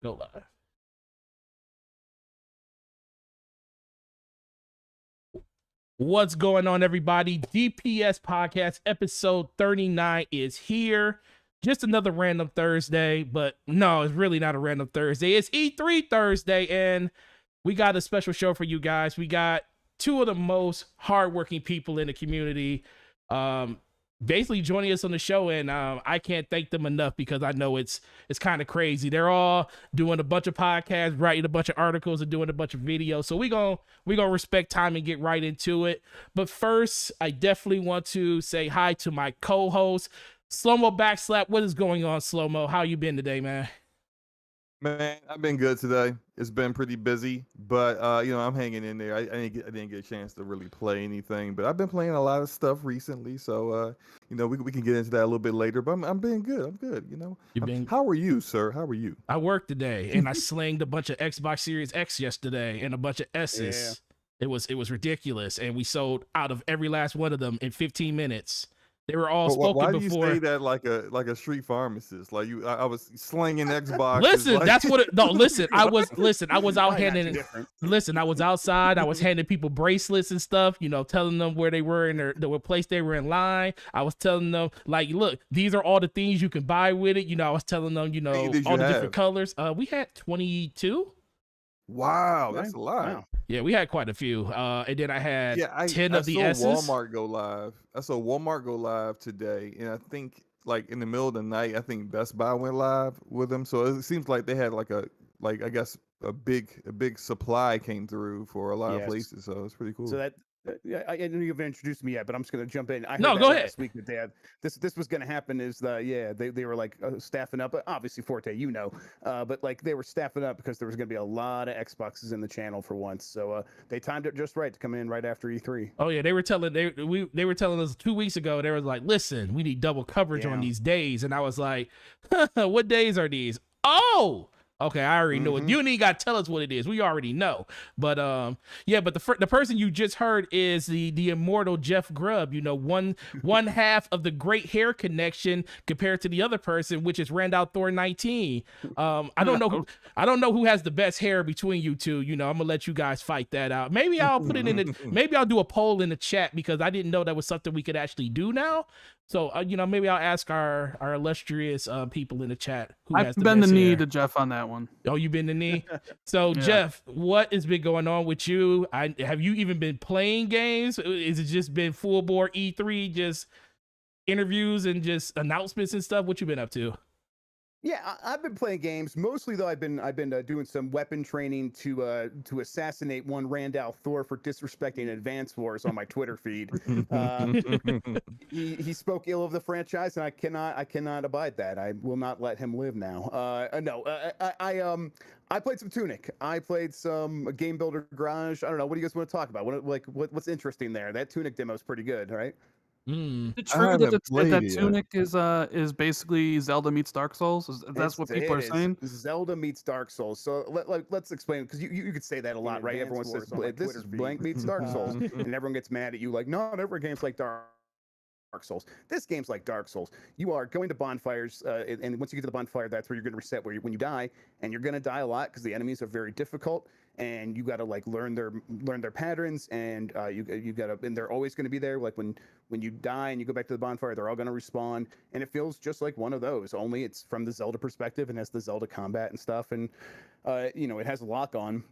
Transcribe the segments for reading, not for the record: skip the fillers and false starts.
Go live. What's going on, everybody? DPS Podcast episode 39 is here. Just another random Thursday, but no, it's really not a random Thursday. It's E3 Thursday, and we got a special show for you guys. We got two of the most hardworking people in the community basically joining us on the show, and I can't thank them enough because I know it's kind of crazy. They're all doing a bunch of podcasts, writing a bunch of articles, and doing a bunch of videos. So we gonna respect time and get right into it. But first, I definitely want to say hi to my co-host, Slow-Mo Backslap. What is going on, Slow-Mo? How you been today, man? Man, I've been good today. It's been pretty busy, but I'm hanging in there. I didn't get a chance to really play anything, but I've been playing a lot of stuff recently. So we can get into that a little bit later. But I'm being good. I'm good. How are you, sir? How are you? I worked today, and I slanged a bunch of Xbox Series X yesterday and a bunch of S's. Yeah. It was ridiculous, and we sold out of every last one of them in 15 minutes. They were all spoken before. Why do you say that like a street pharmacist? Like I was slinging Xbox. Listen, that's what it. No, listen. I was out handing. Listen, I was outside. I was handing people bracelets and stuff. Telling them where they were in the place they were in line. I was telling them like, look, these are all the things you can buy with it. I was telling them, all the different colors. We had 22. Wow, that's a lot. Wow. Yeah, we had quite a few. And then I had 10 of the S's. I saw Walmart go live today, and I think like in the middle of the night, I think Best Buy went live with them. So it seems like they had I guess a big supply came through for a lot of places. So it's pretty cool. So that I didn't even introduce me yet, but I'm just going to jump in. Go ahead. Last week that they had this was going to happen is they were like staffing up. Obviously Forte, but like they were staffing up because there was going to be a lot of Xboxes in the channel for once. So they timed it just right to come in right after E3. Oh yeah, they were telling us 2 weeks ago. They was like, listen, we need double coverage on these days, and I was like, what days are these? Oh. Okay, I already know it. You ain't got to tell us what it is. We already know. But but the person you just heard is the immortal Jeff Grubb. One half of the great hair connection compared to the other person, which is Randall Thor 19. I don't know who has the best hair between you two. I'm gonna let you guys fight that out. Maybe I'll put it in maybe I'll do a poll in the chat because I didn't know that was something we could actually do now. So, maybe I'll ask our illustrious people in the chat who has the been best the knee hair. to Jeff on that one. Oh, you've been the knee? So, yeah. Jeff, what has been going on with you? Have you even been playing games? Is it just been full bore E3, just interviews and just announcements and stuff? What you been up to? Yeah, I've been playing games mostly though. I've been doing some weapon training to assassinate one Randall Thor for disrespecting Advance Wars on my Twitter feed. He spoke ill of the franchise, and I cannot abide that. I will not let him live now. I played some Tunic. I played some Game Builder Garage. I don't know. What do you guys want to talk about? What's interesting there? That Tunic demo is pretty good, right? Is it true that Tunic is basically Zelda meets Dark Souls? That's what people are saying? Zelda meets Dark Souls. So let's explain, because you could say that a lot, right? Everyone says this is blank meets Dark Souls, and everyone gets mad at you like, no, every game's like Dark Souls. This game's like Dark Souls. You are going to bonfires, and once you get to the bonfire, that's where you're going to reset. When you die, and you're going to die a lot because the enemies are very difficult, and you got to like learn their patterns, and you got to, and they're always going to be there. Like when you die and you go back to the bonfire, they're all going to respawn, and it feels just like one of those. Only it's from the Zelda perspective and has the Zelda combat and stuff, and it has a lock on,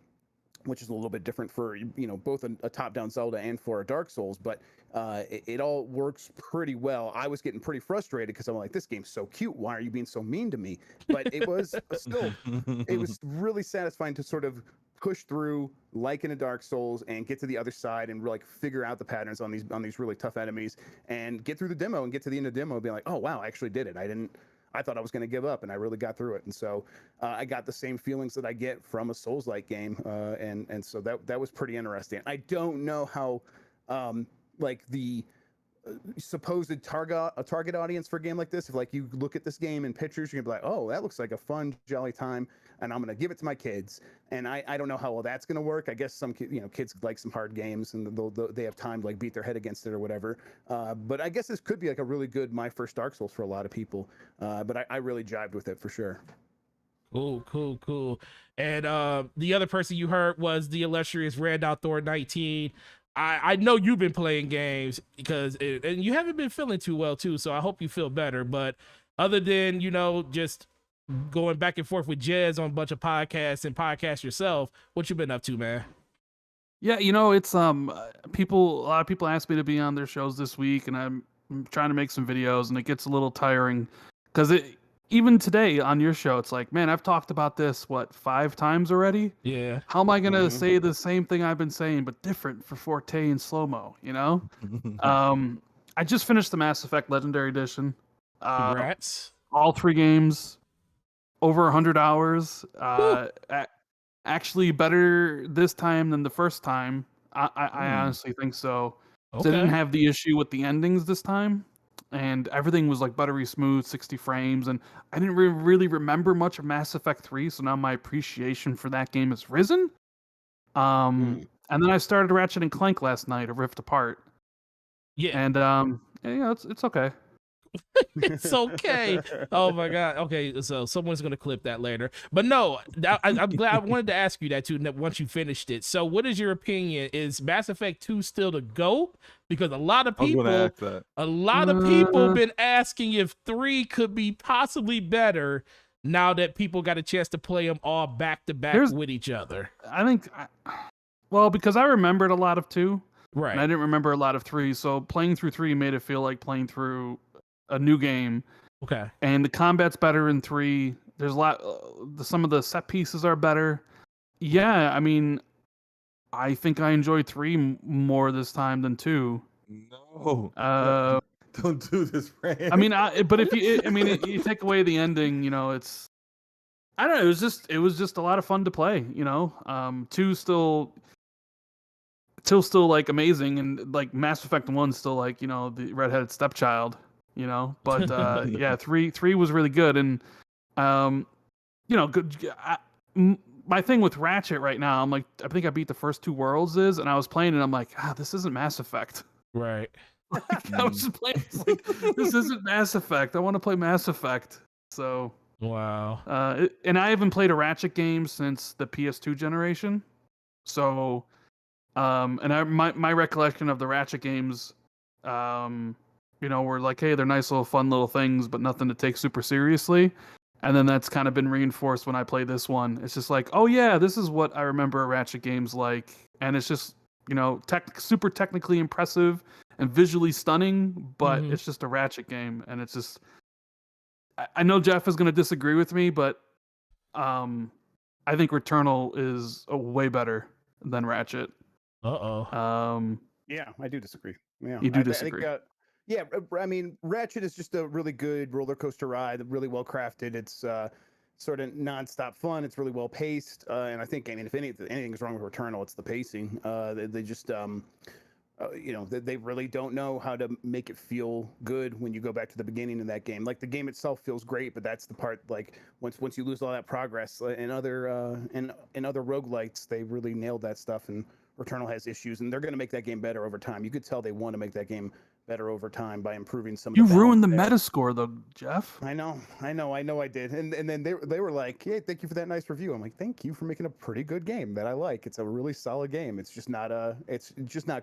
which is a little bit different for both a top-down Zelda and for a Dark Souls, but it all works pretty well. I was getting pretty frustrated because I'm like, this game's so cute. Why are you being so mean to me? But it was it was really satisfying to sort of push through like in a Dark Souls and get to the other side and like figure out the patterns on these really tough enemies and get through the demo and get to the end of the demo and be like, oh wow, I actually did it. I thought I was going to give up, and I really got through it. And so I got the same feelings that I get from a Souls-like game, and so that was pretty interesting. I don't know how like the supposed target audience for a game like this, if like you look at this game in pictures, you're gonna be like, oh, that looks like a fun, jolly time, and I'm gonna give it to my kids. And I don't know how well that's gonna work. I guess some kids like some hard games, and they have time to like beat their head against it or whatever. But I guess this could be like a really good my first Dark Souls for a lot of people. But I really jived with it for sure. Cool. And the other person you heard was the illustrious Randall Thor 19. I know you've been playing games and you haven't been feeling too well too, so I hope you feel better. But other than, just going back and forth with Jez on a bunch of podcasts and podcasts yourself, what you been up to, man? Yeah, it's a lot of people ask me to be on their shows this week, and I'm trying to make some videos, and it gets a little tiring because even today on your show, it's like, man, I've talked about this 5 times already. Yeah. How am I gonna say the same thing I've been saying but different for Forte and slow mo? I just finished the Mass Effect Legendary Edition. Congrats. All 3 games, over 100 hours. Actually, better this time than the first time. I honestly think so. Okay. They didn't have the issue with the endings this time, and everything was like buttery smooth, 60 frames, and I didn't really remember much of Mass Effect 3, so now my appreciation for that game has risen. And then I started Ratchet and Clank last night, A Rift Apart. Yeah. And it's okay. It's okay. Oh my god. Okay, so someone's gonna clip that later. But no, I'm glad. I wanted to ask you that too. Once you finished it, so what is your opinion? Is Mass Effect 2 still to go? Because a lot of people been asking if 3 could be possibly better now that people got a chance to play them all back to back with each other. I think, because I remembered a lot of 2, right? And I didn't remember a lot of 3, so playing through 3 made it feel like playing through a new game. Okay. And the combat's better in 3. There's a lot. Some of the set pieces are better. Yeah, I mean, I think I enjoyed 3 more this time than 2. No. Don't do this, Rand. I mean, but if you take away the ending, it's. I don't know. It was just a lot of fun to play. 2 still like amazing, and like Mass Effect 1 still like the redheaded stepchild. But yeah, 3 was really good, and good. My thing with Ratchet right now, I'm like, I think I beat the first 2 worlds, and I was playing it, I'm like, this isn't Mass Effect. Right. I was just playing, like, this isn't Mass Effect. I want to play Mass Effect. So wow. And I haven't played a Ratchet game since the PS2 generation. So, and my recollection of the Ratchet games, were like, hey, they're nice little fun little things, but nothing to take super seriously. And then that's kind of been reinforced when I play this one. It's just like, oh yeah, this is what I remember Ratchet games like. And it's just, super technically impressive and visually stunning, but it's just a Ratchet game. And it's just, I know Jeff is going to disagree with me, but I think Returnal is way better than Ratchet. Yeah, I do disagree. Yeah, you do disagree. I think, yeah, I mean, Ratchet is just a really good roller coaster ride, really well crafted. It's sort of nonstop fun. It's really well paced, and I think, if anything's wrong with Returnal, it's the pacing. They just, they really don't know how to make it feel good when you go back to the beginning of that game. Like, the game itself feels great, but that's the part, like, once you lose all that progress. In other roguelites, they really nailed that stuff, and Returnal has issues, and they're going to make that game better over time. You could tell they want to make that game better over time by improving some of the balance. You ruined the Metascore, though, Jeff. I know I did. And then they were like, hey, thank you for that nice review. I'm like, thank you for making a pretty good game that I like. It's a really solid game. It's just not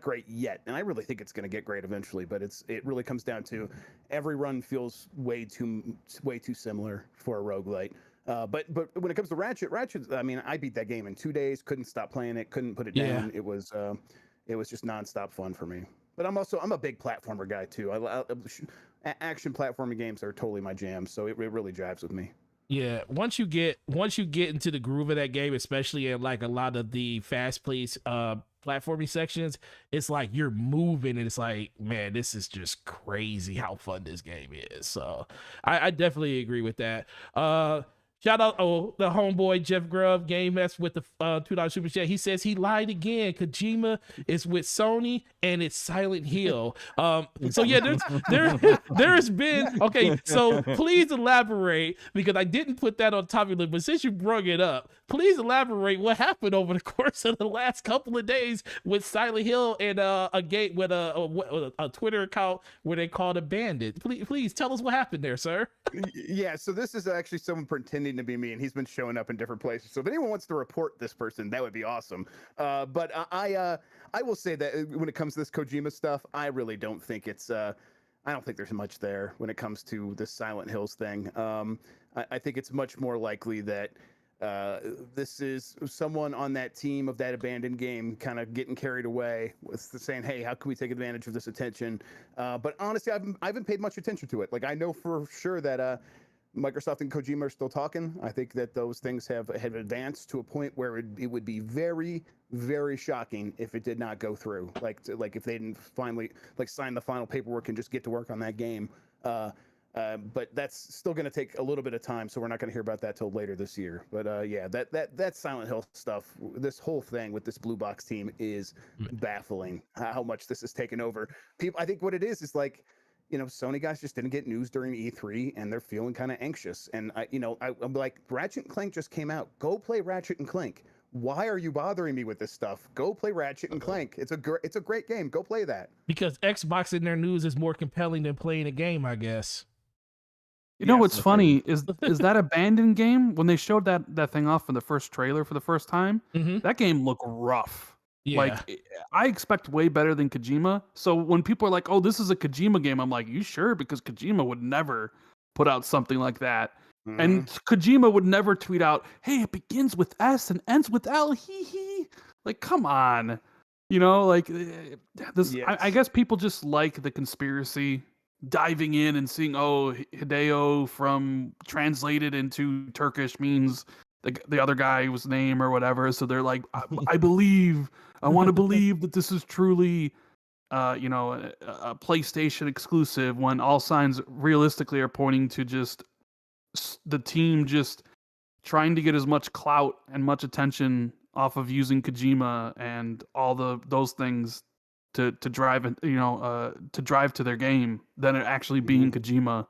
great yet. And I really think it's going to get great eventually, but it really comes down to every run feels way too similar for a roguelite. But when it comes to Ratchet, I mean, I beat that game in 2 days, couldn't stop playing it, couldn't put it down. It was just nonstop fun for me. But I'm a big platformer guy too. Action platforming games are totally my jam, so it really jives with me. Yeah, once you get into the groove of that game, especially in like a lot of the fast-paced platforming sections, it's like you're moving, and it's like, man, this is just crazy how fun this game is. So I definitely agree with that. Shout out, the homeboy Jeff Grubb, Game Mess with the $2 super chat. He says he lied again. Kojima is with Sony and it's Silent Hill. So yeah, there's been, okay, so please elaborate, because I didn't put that on top of it, but since you brought it up, please elaborate what happened over the course of the last couple of days with Silent Hill and a game with a Twitter account where they called a bandit. Please tell us what happened there, sir. Yeah, so this is actually someone pretending needing to be me, and he's been showing up in different places. So if anyone wants to report this person, that would be awesome. But I will say that when it comes to this Kojima stuff, I really don't think it's I don't think there's much there when it comes to this Silent Hills thing. I think it's much more likely that this is someone on that team of that abandoned game kind of getting carried away with saying, hey, how can we take advantage of this attention? But honestly, I haven't paid much attention to it. Like, I know for sure that Microsoft and Kojima are still talking. I think that those things have advanced to a point where it would be very, very shocking if it did not go through. Like if they didn't finally sign the final paperwork and just get to work on that game. But that's still going to take a little bit of time, so we're not going to hear about that till later this year. But yeah, that Silent Hill stuff, this whole thing with this Blue Box team is baffling. How much this has taken over. People, I think what it is like, Sony guys just didn't get news during E3, and they're feeling kind of anxious. And I'm like, Ratchet and Clank just came out. Go play Ratchet and Clank. Why are you bothering me with this stuff? Go play Ratchet and Clank. It's a great game. Go play that. Because Xbox in their news is more compelling than playing a game, I guess. You know what's funny is that abandoned game, when they showed that thing off in the first trailer for the first time, that game looked rough. Yeah. Like, I expect way better than Kojima. So when people are like, oh, this is a Kojima game, I'm like, you sure? Because Kojima would never put out something like that. And Kojima would never tweet out, hey, it begins with S and ends with L, hee hee. Like, come on. This. Yes. I guess people just like the conspiracy, diving in and seeing, oh, Hideo from translated into Turkish means the other guy's name or whatever. So they're like, I want to believe that this is truly, a PlayStation exclusive, when all signs realistically are pointing to just the team just trying to get as much clout and much attention off of using Kojima and all those things to drive to drive to their game than it actually being Kojima.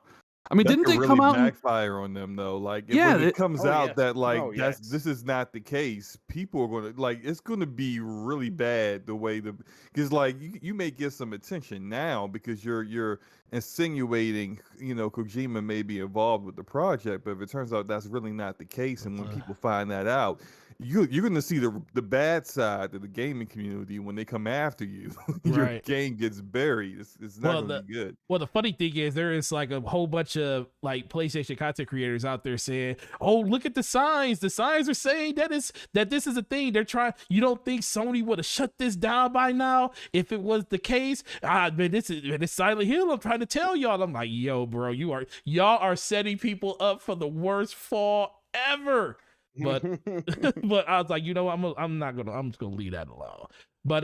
I mean, didn't they really come out backfire on them though? Like, Yeah, when it comes out that yes. this is not the case, people are gonna it's gonna be really bad the way because you may get some attention now because you're insinuating Kojima may be involved with the project, but if it turns out that's really not the case, and when people find that out, you're going to see the bad side of the gaming community when they come after you. Your game gets buried. It's not going to be good. Well, the funny thing is there is like a whole bunch of like PlayStation content creators out there saying, "Oh, look at the signs. The signs are saying that this is a thing. They're trying. You don't think Sony would have shut this down by now if it was the case? Man, this is Silent Hill. I'm trying to tell y'all." I'm like, "Yo, bro, y'all are setting people up for the worst fall ever." But but I was like, I'm just gonna leave that alone. But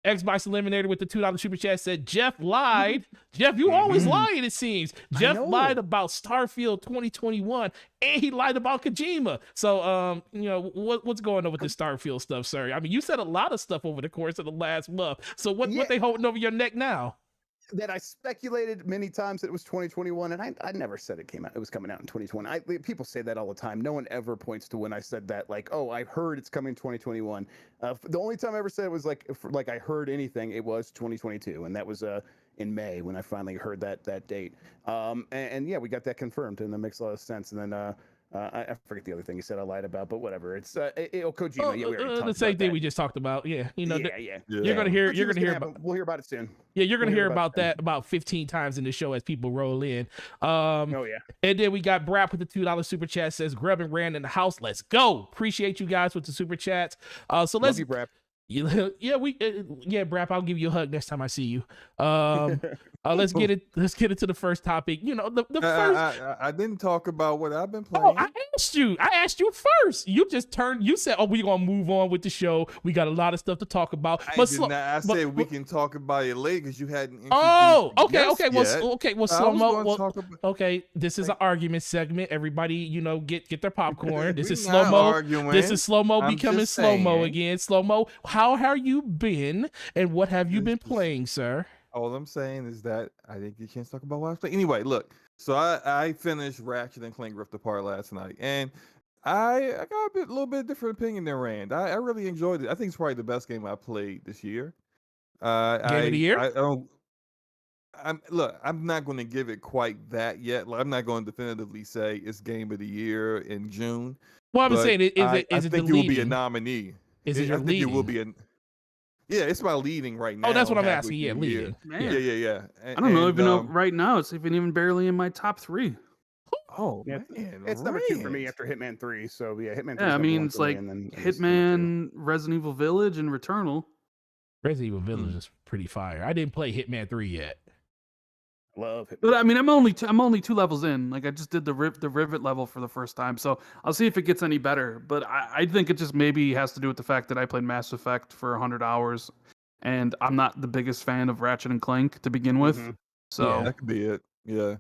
Xbox Eliminator with the $2 super chat said Jeff lied. Jeff, you always lying, it seems. Jeff lied about Starfield 2021 and he lied about Kojima. So what's going on with this Starfield stuff, sir? I mean, you said a lot of stuff over the course of the last month. So what they holding over your neck now? That I speculated many times that it was 2021, and I never said it was coming out in 2020. People say that all the time. No one ever points to when I said that, like, oh, I heard it's coming 2021. The only time I ever said it was like I heard anything, it was 2022, and that was in May when I finally heard that date. And yeah, we got that confirmed, and that makes a lot of sense. And then I forget the other thing you said I lied about, but whatever. It's Kojima. We already talked the same about thing that. we just talked about. Yeah, You're gonna hear. We'll hear about it soon. Yeah, you're gonna hear about that about 15 times in the show as people roll in. And then we got Brap with the $2 super chat, says Grub and Rand in the house. Let's go. Appreciate you guys with the super chats. So let's. Love you, Brap. Brap, I'll give you a hug next time I see you. Let's get into the first topic. The first. I didn't talk about what I've been playing. I asked you first. You just turned. You said, "Oh, we're gonna move on with the show. We got a lot of stuff to talk about." I said we can talk about it later because you hadn't. Oh, okay. Well, slow mo. Okay, this is an argument segment. Everybody, get their popcorn. This is slow mo. This is slow mo becoming slow mo again. Slow mo. How have you been, and what have you been playing, sir? All I'm saying is that I didn't get a chance to talk about what I was playing. Anyway, look. So I finished Ratchet and Clank Rift Apart last night, and I got a little bit different opinion than Rand. I really enjoyed it. I think it's probably the best game I played this year. Game of the year? I'm not going to give it quite that yet. Like, I'm not going to definitively say it's game of the year in June. Well, I'm But saying, I is it the think it will be a leading? nominee. Is it your I think leading? it will be yeah, it's my leading right now. Oh, that's what I'm halfway asking. Yeah, through the year. leading. Man, Yeah. I don't know even know right now. It's even barely in my top 3. Oh Yeah, man, it's number 2 for me after Hitman 3. So yeah, Hitman 3 Yeah, is I number mean 1 it's for me, like and then Hitman, Resident Evil Village, and Returnal. Resident Evil Village is pretty fire. I didn't play Hitman 3 yet. love Hitman. But I mean, I'm only 2 levels in. Like I just did the Rivet level for the first time, so I'll see if it gets any better. But I think it just maybe has to do with the fact that I played Mass Effect for 100 hours, and I'm not the biggest fan of Ratchet and Clank to begin with. Mhm. So Yeah. that could be it. Yeah,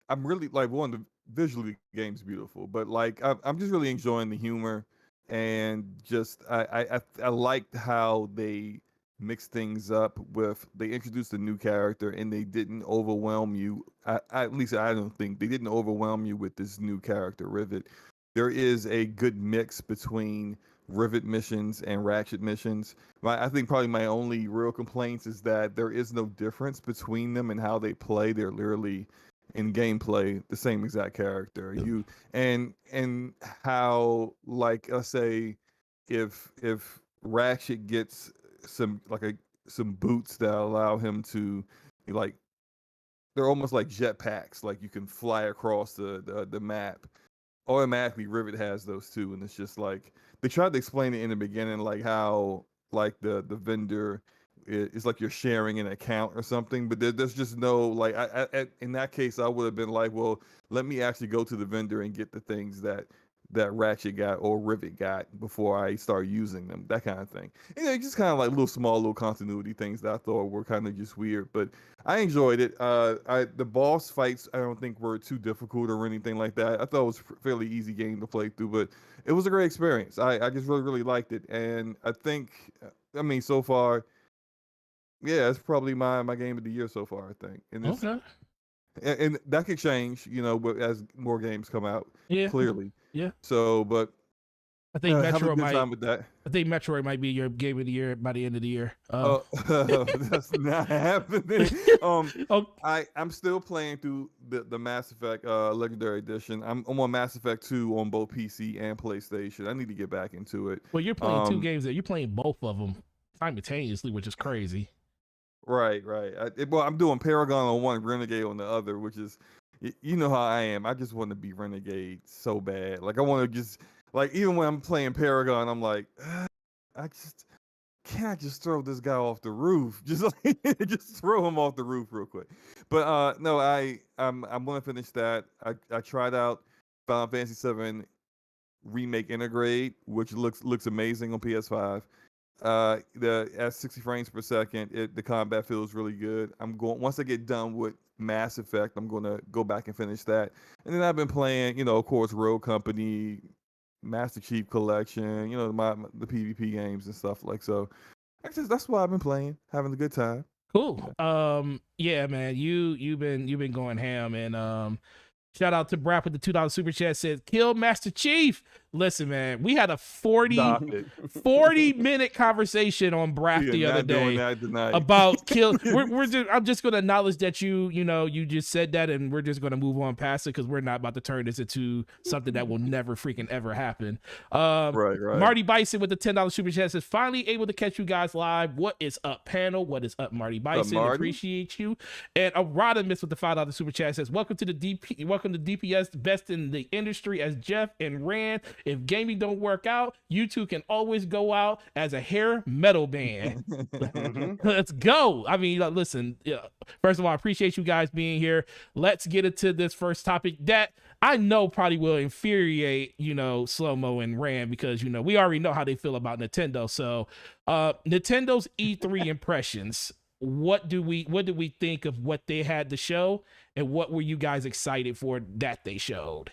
I'm really like one. The visually the game's beautiful, but like I'm just really enjoying the humor and just I liked how they mixed things up with they introduced a new character and they didn't overwhelm you. At least I don't think they didn't overwhelm you with this new character Rivet. There is a good mix between Rivet missions and Ratchet missions. I think probably my only real complaints is that there is no difference between them and how they play. They're literally in gameplay the same exact character. You and how like let's say if Ratchet gets some boots that allow him to like they're almost like jetpacks, like you can fly across the map. Automatically Rivet has those too, and it's just like they tried to explain it in the beginning, like how like the vendor is like you're sharing an account or something, but there's just no like in that case I would have been like, well, let me actually go to the vendor and get the things that Ratchet got or Rivet got before I start using them, that kind of thing. You know, just kind of like little continuity things that I thought were kind of just weird, but I enjoyed it. The boss fights I don't think were too difficult or anything like that. I thought it was a fairly easy game to play through, but it was a great experience. I just really liked it, and I think I mean so far, yeah, it's probably my game of the year so far. I think, and it's Okay. and that could change, you know, as more games come out. Yeah. Clearly. Yeah. So, but I think have a Metro good might. time with that. I think Metroid might be your game of the year by the end of the year. Oh, that's not happening. Oh, I'm still playing through the Mass Effect Legendary Edition. I'm on Mass Effect 2 on both PC and PlayStation. I need to get back into it. well, you're playing 2 games there. You're playing both of them simultaneously, which is crazy. Right. Well, I'm doing Paragon on one, Renegade on the other, which is, you know how I am. I just want to be Renegade so bad. Like I want to just like even when I'm playing Paragon, I'm like, I just can't just throw this guy off the roof. Just like just throw him off the roof real quick. But no, I'm gonna finish that. I tried out Final Fantasy VII Remake Integrate, which looks amazing on PS5. The at 60 frames per second, the combat feels really good. I'm going once I get done with Mass Effect, I'm gonna go back and finish that. And then I've been playing, you know, of course, Rogue Company, Master Chief Collection, you know, the PvP games and stuff like so. That's why I've been playing, having a good time. Cool. Yeah, man, you've been going ham, and shout out to Brap with the $2 super chat, says kill Master Chief. Listen, man, we had a 40-minute conversation on Brap the other day about kill. I'm just gonna acknowledge that you just said that, and we're just gonna move on past it because we're not about to turn this into something that will never freaking ever happen. Right. Marty Bison with the $10 super chat says finally able to catch you guys live. What is up, panel? What is up, Marty Bison? Marty? Appreciate you. And Rodimus with the $5 super chat says welcome to DPS, best in the industry as Jeff and Rand. If gaming don't work out, you two can always go out as a hair metal band. Let's go. I mean, listen, first of all, I appreciate you guys being here. Let's get into this first topic that I know probably will infuriate, Slow-Mo and Rand because, we already know how they feel about Nintendo. So Nintendo's E3 impressions. What do we think of what they had to show, and what were you guys excited for that they showed?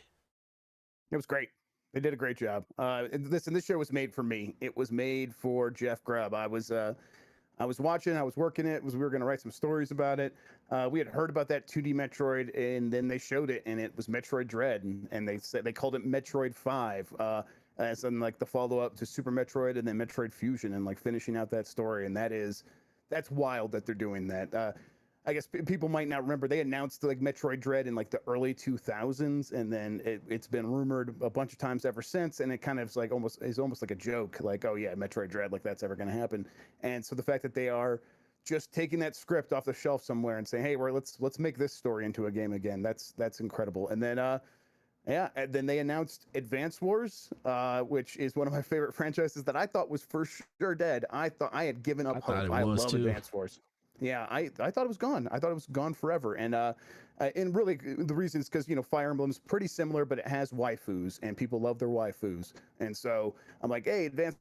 It was great. They did a great job. This show was made for me. It was made for Jeff Grubb. I was watching, I was working it. We were going to write some stories about it. We had heard about that 2D Metroid, and then they showed it, and it was Metroid Dread, and they called it Metroid 5, as in like the follow up to Super Metroid, and then Metroid Fusion, and like finishing out that story. And that is That's wild that they're doing that. I guess people might not remember they announced like Metroid Dread in like the early 2000s, and then it's been rumored a bunch of times ever since, and it kind of is like almost like a joke, like, oh yeah, Metroid Dread, like that's ever going to happen. And so the fact that they are just taking that script off the shelf somewhere and saying, hey, let's make this story into a game again, that's incredible. And then yeah, and then they announced Advance Wars, which is one of my favorite franchises that I thought was for sure dead. I thought I had given up hope. I love Advance Wars. Yeah, I thought it was gone. I thought it was gone forever. And really the reason is because, you know, Fire Emblem's pretty similar, but it has waifus, and people love their waifus. And so I'm like, hey, Advance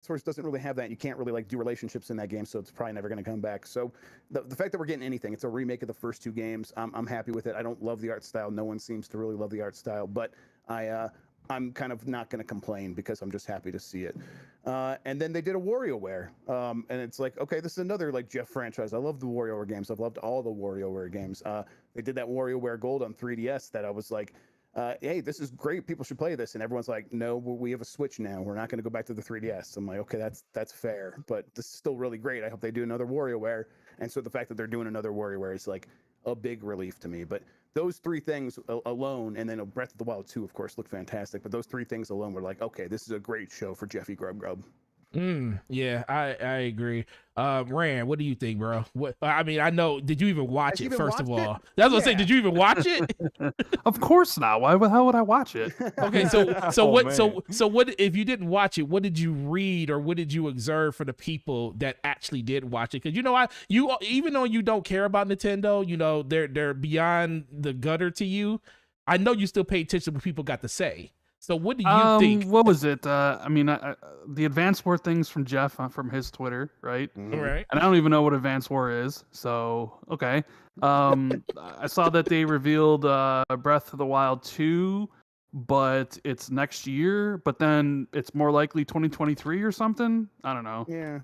Wars doesn't really have that. You can't really like do relationships in that game, so it's probably never going to come back. So the fact that we're getting anything, it's a remake of the first two games. I'm happy with it. I don't love the art style. No one seems to really love the art style, but I'm kind of not going to complain because I'm just happy to see it. And then they did a WarioWare, and it's like, okay, this is another like Jeff franchise. I love the WarioWare games. I've loved all the WarioWare games. They did that WarioWare Gold on 3DS that I was like, hey, this is great. People should play this. And everyone's like, no, we have a Switch now. We're not going to go back to the 3DS. I'm like, okay, that's fair, but this is still really great. I hope they do another WarioWare. And so the fact that they're doing another WarioWare is like a big relief to me. But those three things alone, and then Breath of the Wild 2, of course, looked fantastic. But those three things alone were like, okay, this is a great show for Jeffy Grubb Grubb. Yeah, I agree. Rand, what do you think, bro? What I mean, I know. Did you even watch it? First of all, that's what I'm saying. Did you even watch it? Of course not. Why the hell would I watch it? Okay, so what if you didn't watch it? What did you read or what did you observe for the people that actually did watch it? Because you know, even though you don't care about Nintendo, you know they're beyond the gutter to you. I know you still pay attention to what people got to say. So what do you think? What was it? I mean, the Advance War things from Jeff from his Twitter, right? Right. And I don't even know what Advance War is. So, okay. I saw that they revealed Breath of the Wild 2, but it's next year, but then it's more likely 2023 or something. I don't know. Yeah,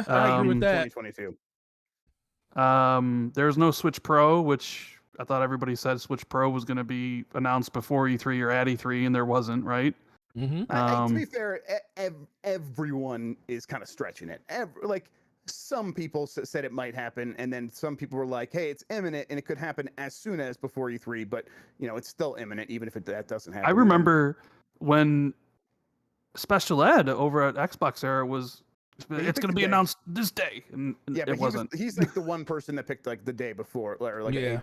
I agree with that. 2022. There's no Switch Pro, which I thought everybody said Switch Pro was going to be announced before E3 or at E3, and there wasn't, right? To be fair, everyone is kind of stretching it. Like some people said it might happen, and then some people were like, "Hey, it's imminent, and it could happen as soon as before E3." But you know, it's still imminent, even if that doesn't happen. I remember when Special Ed over at Xbox Era was. It's going to be announced this day, and yeah, but it wasn't. He's like the one person that picked like the day before, or like a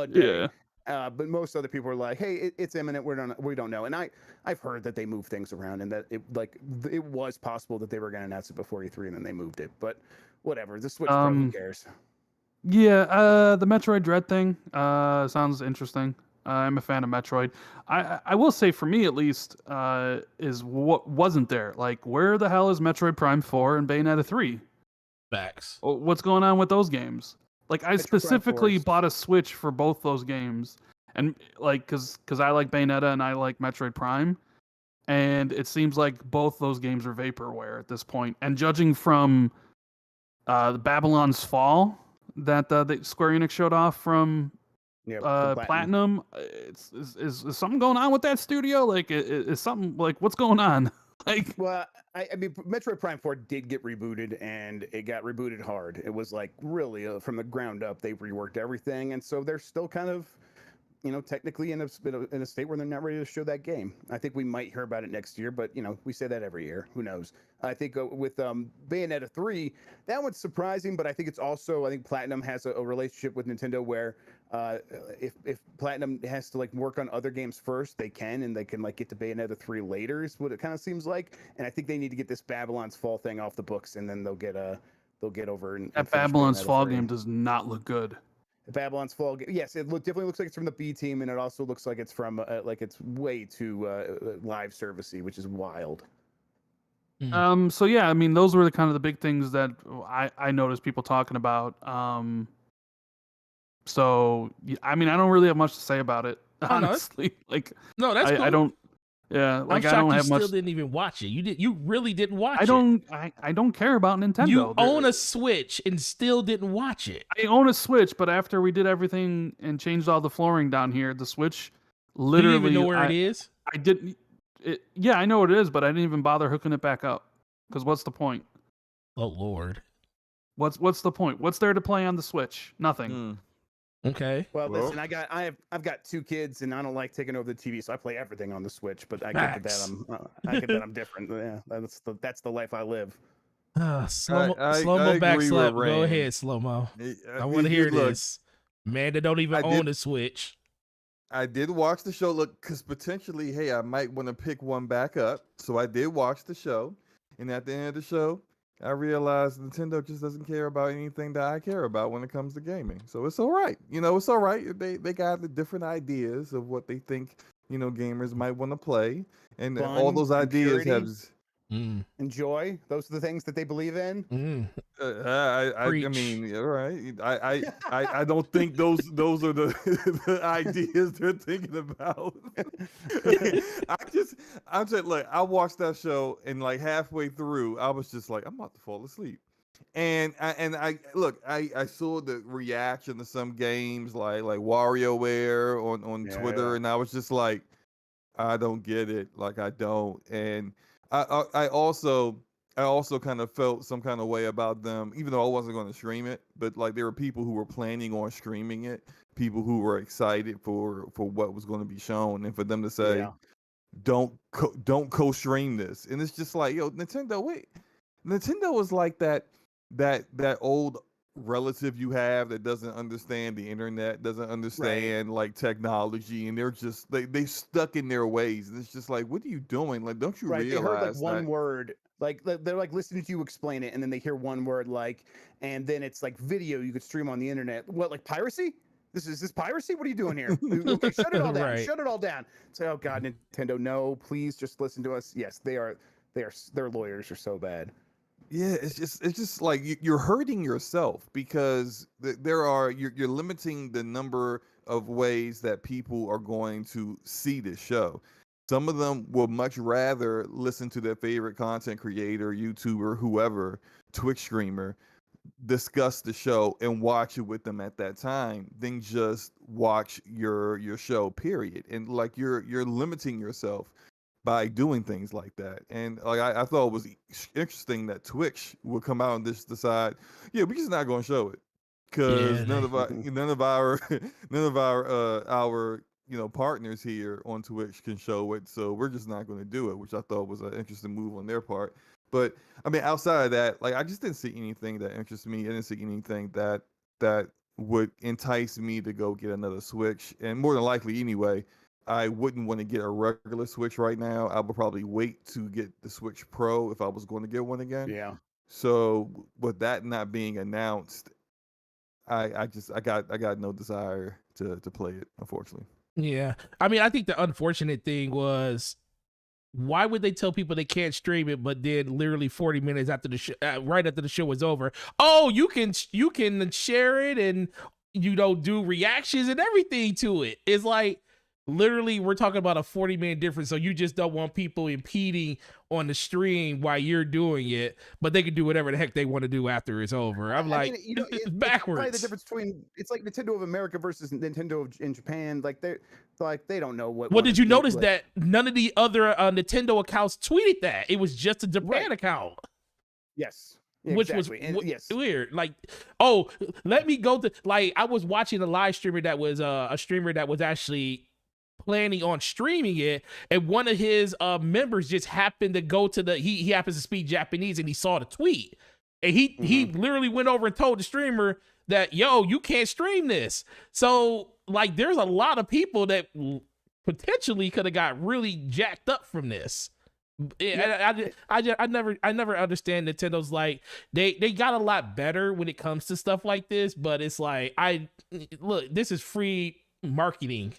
day. Yeah. But most other people are like, "Hey, it's imminent. We don't know." And I've heard that they move things around, and that it was possible that they were going to announce it before E3, and then they moved it. But whatever, the Switch Pro, who cares? Yeah, the Metroid Dread thing sounds interesting. I'm a fan of Metroid. I will say, for me at least, is what wasn't there. Like, where the hell is Metroid Prime 4 and Bayonetta 3? Facts. What's going on with those games? Like, I specifically bought a Switch for both those games, and like, cause I like Bayonetta and I like Metroid Prime, and it seems like both those games are vaporware at this point. And judging from the Babylon's Fall that the Square Enix showed off from Platinum, is something going on with that studio? Like, is something like, what's going on? Like, well, I mean, Metroid Prime 4 did get rebooted, and it got rebooted hard. It was like really from the ground up. They reworked everything, and so they're still kind of, you know, technically in a state where they're not ready to show that game. I think we might hear about it next year, but you know, we say that every year. Who knows? I think with Bayonetta 3, that one's surprising, but I think it's also, I think Platinum has a relationship with Nintendo where if Platinum has to like work on other games first, they can, and they can like get to Bayonetta 3 later is what it kind of seems like. And I think they need to get this Babylon's Fall thing off the books, and then they'll get over and that Babylon's Fall game does not look good. Babylon's Fall. Yes, it definitely looks like it's from the B team, and it also looks like it's from like it's way too live servicey, which is wild. So yeah, I mean, those were the kind of the big things that I noticed people talking about. So I mean, I don't really have much to say about it, honestly. Like, no, that's cool. I don't. Yeah, like I'm I don't shocked have you much. Still didn't even watch it. You really didn't watch it. I don't care about Nintendo. You own a Switch and still didn't watch it. I own a Switch, but after we did everything and changed all the flooring down here, the Switch literally. Do you even know where it is? I didn't. Yeah, I know what it is, but I didn't even bother hooking it back up. Because what's the point? Oh Lord. What's the point? What's there to play on the Switch? Nothing. Hmm. Okay. Well, Well- listen, I've got 2 kids, and I don't like taking over the TV, so I play everything on the Switch. But I get Facts. that I'm different. Yeah, that's the life I live. Slow I mo back agree slap. with Go Rand. ahead, slow mo. I want to Here, hear look, this. Man that don't even I own did- a Switch. I did watch the show. Look, because potentially, hey, I might want to pick one back up. So I did watch the show, and at the end of the show, I realized Nintendo just doesn't care about anything that I care about when it comes to gaming. So it's all right. It's all right. They got the different ideas of what they think gamers might want to play, and all Fun those and ideas purity. have. Enjoy. Those are the things that they believe in. I Preach. mean, all right. I don't think those are the ideas they're thinking about. I'm just like, I watched that show and like halfway through, I was just like, I'm about to fall asleep. And I saw the reaction to some games like WarioWare on Twitter, Yeah. and I was just like, I don't get it. Like I don't. And I also kind of felt some kind of way about them, even though I wasn't going to stream it. But like there were people who were planning on streaming it, people who were excited for what was going to be shown, and for them to say, Yeah. don't co-stream this, and it's just like, yo, Nintendo, wait, Nintendo was like that old relative you have that doesn't understand the internet, doesn't understand like technology, and they're just they stuck in their ways, and it's just like, what are you doing? Like, don't you Right. They heard like realize one that? word, like they're like listening to you explain it, and then they hear one word, and then it's like video you could stream on the internet. What, like piracy? Is this piracy? What are you doing here? Okay, shut it all down. Right. Shut it all down. Say, oh God, Nintendo, no, please just listen to us. Yes, their lawyers are so bad. Yeah, it's just like you're hurting yourself because you're limiting the number of ways that people are going to see this show. Some of them will much rather listen to their favorite content creator, YouTuber, whoever, Twitch streamer, discuss the show and watch it with them at that time than just watch your show, period. And like you're limiting yourself by doing things like that. And like I thought it was interesting that Twitch would come out and just decide, yeah, we're just not going to show it because Yeah, none of our partners here on Twitch can show it, so we're just not going to do it, which I thought was an interesting move on their part. But I mean, outside of that, like I just didn't see anything that interested me. I didn't see anything that would entice me to go get another Switch, and more than likely anyway, I wouldn't want to get a regular Switch right now. I would probably wait to get the Switch Pro if I was going to get one again. Yeah. So with that not being announced, I got no desire to play it, unfortunately. Yeah. I mean, I think the unfortunate thing was, why would they tell people they can't stream it, but then literally 40 minutes after the show, right after the show was over, oh, you can share it and do reactions and everything to it. It's like, literally, we're talking about a 40-minute difference, so you just don't want people impeding on the stream while you're doing it, but they can do whatever the heck they want to do after it's over. I'm like, it's backwards. Probably the difference between, it's like Nintendo of America versus Nintendo in Japan. Like they don't know what. Well, did you notice that none of the other Nintendo accounts tweeted that? It was just a Japan account. Yes. Yeah, Which exactly. was yes. weird. Like, oh, let me go to, like, I was watching a live streamer that was a streamer that was actually planning on streaming it, and one of his members just happened to go to he happens to speak Japanese, and he saw the tweet, and he literally went over and told the streamer that, yo, you can't stream this. So like, there's a lot of people that potentially could have got really jacked up from this. I never understand Nintendo's, like, they got a lot better when it comes to stuff like this, but it's like, look, this is free marketing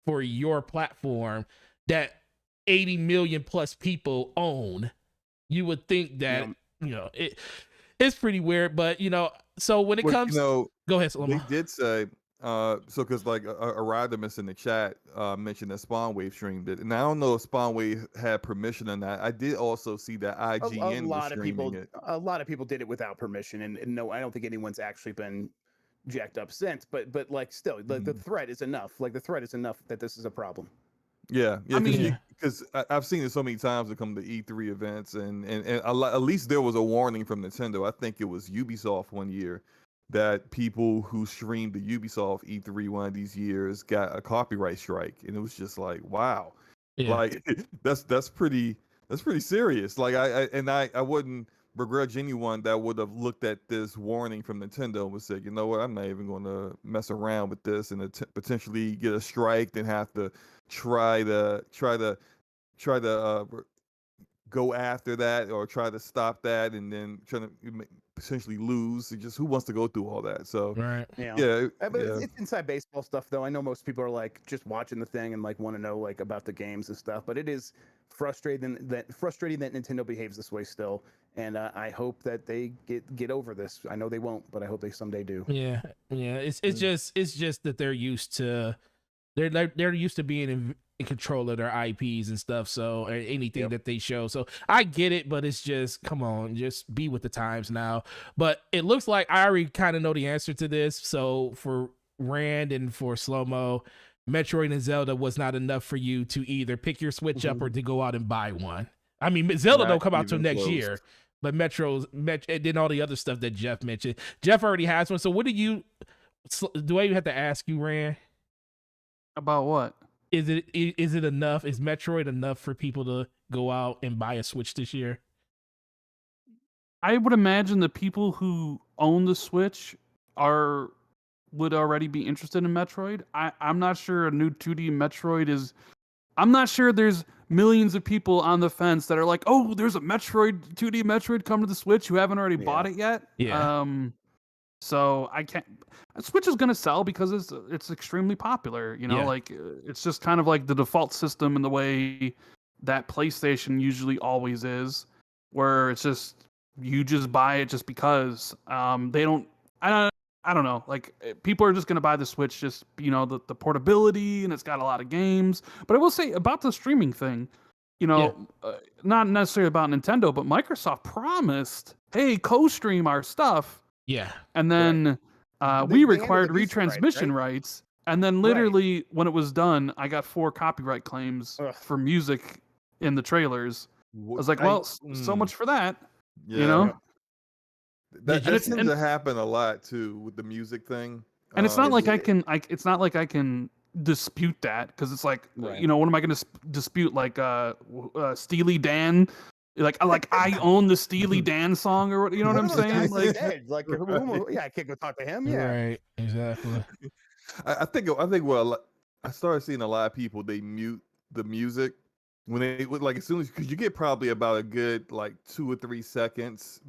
for your platform that 80 million plus people own. You would think that, it's pretty weird, but so when it comes, go ahead, Slomo. They did say, so because like Aradimus in the chat mentioned that Spawnwave streamed it, and I don't know if Spawnwave had permission or not. I did also see that IGN was streaming it. A lot of people did it without permission, and no, I don't think anyone's actually been jacked up since. But like still, the threat is enough. Like the threat is enough that this is a problem. Yeah, yeah, I mean, because I've seen it so many times to come to E3 events, and at least there was a warning from Nintendo. I think it was Ubisoft one year that people who streamed the Ubisoft E3 one of these years got a copyright strike, and it was just like, wow, Yeah. like that's pretty serious. Like I wouldn't begrudge anyone that would have looked at this warning from Nintendo and would say, you know what, I'm not even going to mess around with this and potentially get a strike, then have to try to go after that or try to stop that, and then try to potentially lose. Just who wants to go through all that? So Right. yeah, But yeah. it's inside baseball stuff, though. I know most people are like just watching the thing and like want to know like about the games and stuff. But it is frustrating that Nintendo behaves this way still. And I hope that they get over this. I know they won't, but I hope they someday do. Yeah. It's just that they're used to they're used to being in control of their IPs and stuff. So anything that they show. So I get it, but it's just, come on, just be with the times now. But it looks like I already kind of know the answer to this. So for Rand and for Slow-Mo, Metroid and Zelda was not enough for you to either pick your Switch up or to go out and buy one. I mean, Zelda don't come out till next year, but and then all the other stuff that Jeff mentioned. Jeff already has one. So what do I even have to ask you, Rand? about what? Is it enough? Is Metroid enough for people to go out and buy a Switch this year? I would imagine the people who own the Switch would already be interested in Metroid. I'm not sure a new 2D Metroid is. I'm not sure there's millions of people on the fence that are like, oh, there's a 2D Metroid come to the Switch who haven't already bought it yet. Yeah. So I can't. Switch is gonna sell because it's extremely popular. You know, Yeah. like it's just kind of like the default system in the way that PlayStation usually always is, where it's just you just buy it just because. They don't. I don't know. Like people are just gonna buy the Switch, just the portability, and it's got a lot of games. But I will say about the streaming thing, not necessarily about Nintendo, but Microsoft promised, hey, co-stream our stuff. Yeah. And then we required retransmission rights. And then literally when it was done, I got 4 copyright claims for music in the trailers. I was like, well, so much for that. Yeah. You know? That seems to happen a lot too with the music thing. And it's not like it's not like I can dispute that, because it's like, what am I going to dispute? Like Steely Dan? Like I own the Steely Dan song, or what? You know what I'm saying? I can't go talk to him. Yeah, right, exactly. I think I started seeing a lot of people, they mute the music when they would, like, as soon as, because you get probably about a good like 2 or 3 seconds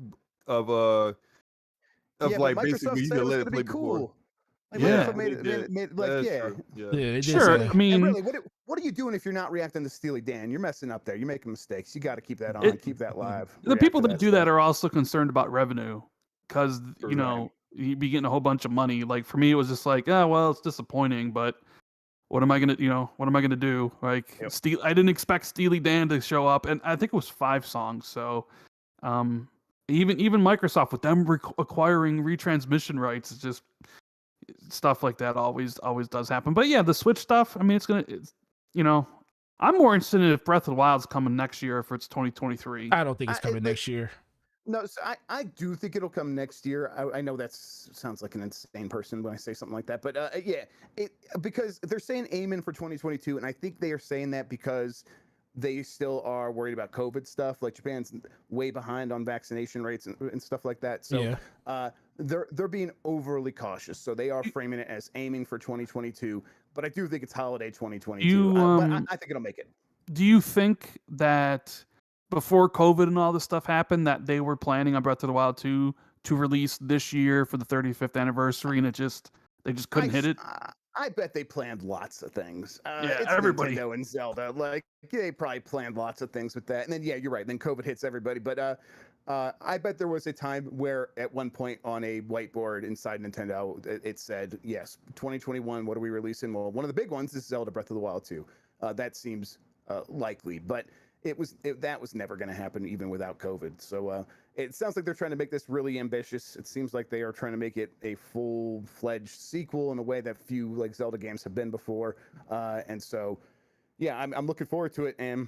of like basically you can let it play before. Like, yeah, sure. I mean, and really, what are you doing if you're not reacting to Steely Dan? You're messing up there. You're making mistakes. You got to keep that on, keep that live. The people that do that are also concerned about revenue, because you'd be getting a whole bunch of money. Like for me, it was just like, well, it's disappointing, but what am I gonna do? Like, I didn't expect Steely Dan to show up, and I think it was 5 songs. So, even Microsoft with them acquiring retransmission rights, is just stuff like that always does happen. But yeah, the Switch stuff, I mean, I'm more interested in if Breath of the Wild's coming next year, or if it's 2023. I don't think it's coming next year. No, so I do think it'll come next year. I know that sounds like an insane person when I say something like that, but because they're saying aiming for 2022, and I think they are saying that because they still are worried about COVID stuff. Like Japan's way behind on vaccination rates and stuff like that. So they're being overly cautious. So they are framing it as aiming for 2022. But I do think it's holiday 2022. But I think it'll make it. Do you think that before COVID and all this stuff happened, that they were planning on Breath of the Wild 2 to release this year for the 35th anniversary, and they just couldn't hit it? I bet they planned lots of things. It's everybody. Nintendo and Zelda, like they probably planned lots of things with that. And then you're right. Then COVID hits everybody. But I bet there was a time where at one point on a whiteboard inside Nintendo, it said, yes, 2021. What are we releasing? Well, one of the big ones is Zelda Breath of the Wild 2. That seems likely, but that was never going to happen even without COVID. So it sounds like they're trying to make this really ambitious. It seems like they are trying to make it a full-fledged sequel in a way that few like Zelda games have been before. And so, yeah, I'm looking forward to it, and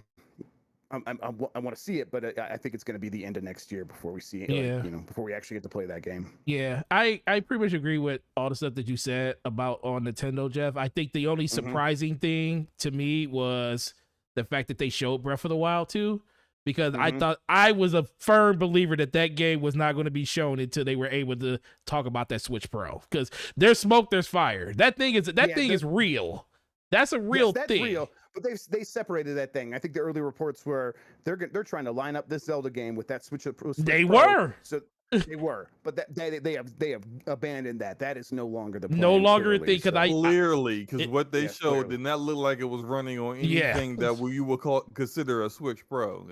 I want to see it, but I think it's going to be the end of next year before we see it. Yeah. Like, you know, before we actually get to play that game. Yeah, I pretty much agree with all the stuff that you said about on Nintendo, Jeff. I think the only surprising thing to me was the fact that they showed Breath of the Wild 2, because I thought, I was a firm believer that that game was not going to be shown until they were able to talk about that Switch Pro, because there's smoke, there's fire. That thing is real. That's a real thing. Real, but they separated that thing. I think the early reports were they're trying to line up this Zelda game with that Switch Pro. They were. So they were, but they have abandoned that. That is no longer the plan, no longer a clearly, thing, because clearly, because what they showed clearly. did not look like it was running on anything that you would consider a Switch Pro.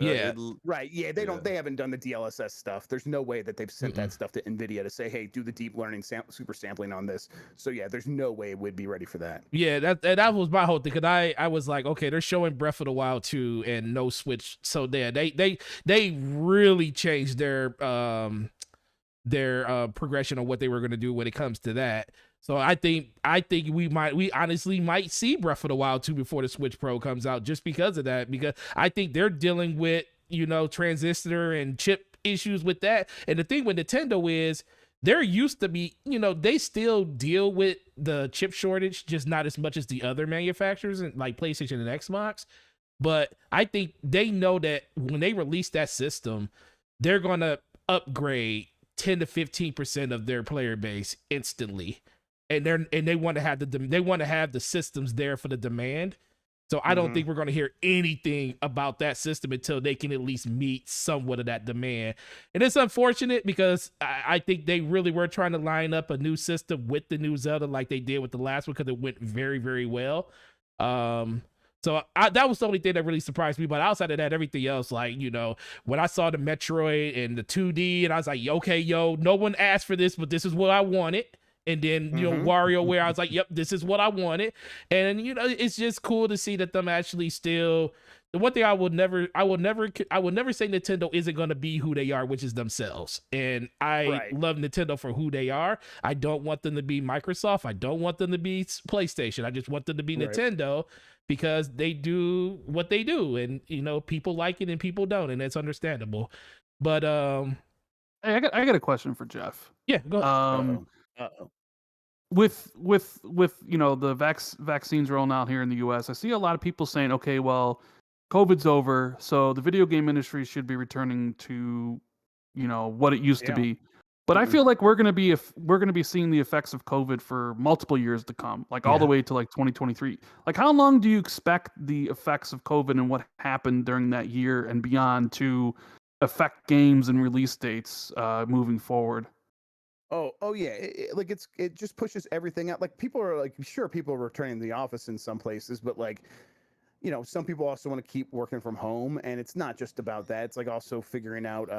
Right. Yeah, they haven't done the DLSS stuff. There's no way that they've sent that stuff to NVIDIA to say, hey, do the deep learning super sampling on this. So yeah, there's no way it would be ready for that. Yeah, that was my whole thing, because I was like, okay, they're showing Breath of the Wild 2 and no Switch. So they really changed their progression on what they were going to do when it comes to that. So I think we honestly might see Breath of the Wild 2 before the Switch Pro comes out, just because of that, because I think they're dealing with, you know, transistor and chip issues with that. And the thing with Nintendo is they're used to be, you know, they still deal with the chip shortage, just not as much as the other manufacturers like PlayStation and Xbox. But I think they know that when they release that system, they're going to upgrade 10 to 15% of their player base instantly, and they want to have the systems there for the demand. So I don't think we're going to hear anything about that system until they can at least meet somewhat of that demand. And it's unfortunate, because I think they really were trying to line up a new system with the new Zelda like they did with the last one, because it went very, very well. So that was the only thing that really surprised me. But outside of that, everything else, like, you know, when I saw the Metroid and the 2D, and I was like, okay, no one asked for this, but this is what I wanted. And then, you know, WarioWare, I was like, yep, this is what I wanted. And, you know, it's just cool to see that them actually still. The one thing I will never say Nintendo isn't going to be who they are, which is themselves. And I love Nintendo for who they are. I don't want them to be Microsoft. I don't want them to be PlayStation. I just want them to be Nintendo, because they do what they do, and, you know, people like it and people don't, and it's understandable. But hey, I got a question for Jeff. Yeah, go. With you know, the vaccines rolling out here in the US, I see a lot of people saying, okay, well, COVID's over, so the video game industry should be returning to, you know, what it used to be. But I feel like we're gonna be seeing the effects of COVID for multiple years to come, like all the way to like 2023. Like, how long do you expect the effects of COVID and what happened during that year and beyond to affect games and release dates moving forward? Oh yeah. It just pushes everything out. Like, people are like, sure, people are returning to the office in some places, but like, you know, some people also want to keep working from home, and it's not just about that. It's like also figuring out,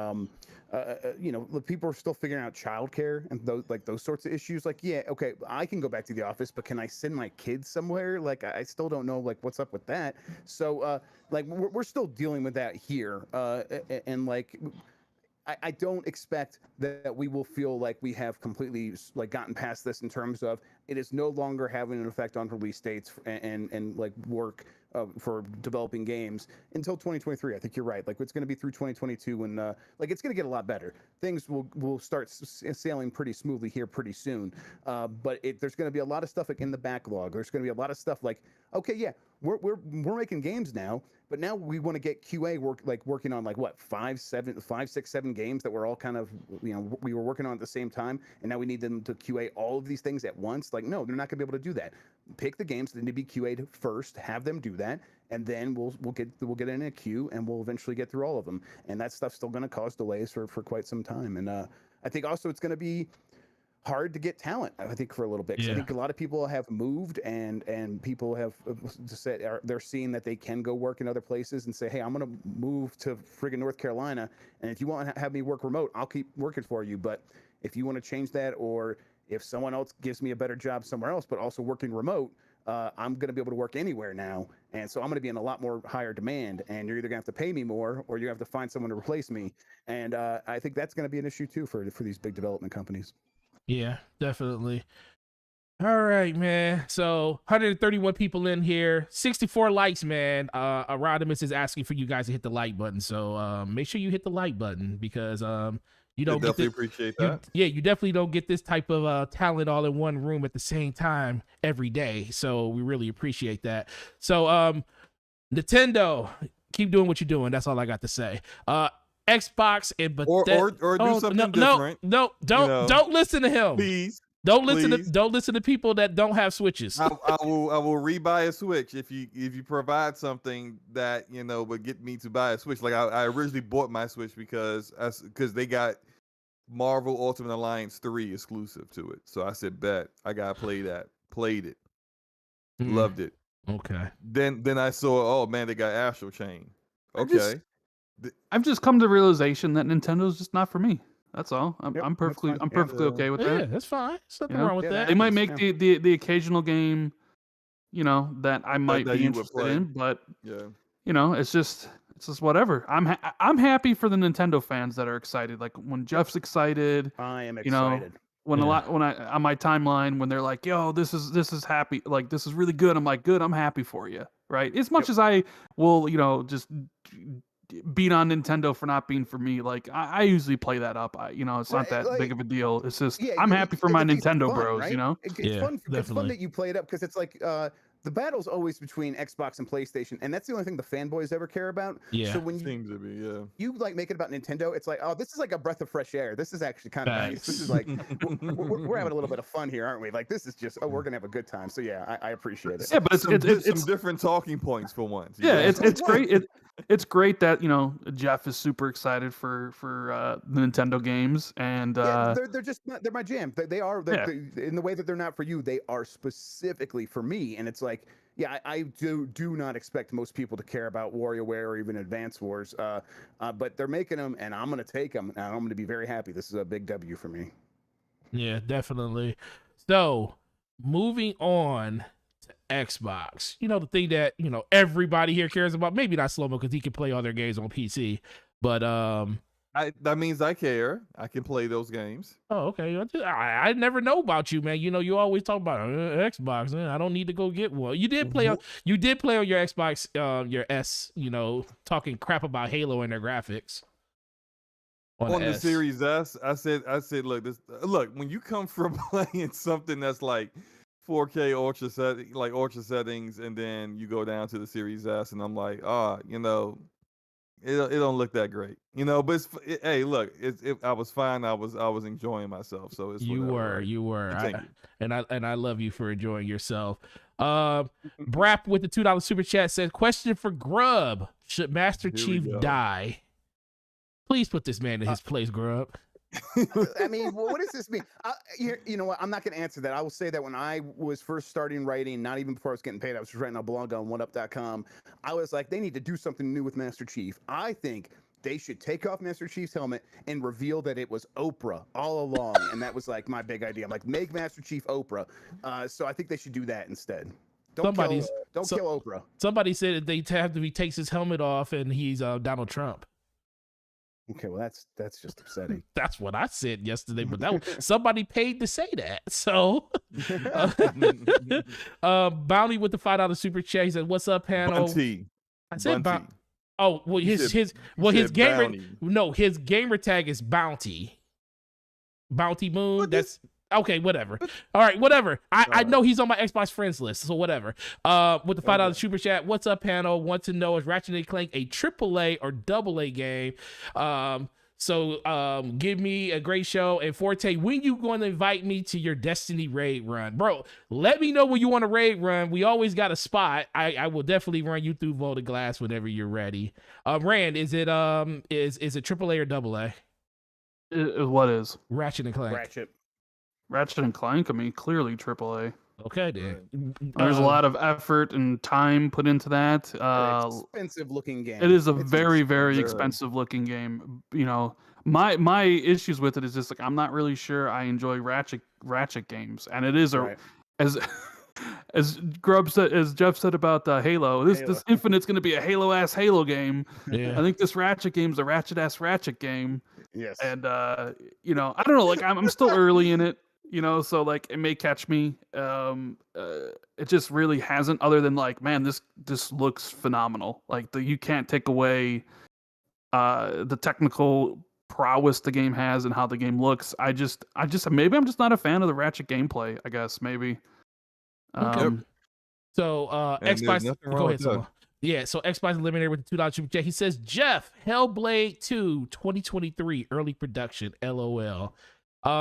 you know, people are still figuring out childcare and those sorts of issues. Like, yeah, okay, I can go back to the office, but can I send my kids somewhere? Like, I still don't know, like, what's up with that. So, like, we're still dealing with that here, and like, I don't expect that we will feel like we have completely like gotten past this in terms of it is no longer having an effect on release dates and like work for developing games until 2023. I think you're right. Like, it's going to be through 2022 when like it's going to get a lot better. Things will start sailing pretty smoothly here pretty soon. But there's going to be a lot of stuff like in the backlog. There's going to be a lot of stuff like, okay, yeah, we're making games now, but now we want to get QA working on like what 5, 6, 7 games that we're all kind of, you know, we were working on at the same time, and now we need them to QA all of these things at once. Like, no, they're not going to be able to do that. Pick the games that need to be QA'd first, have them do that, and then we'll get in a queue, and we'll eventually get through all of them. And that stuff's still going to cause delays for quite some time. And I think also it's going to be hard to get talent, I think, for a little bit. I think a lot of people have moved, and people have said they're seeing that they can go work in other places and say, hey, I'm going to move to friggin' North Carolina, and if you want to have me work remote, I'll keep working for you. But if you want to change that, or if someone else gives me a better job somewhere else, but also working remote, I'm going to be able to work anywhere now. And so I'm going to be in a lot more higher demand, and you're either going to have to pay me more, or you have to find someone to replace me. And I think that's going to be an issue too for these big development companies. Yeah, definitely. All right, man. So 131 people in here, 64 likes, man. Rodimus is asking for you guys to hit the like button. So make sure you hit the like button because you don't definitely appreciate that. you definitely don't get this type of talent all in one room at the same time every day. So we really appreciate that. So Nintendo, keep doing what you're doing. That's all I got to say. Xbox and Bethesda, or do something different. Don't listen to him. Please. Don't listen to people that don't have Switches. I will rebuy a Switch if you provide something that would get me to buy a Switch. Like I originally bought my Switch because they got Marvel Ultimate Alliance 3 exclusive to it. So I said, bet I gotta play that. Played it, loved it. Okay. Then I saw, oh man, they got Astral Chain. Okay. I've just come to the realization that Nintendo's just not for me. That's all. I'm perfectly okay with that. Yeah, that's fine. There's nothing wrong with that. They might make the occasional game, that I might be interested in, but it's just whatever. I'm happy for the Nintendo fans that are excited. Like when Jeff's excited, I am excited. When I on my timeline when they're like, "Yo, this is happy. Like this is really good." I'm like, "Good. I'm happy for you." Right? As much as I will, just beat on Nintendo for not being for me. Like I usually play that up. It's not that big of a deal. It's just I'm happy for my Nintendo fun, bros. Right? It's fun. It's fun that you play it up because it's like the battle's always between Xbox and PlayStation, and that's the only thing the fanboys ever care about. Yeah. So when seems to be, you like make it about Nintendo, it's like, oh, this is like a breath of fresh air. This is actually kind of nice. This is like we're having a little bit of fun here, aren't we? Like this is just we're gonna have a good time. So yeah, I appreciate it. Yeah, but it's some different talking points for once. Yeah, it's great. It's great that Jeff is super excited for the Nintendo games, and they're my jam. They are in the way that they're not for you. They are specifically for me, and it's like. Yeah, I do not expect most people to care about WarioWare or even Advance Wars, but they're making them, and I'm going to take them, and I'm going to be very happy. This is a big W for me. Yeah, definitely. So, moving on to Xbox, the thing that everybody here cares about. Maybe not Slow-Mo because he can play all their games on PC, but that means I care. I can play those games. Oh, okay. I never know about you, man. You always talk about Xbox. Man. I don't need to go get one. You did play on your Xbox, your S. Talking crap about Halo and their graphics. On the Series S, I said, look. When you come from playing something that's like 4K ultra settings, and then you go down to the Series S, and I'm like, It don't look that great, But hey, look, I was fine. I was enjoying myself. So it's you were, and I love you for enjoying yourself. Brap with the $2 super chat says, "Question for Grub: should Master Chief die? Please put this man in his place, Grub." I mean, what does this mean? You know what? I'm not going to answer that. I will say that when I was first starting writing, not even before I was getting paid, I was just writing a blog on oneup.com. I was like, they need to do something new with Master Chief. I think they should take off Master Chief's helmet and reveal that it was Oprah all along. And that was like my big idea. I'm like, make Master Chief Oprah. So I think they should do that instead. Don't kill Oprah. Somebody said that he takes his helmet off and he's Donald Trump. Okay, well that's just upsetting. That's what I said yesterday, but somebody paid to say that. So, Bounty with the $5 super chat. He said, "What's up, panel?" Bunty. I said Bounty. Oh, well, his gamer tag is Bounty. Bounty Moon. That's okay. Whatever. All right, whatever. I know he's on my Xbox friends list, so whatever. With the $5 super chat, what's up, panel? Want to know, is Ratchet and Clank a AAA or AA game? So give me a great show. And Forte, when you going to invite me to your Destiny raid run, bro? Let me know when you want a raid run. We always got a spot. I will definitely run you through Voted Glass whenever you're ready. Rand, is it AAA or AA? What is Ratchet and Clank? Ratchet and Clank? I mean, clearly AAA. Okay, then. There's a lot of effort and time put into that. Expensive looking game. It is a very, very expensive looking game. My issues with it is just like I'm not really sure I enjoy Ratchet games, and it is as Jeff said about Halo. This Infinite's going to be a Halo-ass Halo game. Yeah. I think this Ratchet game's a Ratchet-ass Ratchet game. Yes. And I don't know. Like I'm still early in it. so like it may catch me. It just really hasn't, other than like, man, this looks phenomenal. Like you can't take away the technical prowess the game has and how the game looks. I just maybe I'm just not a fan of the Ratchet gameplay, I guess, maybe. Okay. So And there's Xbox, nothing go wrong ahead, with that. Soma. Yeah, so Xbox Eliminator with the $2 super chat. He says, Jeff, Hellblade 2 2023 early production, LOL.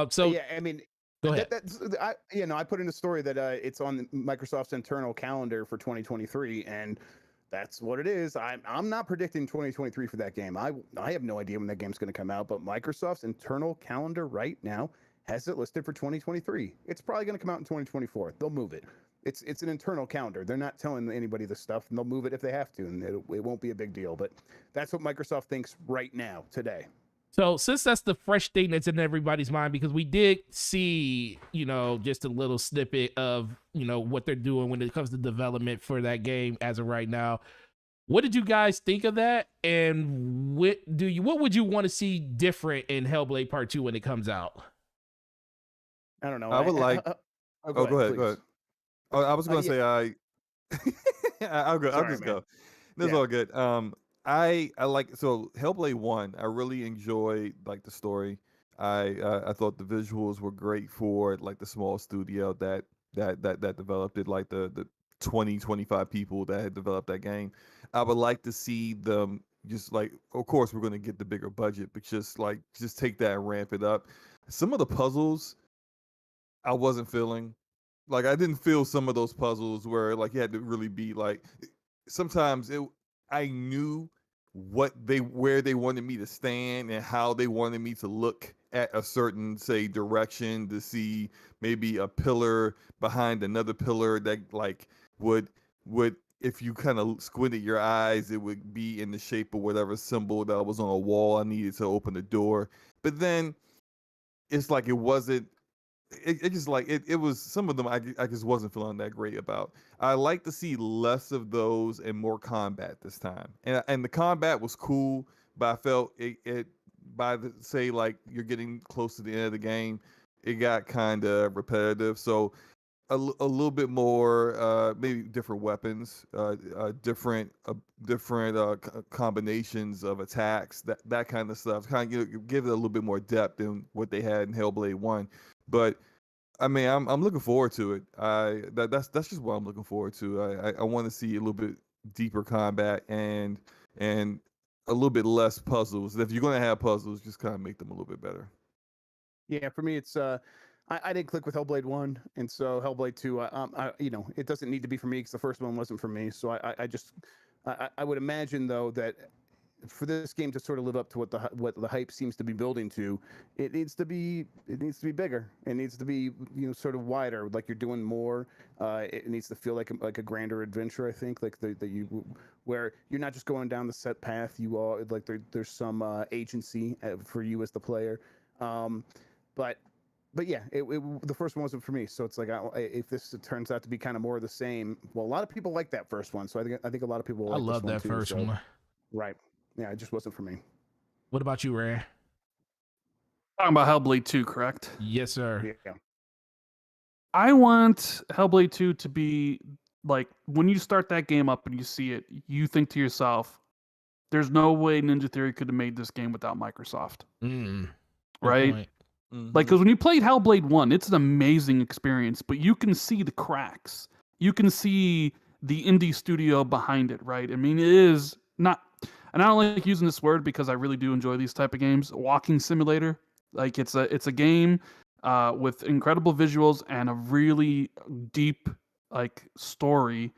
So yeah, I mean, go ahead. I put in a story that it's on Microsoft's internal calendar for 2023, and that's what it is. I'm not predicting 2023 for that game. I have no idea when that game's going to come out, but Microsoft's internal calendar right now has it listed for 2023. It's probably going to come out in 2024. They'll move it. It's an internal calendar. They're not telling anybody this stuff, and they'll move it if they have to, and it won't be a big deal. But that's what Microsoft thinks right now, today. So since that's the fresh thing that's in everybody's mind, because we did see, just a little snippet of, what they're doing when it comes to development for that game as of right now. What did you guys think of that? And what would you want to see different in Hellblade Part 2 when it comes out? I don't know. I would like. Go ahead. please. Oh, I was going to say I'll go. I'll Sorry, just man. go. That's all good. I like Hellblade 1. I really enjoyed like the story. I thought the visuals were great for like the small studio that developed it, like the 25 people that had developed that game. I would like to see them just like, of course we're going to get the bigger budget, but just take that and ramp it up. Some of the puzzles I wasn't feeling. Like I didn't feel some of those puzzles where like you had to really be like, sometimes I knew where they wanted me to stand and how they wanted me to look at a certain, say, direction to see maybe a pillar behind another pillar that like would if you kind of squinted your eyes, it would be in the shape of whatever symbol that was on a wall I needed to open the door. But then it's like it wasn't. It just like it was, some of them I just wasn't feeling that great about. I like to see less of those and more combat this time. And the combat was cool, but I felt it by the say like you're getting close to the end of the game, it got kind of repetitive. So a little bit more maybe different weapons, different combinations of attacks, that kind of stuff. Kind of give it a little bit more depth than what they had in Hellblade 1. But I mean, I'm looking forward to it. That's just what I'm looking forward to. I want to see a little bit deeper combat and a little bit less puzzles. If you're gonna have puzzles, just kind of make them a little bit better. Yeah, for me, it's I didn't click with Hellblade 1, and so Hellblade 2, it doesn't need to be for me because the first one wasn't for me. So I would imagine though that for this game to sort of live up to what the hype seems to be building to, it needs to be bigger. It needs to be sort of wider. Like you're doing more. It needs to feel like a grander adventure. I think like where you're not just going down the set path. You are like there's some agency for you as the player. But yeah, the first one wasn't for me. So it's like if this turns out to be kind of more of the same. Well, a lot of people like that first one. So I think a lot of people. I love that first one. Right. Yeah, it just wasn't for me. What about you, Ray? Talking about Hellblade 2, correct? Yes, sir. Yeah. I want Hellblade 2 to be like, when you start that game up and you see it, you think to yourself, there's no way Ninja Theory could have made this game without Microsoft. Right? Mm-hmm. Like, because when you played Hellblade 1, it's an amazing experience, but you can see the cracks. You can see the indie studio behind it, right? I mean, it is not... And I don't like using this word because I really do enjoy these type of games. Walking simulator, like it's a game with incredible visuals and a really deep like story,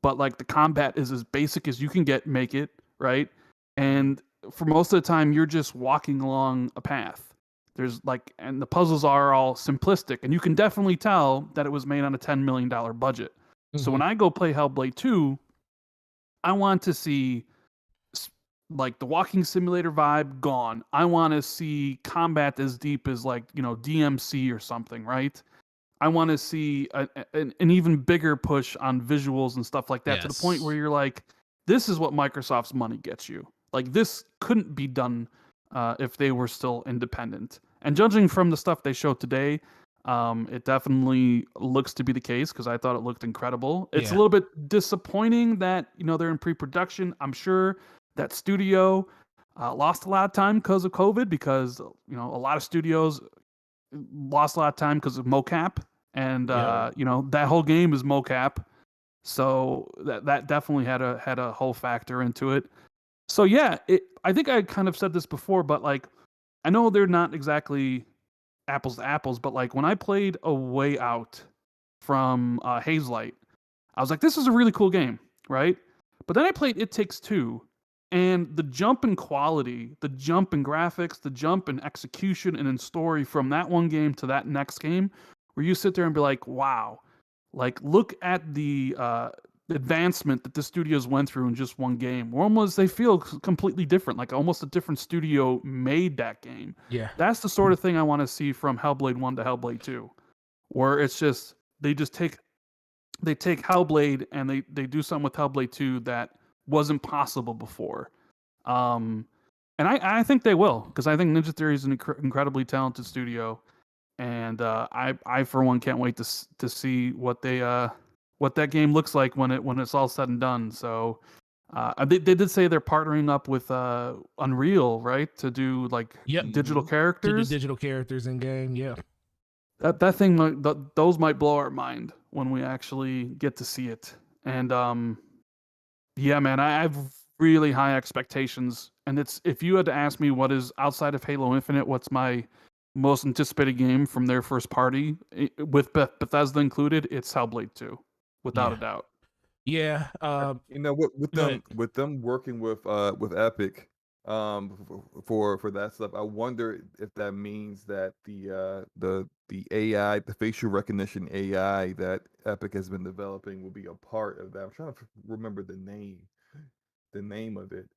but like the combat is as basic as you can make it, right? And for most of the time, you're just walking along a path. There's like, and the puzzles are all simplistic, and you can definitely tell that it was made on a $10 million budget. Mm-hmm. So when I go play Hellblade 2, I want to see like the walking simulator vibe gone. I want to see combat as deep as like, DMC or something, right? I want to see an even bigger push on visuals and stuff like that, to the point where you're like, this is what Microsoft's money gets you. Like this couldn't be done if they were still independent. And judging from the stuff they showed today, It definitely looks to be the case because I thought it looked incredible. It's a Yeah. little bit disappointing that they're in pre-production. I'm sure that studio lost a lot of time because of COVID, because a lot of studios lost a lot of time because of mocap, and Yep. that whole game is mocap, so that definitely had a whole factor into it. So yeah, I think I kind of said this before, but like I know they're not exactly apples to apples, but like when I played A Way Out from Hazelight, I was like, this is a really cool game, right? But then I played It Takes Two, and the jump in quality, the jump in graphics, the jump in execution and in story from that one game to that next game, where you sit there and be like, wow, like look at the advancement that the studios went through in just one game. Or almost they feel completely different, like almost a different studio made that game. Yeah. That's the sort of thing I want to see from Hellblade 1 to Hellblade 2, where it's just they take Hellblade and they do something with Hellblade 2 that wasn't possible before. And I think they will, because I think Ninja Theory is an incredibly talented studio, and I for one can't wait to see what that game looks like when it's all said and done. So they did say they're partnering up with Unreal, right, to do like Yep. digital To the characters. digital characters in game. Yeah. That thing those might blow our mind when we actually get to see it. And yeah, man, I have really high expectations. And if you had to ask me what is outside of Halo Infinite, what's my most anticipated game from their first party, with Bethesda included, it's Hellblade 2, without a doubt. Yeah. With them working with Epic for that stuff, I wonder if that means that the AI, the facial recognition AI that Epic has been developing will be a part of that. I'm trying to remember the name of it.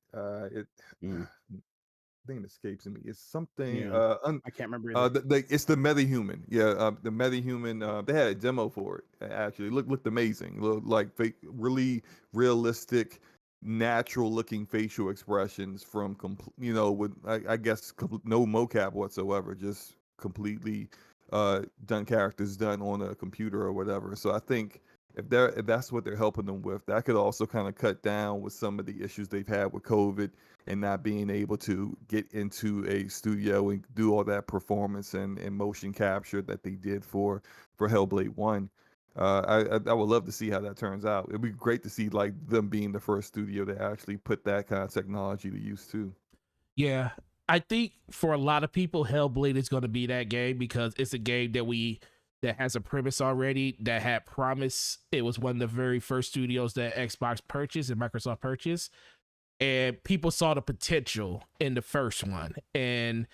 Name escapes me. It's something. Yeah. I can't remember either. It's the MetaHuman. Yeah, the MetaHuman. They had a demo for it. Actually, looked amazing. Looked like really realistic, natural looking facial expressions from with I guess no mocap whatsoever. Just completely done characters done on a computer or whatever. So I think if that's what they're helping them with, that could also kind of cut down with some of the issues they've had with COVID and not being able to get into a studio and do all that performance and motion capture that they did for Hellblade 1. I would love to see how that turns out. It'd be great to see like them being the first studio to actually put that kind of technology to use too. Yeah. I think for a lot of people, Hellblade is going to be that game because it's a game that has a premise already, that had promise. It was one of the very first studios that Xbox purchased and Microsoft purchased. And people saw the potential in the first one. And,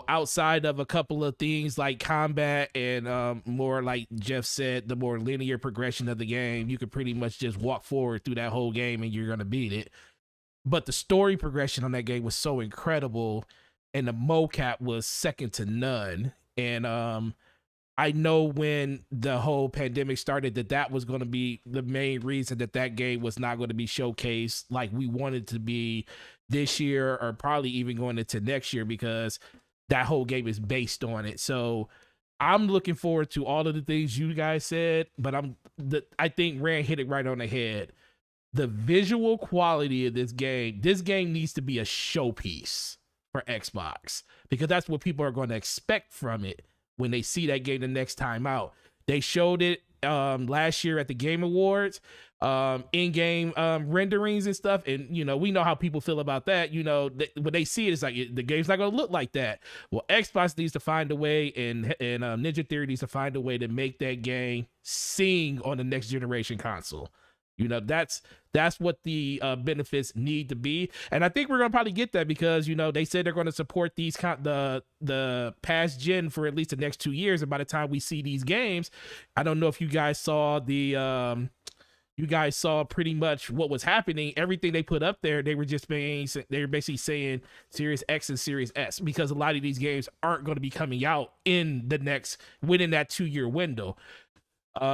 outside of a couple of things like combat and more like Jeff said, the more linear progression of the game, you could pretty much just walk forward through that whole game and you're going to beat it. But the story progression on that game was so incredible, and the mocap was second to none. And I know when the whole pandemic started that was going to be the main reason that game was not going to be showcased like we wanted to be this year, or probably even going into next year, because that whole game is based on it. So I'm looking forward to all of the things you guys said, but I think Rand hit it right on the head. The visual quality of this game needs to be a showpiece for Xbox, because that's what people are going to expect from it when they see that game the next time out. They showed it last year at the Game Awards, in-game renderings and stuff, and we know how people feel about that. When they see it, it's like the game's not going to look like that. Well, Xbox needs to find a way, and Ninja Theory needs to find a way to make that game sing on the next generation console. That's what the benefits need to be, and I think we're gonna probably get that, because they said they're going to support these the past gen for at least the next 2 years. And by the time we see these games, I don't know if you guys saw pretty much what was happening. Everything they put up there, they were basically saying Series X and Series S, because a lot of these games aren't going to be coming out within that 2-year window.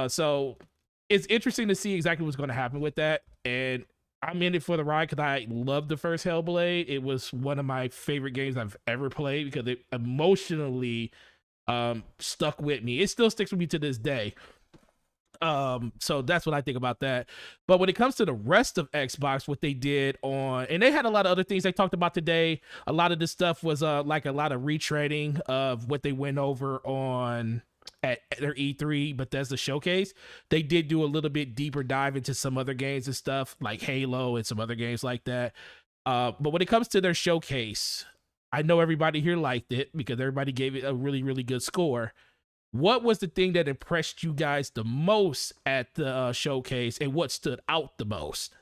So it's interesting to see exactly what's going to happen with that. And I'm in it for the ride because I loved the first Hellblade. It was one of my favorite games I've ever played, because it emotionally stuck with me. It still sticks with me to this day. So that's what I think about that. But when it comes to the rest of Xbox, what they did on, and they had a lot of other things they talked about today. A lot of this stuff was like a lot of retreading of what they went over on at their E3 Bethesda showcase. They did do a little bit deeper dive into some other games and stuff like Halo and some other games like that. But when it comes to their showcase, I know everybody here liked it because everybody gave it a really, really good score. What was the thing that impressed you guys the most at the showcase, and what stood out the most?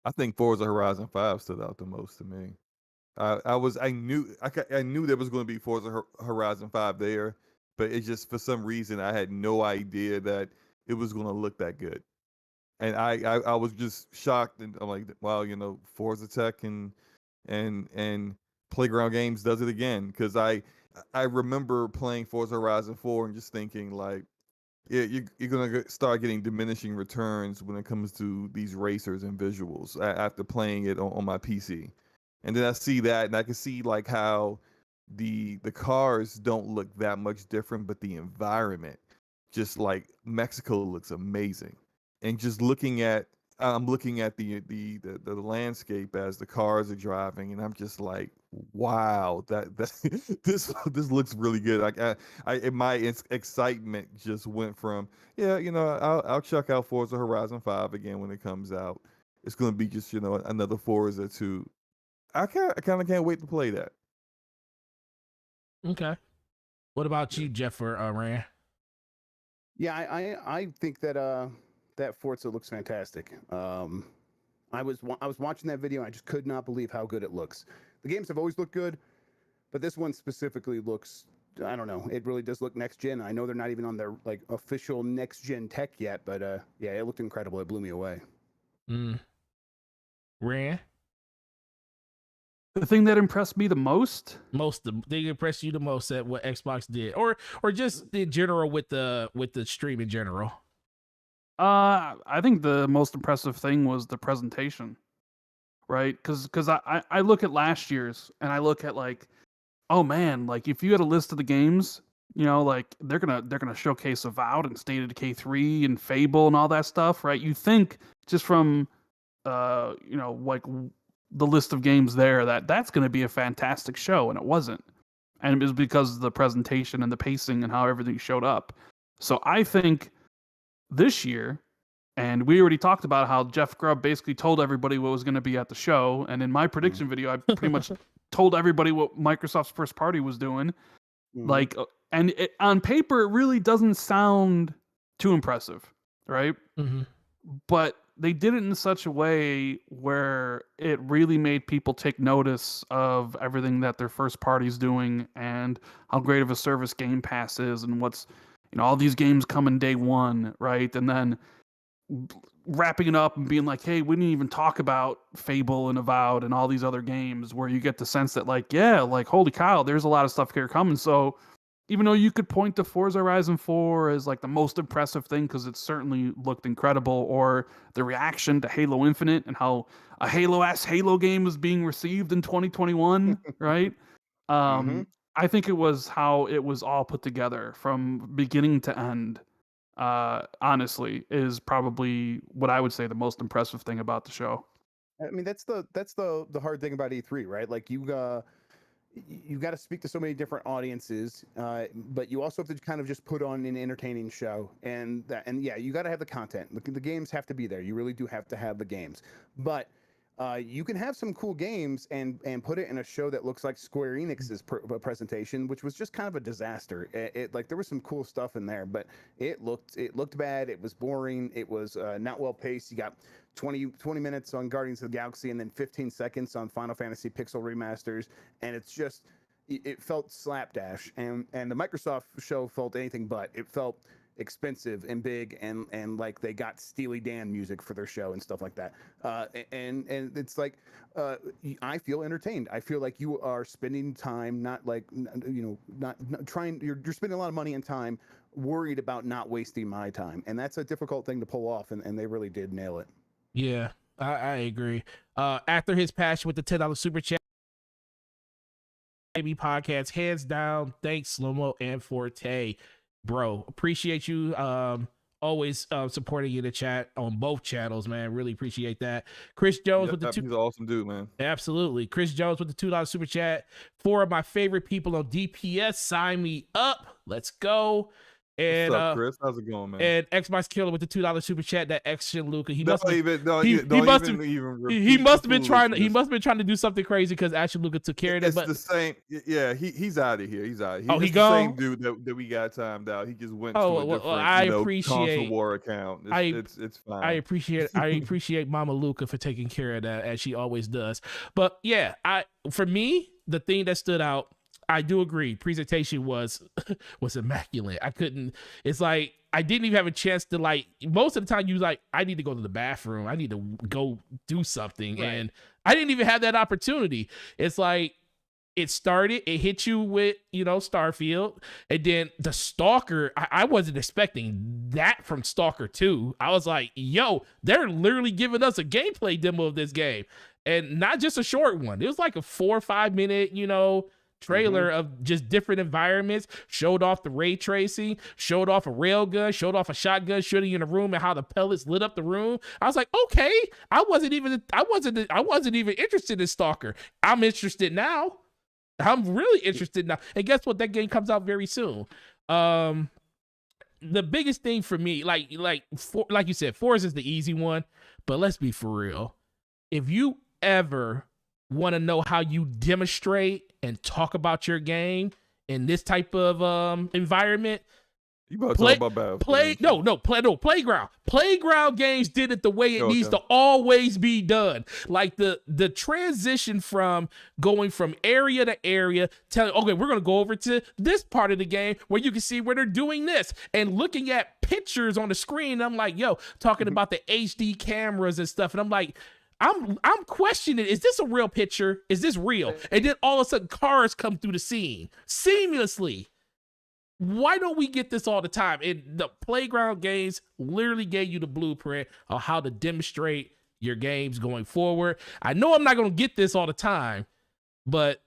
I think Forza Horizon 5 stood out the most to me. I knew there was going to be Forza Horizon 5 there, but it just, for some reason, I had no idea that it was going to look that good. And I was just shocked, and I'm like, wow, you know, Forza Tech and Playground Games does it again. Because I remember playing Forza Horizon 4 and just thinking, like, yeah, you're gonna start getting diminishing returns when it comes to these racers and visuals after playing it on my PC. And then I see that, and I can see like how the cars don't look that much different, but the environment, just like Mexico, looks amazing. And just I'm looking at the landscape as the cars are driving, and I'm just like, wow, that this looks really good. Like my excitement just went from, yeah, you know, I'll check out Forza Horizon 5 again when it comes out. It's gonna be just, you know, another Forza 2. I kind of can't wait to play that. Okay. What about you, Jeff or Rand? Yeah, I think that that Forza looks fantastic. I was watching that video and I just could not believe how good it looks. The games have always looked good, but this one specifically looks, I don't know, it really does look next gen. I know they're not even on their like official next gen tech yet, but yeah, it looked incredible. It blew me away. Rand? The thing that impressed me the most, They impressed you the most at what Xbox did, or just in general with the stream in general. I think the most impressive thing was the presentation, right? Because I look at last year's and I look at like, oh man, like if you had a list of the games, you know, like they're gonna showcase Avowed and State of Decay 3 and Fable and all that stuff, right? You think just from you know, like the list of games there that's gonna be a fantastic show, and it wasn't. And it was because of the presentation and the pacing and how everything showed up. So I think this year, and we already talked about how Jeff Grubb basically told everybody what was going to be at the show. And in my prediction video, I pretty much told everybody what Microsoft's first party was doing. Like, and on paper, it really doesn't sound too impressive, right? But they did it in such a way where it really made people take notice of everything that their first party's doing and how great of a service Game Pass is, and what's, you know, all these games come in day one, right? And then wrapping it up and being like, hey, we didn't even talk about Fable and Avowed and all these other games, where you get the sense that like, yeah, like holy cow, there's a lot of stuff here coming. So even though you could point to Forza Horizon 4 as like the most impressive thing because it certainly looked incredible, or the reaction to Halo Infinite and how a Halo-ass Halo game was being received in 2021, right? I think it was how it was all put together from beginning to end. Honestly, is probably what I would say the most impressive thing about the show. I mean, that's the hard thing about E3, right? Like you've got to speak to so many different audiences, but you also have to kind of just put on an entertaining show, and yeah, you got to have the content. The games have to be there. You really do have to have the games, but you can have some cool games and put it in a show that looks like Square Enix's presentation, which was just kind of a disaster. It like there was some cool stuff in there, but it looked bad. It was boring. It was not well paced. You got 20 minutes on Guardians of the Galaxy and then 15 seconds on Final Fantasy Pixel Remasters, and it's just it felt slapdash. And the Microsoft show felt anything but. It felt expensive and big, and like they got Steely Dan music for their show and stuff like that, and it's like I feel entertained. I feel like you are spending time, not like, you know, not trying, you're spending a lot of money and time worried about not wasting my time, and that's a difficult thing to pull off, and they really did nail it. Yeah, I agree. After his passion with the $10 super chat, Baby podcast, hands down. Thanks, Slomo and Forte, bro. Appreciate you. Always supporting you in the chat on both channels, man. Really appreciate that. Chris Jones with the He's an awesome dude, man. Absolutely. Chris Jones with the $2 super chat. 4 of my favorite people on DPS. Sign me up. Let's go. And what's up, Chris? How's it going, man? And Xbox Killer with the $2 super chat. That Action Luca. He must have been trying to do something crazy because Action Luca took care of it. It's but the same. Yeah, he's out of here. He's out. He the gone? Same dude that we got timed out. He just went to a different console war account. It's fine. I appreciate Mama Luca for taking care of that, as she always does. But yeah, for me, the thing that stood out, I do agree. Presentation was immaculate. It's like I didn't even have a chance to, like, most of the time you was like, I need to go to the bathroom. I need to go do something. Right. And I didn't even have that opportunity. It's like it started, it hit you with, Starfield. And then the Stalker, I wasn't expecting that from Stalker 2. I was like, yo, they're literally giving us a gameplay demo of this game. And not just a short one. It was like a 4 or 5 minute, trailer of just different environments, showed off the ray tracing, showed off a railgun, showed off a shotgun shooting in a room and how the pellets lit up the room. I was like, okay, I wasn't even interested in Stalker. I'm interested now. I'm really interested now. And guess what? That game comes out very soon. The biggest thing for me, like you said, Forza is the easy one, but let's be for real. If you ever want to know how you demonstrate and talk about your game in this type of environment, you about to talk about Playground. Playground games did it the way it needs to always be done. Like the transition from going from area to area, telling, okay, we're gonna go over to this part of the game where you can see where they're doing this, and looking at pictures on the screen. I'm like, talking about the HD cameras and stuff, and I'm like, I'm questioning, is this a real picture? Is this real? And then all of a sudden cars come through the scene seamlessly. Why don't we get this all the time? And the Playground games literally gave you the blueprint of how to demonstrate your games going forward. I know I'm not going to get this all the time, but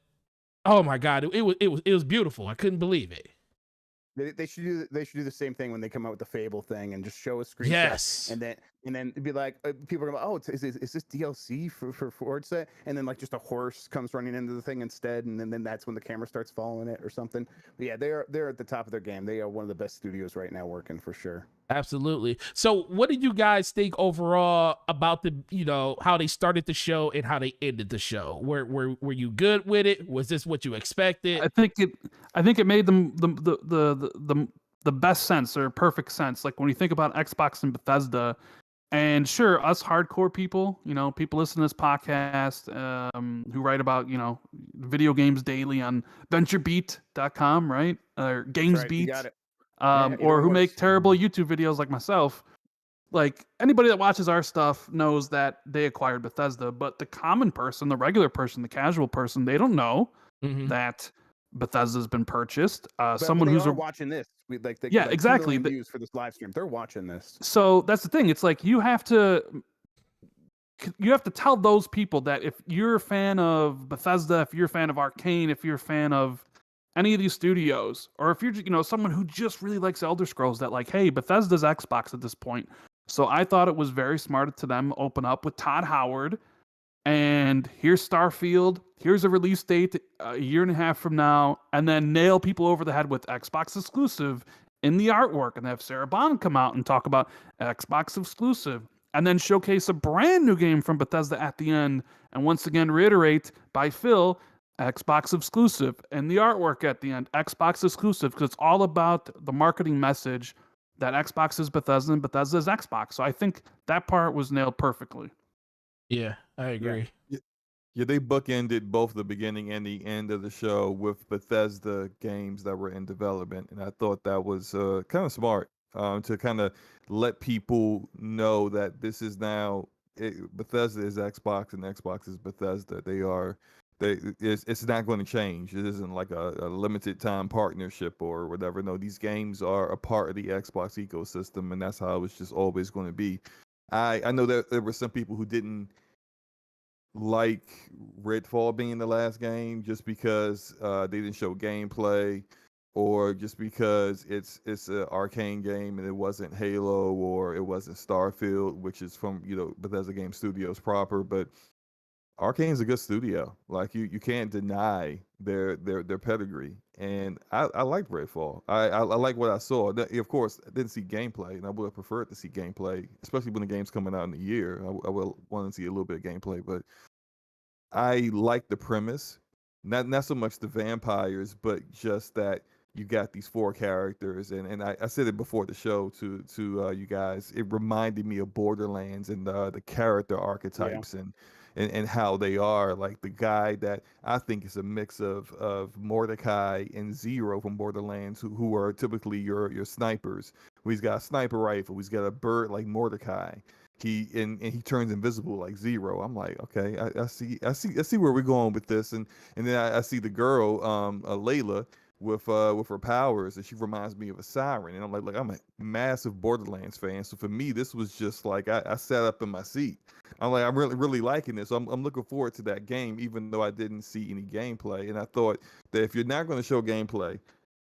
oh my God, it was beautiful. I couldn't believe it. They should do the same thing when they come out with the Fable thing and just show a screenshot. Yes. And then it'd be like, people are going, oh, is this DLC for Forza? And then like just a horse comes running into the thing instead, and then that's when the camera starts following it or something. But yeah, they're at the top of their game. They are one of the best studios right now working, for sure. Absolutely. So what did you guys think overall about the, how they started the show and how they ended the show? Were you good with it? Was this what you expected? I think it made them the best sense, or perfect sense. Like when you think about Xbox and Bethesda, and sure, us hardcore people, people listen to this podcast, who write about, video games daily on VentureBeat.com, right? Or GamesBeat. Right, you got it. Or who make terrible YouTube videos like myself. Like anybody that watches our stuff knows that they acquired Bethesda, but the common person, the regular person, the casual person, they don't know that Bethesda's been purchased. Someone who's watching this, exactly. Views for this live stream, they're watching this. So that's the thing. It's like you have to tell those people that if you're a fan of Bethesda, if you're a fan of Arcane, if you're a fan of any of these studios, or if you're someone who just really likes Elder Scrolls, that like, hey, Bethesda's Xbox at this point. So I thought it was very smart to them open up with Todd Howard, and here's Starfield, here's a release date a year and a half from now, and then nail people over the head with Xbox exclusive in the artwork, and have Sarah Bond come out and talk about Xbox exclusive, and then showcase a brand new game from Bethesda at the end, and once again reiterate by Phil, Xbox exclusive, and the artwork at the end, Xbox exclusive, because it's all about the marketing message that Xbox is Bethesda and Bethesda is Xbox. So I think that part was nailed perfectly. Yeah, I agree. Yeah, they bookended both the beginning and the end of the show with Bethesda games that were in development, and I thought that was kind of smart to kind of let people know that this is now Bethesda is Xbox and Xbox is Bethesda. It's not going to change. It isn't like a limited time partnership or whatever. No, these games are a part of the Xbox ecosystem, and that's how it's just always going to be. I know that there were some people who didn't like Redfall being the last game just because they didn't show gameplay, or just because it's an Arcane game and it wasn't Halo or it wasn't Starfield, which is from Bethesda Game Studios proper. But Arcane's a good studio. Like you can't deny their pedigree, and I like Redfall. I like what I saw. Of course, I didn't see gameplay, and I would have preferred to see gameplay, especially when the game's coming out in a year. I will want to see a little bit of gameplay, but I like the premise. Not so much the vampires, but just that you got these four characters, and I said it before the show to you guys. It reminded me of Borderlands and the character archetypes and how they are. Like the guy that I think is a mix of Mordecai and Zero from Borderlands, who are typically your snipers. He's got a sniper rifle. He's got a bird like Mordecai. He turns invisible like Zero. I'm like, okay, I see where we're going with this, and then I see the girl, Layla, with her powers, and she reminds me of a siren, and I'm like, look, I'm a massive Borderlands fan, so for me, this was just like I sat up in my seat. I'm like, I'm really liking this. So I'm looking forward to that game, even though I didn't see any gameplay, and I thought that if you're not going to show gameplay,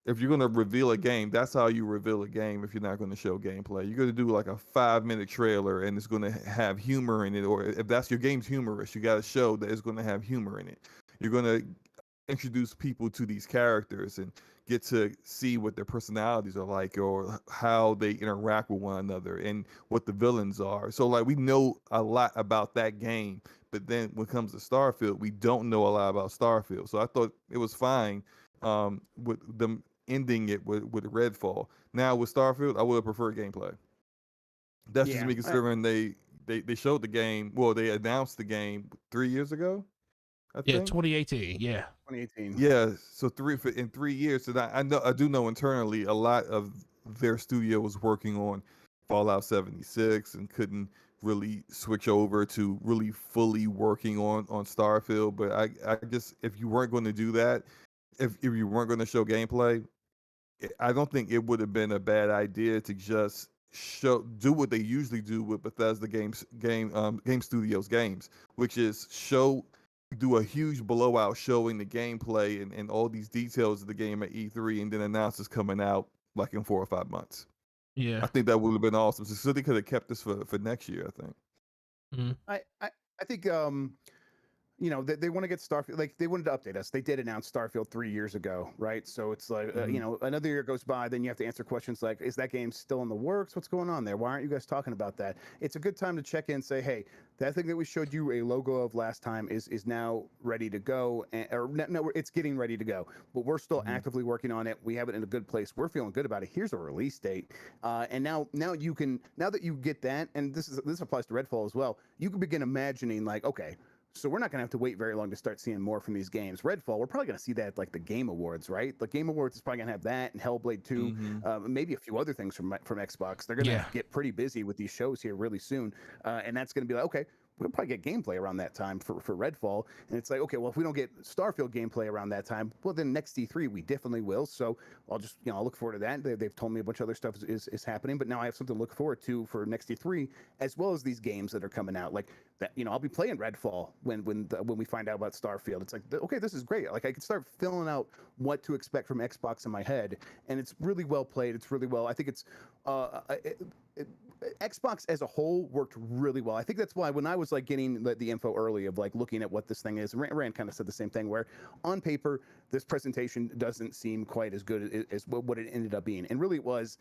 if you're going to reveal a game, that's how you reveal a game. If you're not going to show gameplay, you're going to do like a 5-minute trailer and it's going to have humor in it. Or if that's your game's humorous, you got to show that it's going to have humor in it. You're going to introduce people to these characters and get to see what their personalities are like, or how they interact with one another, and what the villains are. So like we know a lot about that game, but then when it comes to Starfield, we don't know a lot about Starfield. So I thought it was fine with them ending it with Redfall. Now with Starfield, I would have preferred gameplay. That's just me considering they showed the game. Well, they announced the game 3 years ago. I think 2018. Yeah, 2018. Yeah, so in 3 years. So I do know internally a lot of their studio was working on Fallout 76 and couldn't really switch over to really fully working on Starfield. But I just, if you weren't going to do that, if you weren't going to show gameplay, I don't think it would have been a bad idea to just do what they usually do with Bethesda game studios games, which is do a huge blowout showing the gameplay and all these details of the game at E3, and then announce it's coming out like in 4 or 5 months. Yeah, I think that would have been awesome. So they could have kept this for next year, I think. I think they want to get Starfield. Like they wanted to update us. They did announce Starfield 3 years ago, right? So it's like another year goes by, then you have to answer questions like, is that game still in the works? What's going on there? Why aren't you guys talking about that? It's a good time to check in and say, hey, that thing that we showed you a logo of last time is now ready to go, no, it's getting ready to go, but we're still actively working on it. We have it in a good place. We're feeling good about it. Here's a release date, and now that you get that, and this applies to Redfall as well, you can begin imagining like, okay, so we're not going to have to wait very long to start seeing more from these games. Redfall, we're probably going to see that at like the Game Awards, right? The Game Awards is probably going to have that, and Hellblade 2, maybe a few other things from Xbox. They're going to get pretty busy with these shows here really soon, and that's going to be like, okay, we'll probably get gameplay around that time for Redfall. And it's like, okay, well, if we don't get Starfield gameplay around that time, well, then next E3 we definitely will. So I'll look forward to that. They've told me a bunch of other stuff is happening, but now I have something to look forward to for next E3, as well as these games that are coming out. Like that, I'll be playing Redfall when we find out about Starfield. It's like, okay, this is great. Like I can start filling out what to expect from Xbox in my head, and it's really well played. It's really well. I think it's Xbox as a whole worked really well. I think that's why when I was like getting the info early of like looking at what this thing is, Rand kind of said the same thing, where on paper this presentation doesn't seem quite as good as what it ended up being, and really it was.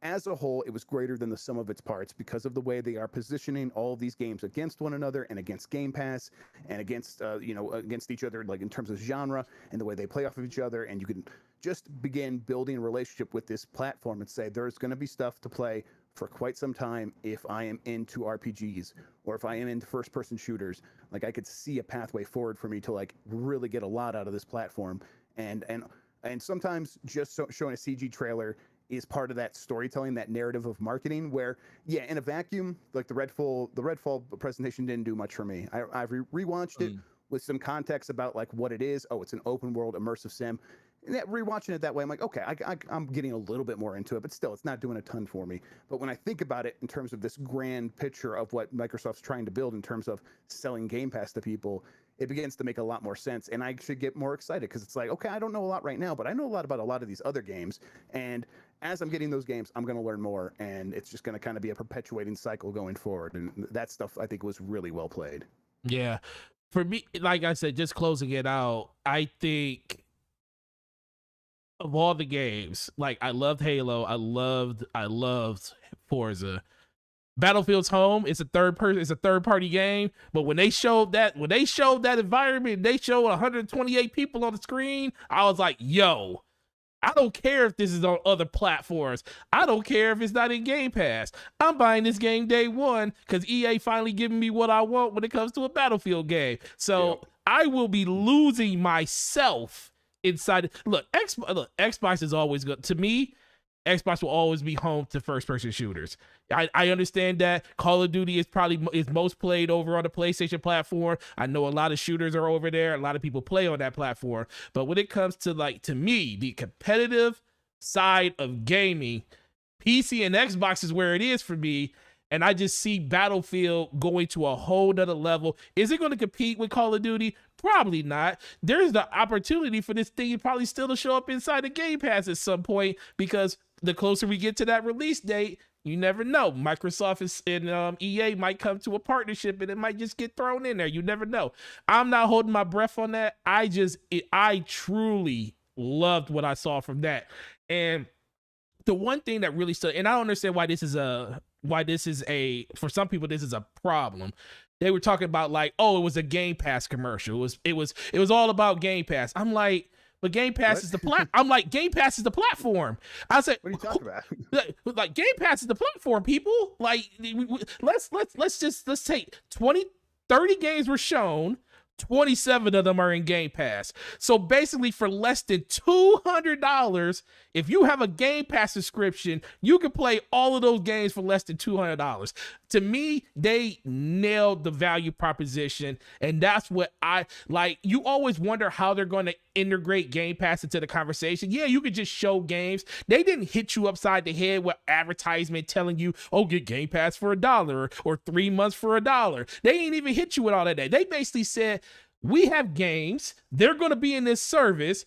As a whole, it was greater than the sum of its parts because of the way they are positioning all of these games against one another and against Game Pass and against against each other, like in terms of genre and the way they play off of each other. And you can just begin building a relationship with this platform and say there's going to be stuff to play for quite some time if I am into RPGs or if I am into first-person shooters. Like I could see a pathway forward for me to like really get a lot out of this platform. And sometimes just showing a CG trailer is part of that storytelling, that narrative of marketing, where in a vacuum, like the Redfall presentation didn't do much for me. I've rewatched it with some context about like what it is. Oh, it's an open world immersive sim. rewatching it that way, I'm like, okay, I'm getting a little bit more into it, but still, it's not doing a ton for me. But when I think about it in terms of this grand picture of what Microsoft's trying to build in terms of selling Game Pass to people, it begins to make a lot more sense. And I should get more excited because it's like, okay, I don't know a lot right now, but I know a lot about a lot of these other games. And as I'm getting those games, I'm going to learn more. And it's just going to kind of be a perpetuating cycle going forward. And that stuff, I think, was really well played. Yeah. For me, like I said, just closing it out, I think of all the games, like I loved Halo, I loved Forza. Battlefield's home. It's a third party game. But when they showed that environment, they showed 128 people on the screen. I was like, yo, I don't care if this is on other platforms. I don't care if it's not in Game Pass. I'm buying this game day one because EA finally giving me what I want when it comes to a Battlefield game. So I will be losing myself inside. Look, Xbox is always good. To me, Xbox will always be home to first-person shooters. I understand that Call of Duty is most played over on the PlayStation platform. I know a lot of shooters are over there. A lot of people play on that platform. But when it comes to, like, to me, the competitive side of gaming, PC and Xbox is where it is for me. And I just see Battlefield going to a whole nother level. Is it going to compete with Call of Duty? Probably not. There's the opportunity for this thing probably still to show up inside the Game Pass at some point, because the closer we get to that release date, you never know. Microsoft and EA might come to a partnership and it might just get thrown in there. You never know. I'm not holding my breath on that. I truly loved what I saw from that. And the one thing that really stood, and I don't understand why this is for some people, this is a problem. They were talking about like, oh, it was a Game Pass commercial. It was all about Game Pass. I'm like, but Game Pass is the I'm like, Game Pass is the platform. I said, what are you talking about? Like, Game Pass is the platform, people. Like, let's take 30 games were shown. 27 of them are in Game Pass. So basically, for less than $200, if you have a Game Pass subscription, you can play all of those games for less than $200. To me, they nailed the value proposition, and that's what I like. You always wonder how they're going to integrate Game Pass into the conversation. Yeah, you could just show games. They didn't hit you upside the head with advertisement telling you, oh, get Game Pass for $1 or 3 months for $1. They ain't even hit you with all of that. They basically said, we have games. They're going to be in this service.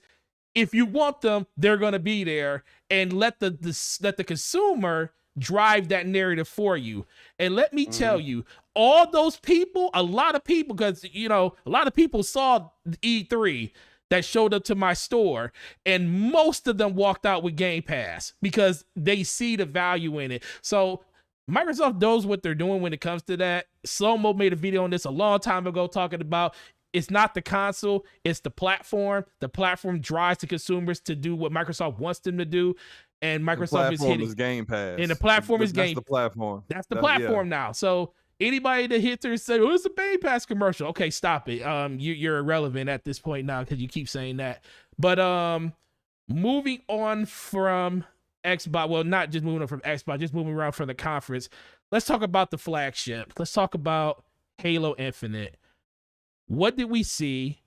If you want them, they're going to be there, and let the consumer drive that narrative for you. And let me tell you, all those people, a lot of people, because, you know, a lot of people saw E3 that showed up to my store, and most of them walked out with Game Pass because they see the value in it. So Microsoft knows what they're doing when it comes to that. Slow-Mo made a video on this a long time ago talking about it's not the console, it's the platform. The platform drives the consumers to do what Microsoft wants them to do. And Microsoft is hitting Game Pass. And the platform is Game Pass. That's the platform. That's the platform now. So anybody that hits her and say, oh, it's a Game Pass commercial. Okay, stop it. You're irrelevant at this point now because you keep saying that. But moving on from Xbox, well, not just moving on from Xbox, just moving around from the conference. Let's talk about the flagship. Let's talk about Halo Infinite. What did we see?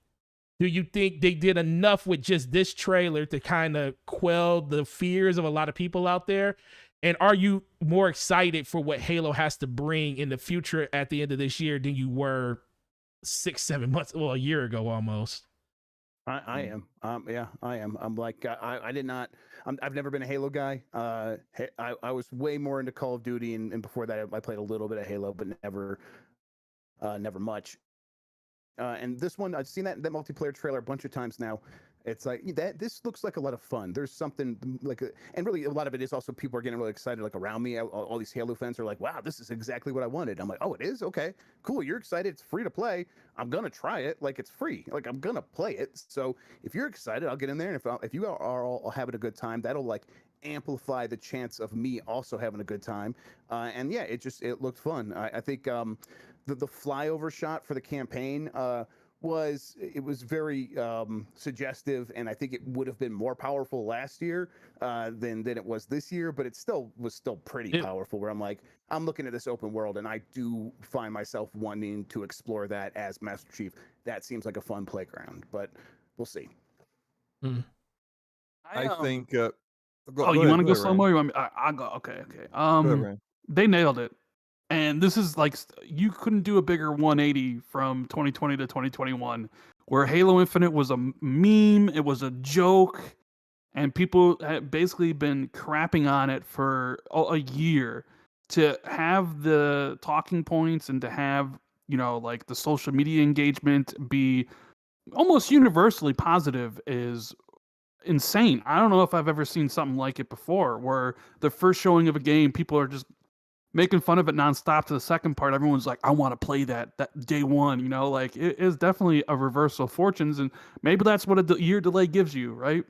Do you think they did enough with just this trailer to kind of quell the fears of a lot of people out there? And are you more excited for what Halo has to bring in the future at the end of this year than you were 6-7 months, well, a year ago almost? I am. Yeah, I am. I'm like, I did not. I've never been a Halo guy. I was way more into Call of Duty, and before that, I played a little bit of Halo, but never much. And this one, I've seen that multiplayer trailer a bunch of times now. It's like that. This looks like a lot of fun. There's something like, and really a lot of it is also people are getting really excited. Like around me, all these Halo fans are like, "Wow, this is exactly what I wanted." I'm like, "Oh, it is? Okay, cool. You're excited. It's free to play. I'm gonna try it. Like it's free. Like I'm gonna play it. So if you're excited, I'll get in there. And if you are all having a good time, that'll like amplify the chance of me also having a good time. And yeah, it looked fun. I think the flyover shot for the campaign was very suggestive, and I think it would have been more powerful last year than it was this year, but it was still pretty powerful, where I'm looking at this open world and I do find myself wanting to explore that as Master Chief. That seems like a fun playground, but we'll see. I think. Oh, you want to go slow mo? You want me? I'll go. Okay. Go ahead, Ryan. They nailed it, and this is like you couldn't do a bigger 180 from 2020 to 2021, where Halo Infinite was a meme, it was a joke, and people had basically been crapping on it for a year. To have the talking points and to have like the social media engagement be almost universally positive is insane. I don't know if I've ever seen something like it before, where the first showing of a game, people are just making fun of it nonstop. To the second part, everyone's like, "I want to play that day one." Like it is definitely a reversal of fortunes, and maybe that's what a year delay gives you, right?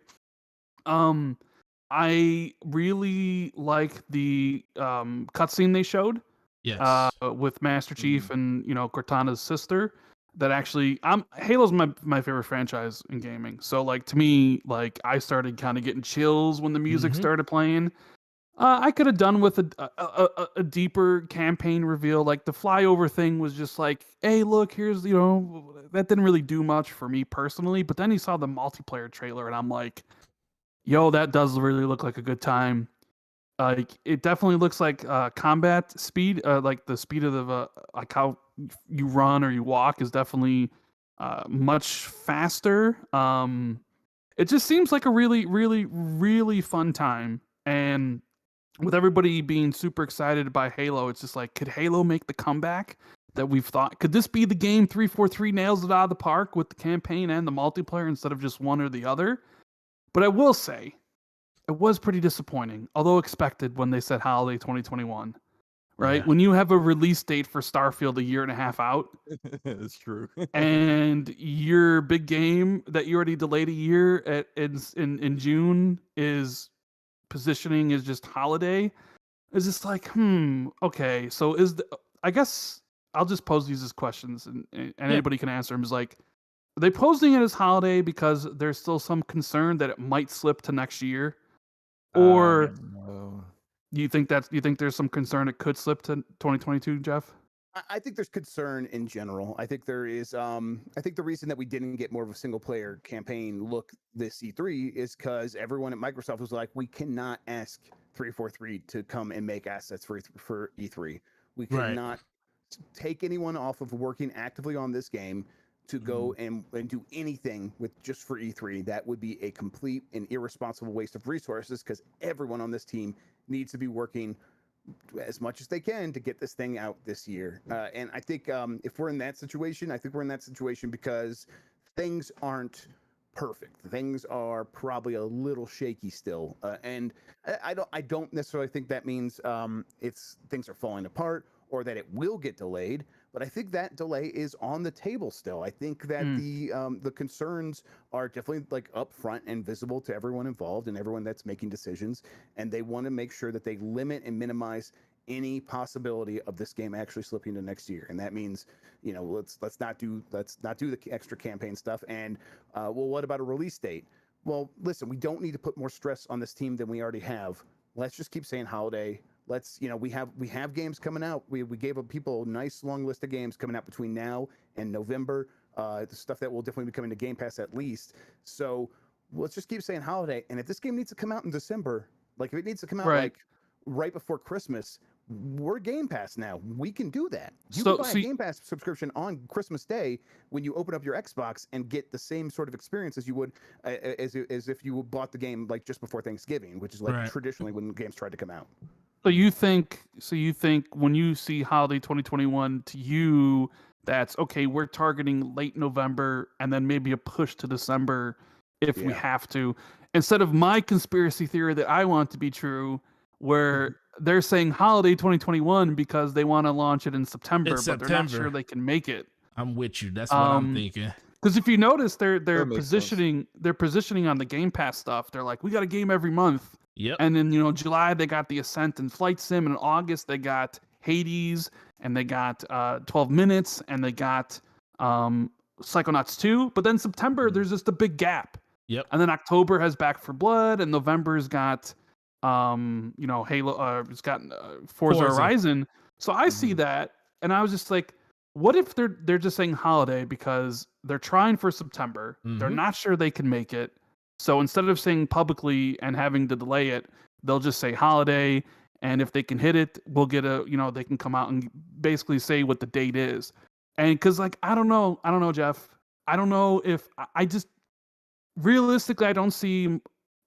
I really like the cutscene they showed. Yes. With Master Chief and Cortana's sister. That actually, Halo's my favorite franchise in gaming. So like to me, like I started kind of getting chills when the music started playing. I could have done with a deeper campaign reveal. Like the flyover thing was just like, hey, look, here's that didn't really do much for me personally. But then you saw the multiplayer trailer, and I'm like, yo, that does really look like a good time. Like it definitely looks like combat speed, like the speed of the like how you run or you walk is definitely much faster. It just seems like a really, really, really fun time, and with everybody being super excited by Halo, it's just like, could Halo make the comeback that we've thought? Could this be the game 343 nails it out of the park with the campaign and the multiplayer instead of just one or the other? But I will say, it was pretty disappointing, although expected when they said holiday 2021, right? Yeah. When you have a release date for Starfield a year and a half out, It's true. and your big game that you already delayed a year in June is positioning is just holiday, is just like, okay. So I guess I'll just pose these as questions, and anybody can answer them. Is like, are they posing it as holiday because there's still some concern that it might slip to next year? Or No. you think there's some concern it could slip to 2022, Jeff? I think there's concern in general. I think there is. I think the reason that we didn't get more of a single player campaign look this E3 is because everyone at Microsoft was like, we cannot ask 343 to come and make assets for E3. We cannot take anyone off of working actively on this game to go and do anything with just for E3. That would be a complete and irresponsible waste of resources, because everyone on this team needs to be working as much as they can to get this thing out this year. And I think if we're in that situation, I think we're in that situation because things aren't perfect. Things are probably a little shaky still. And I don't necessarily think that means things are falling apart or that it will get delayed. But I think that delay is on the table still. I think that the concerns are definitely like upfront and visible to everyone involved and everyone that's making decisions, and they want to make sure that they limit and minimize any possibility of this game actually slipping to next year. And that means, let's not do the extra campaign stuff. And well, what about a release date? Well, listen, we don't need to put more stress on this team than we already have. Let's just keep saying holiday. Let's, we have games coming out. We gave people a nice long list of games coming out between now and November. The stuff that will definitely be coming to Game Pass at least. So let's just keep saying holiday. And if this game needs to come out in December, like if it needs to come out like right before Christmas, we're Game Pass now. We can do that. You can buy a Game Pass subscription on Christmas Day when you open up your Xbox and get the same sort of experience as you would as if you bought the game like just before Thanksgiving, which is like traditionally when games tried to come out. So you think when you see holiday 2021, to you, that's okay, we're targeting late November and then maybe a push to December if we have to. Instead of my conspiracy theory that I want to be true, where they're saying holiday 2021 because they want to launch it in September, but they're not sure they can make it. I'm with you. That's what I'm thinking. Because if you notice, they're positioning on the Game Pass stuff. They're like, we got a game every month. Yep. And then July they got the Ascent and Flight Sim, and in August they got Hades, and they got 12 Minutes, and they got Psychonauts 2. But then September there's just a big gap. Yep. And then October has Back 4 Blood, and November's got Halo. It's got Forza Horizon. So I see that, and I was just like, what if they're just saying holiday because they're trying for September? They're not sure they can make it. So instead of saying publicly and having to delay it, they'll just say holiday. And if they can hit it, we'll get they can come out and basically say what the date is. And because I don't know, Jeff. I don't know if I just realistically, I don't see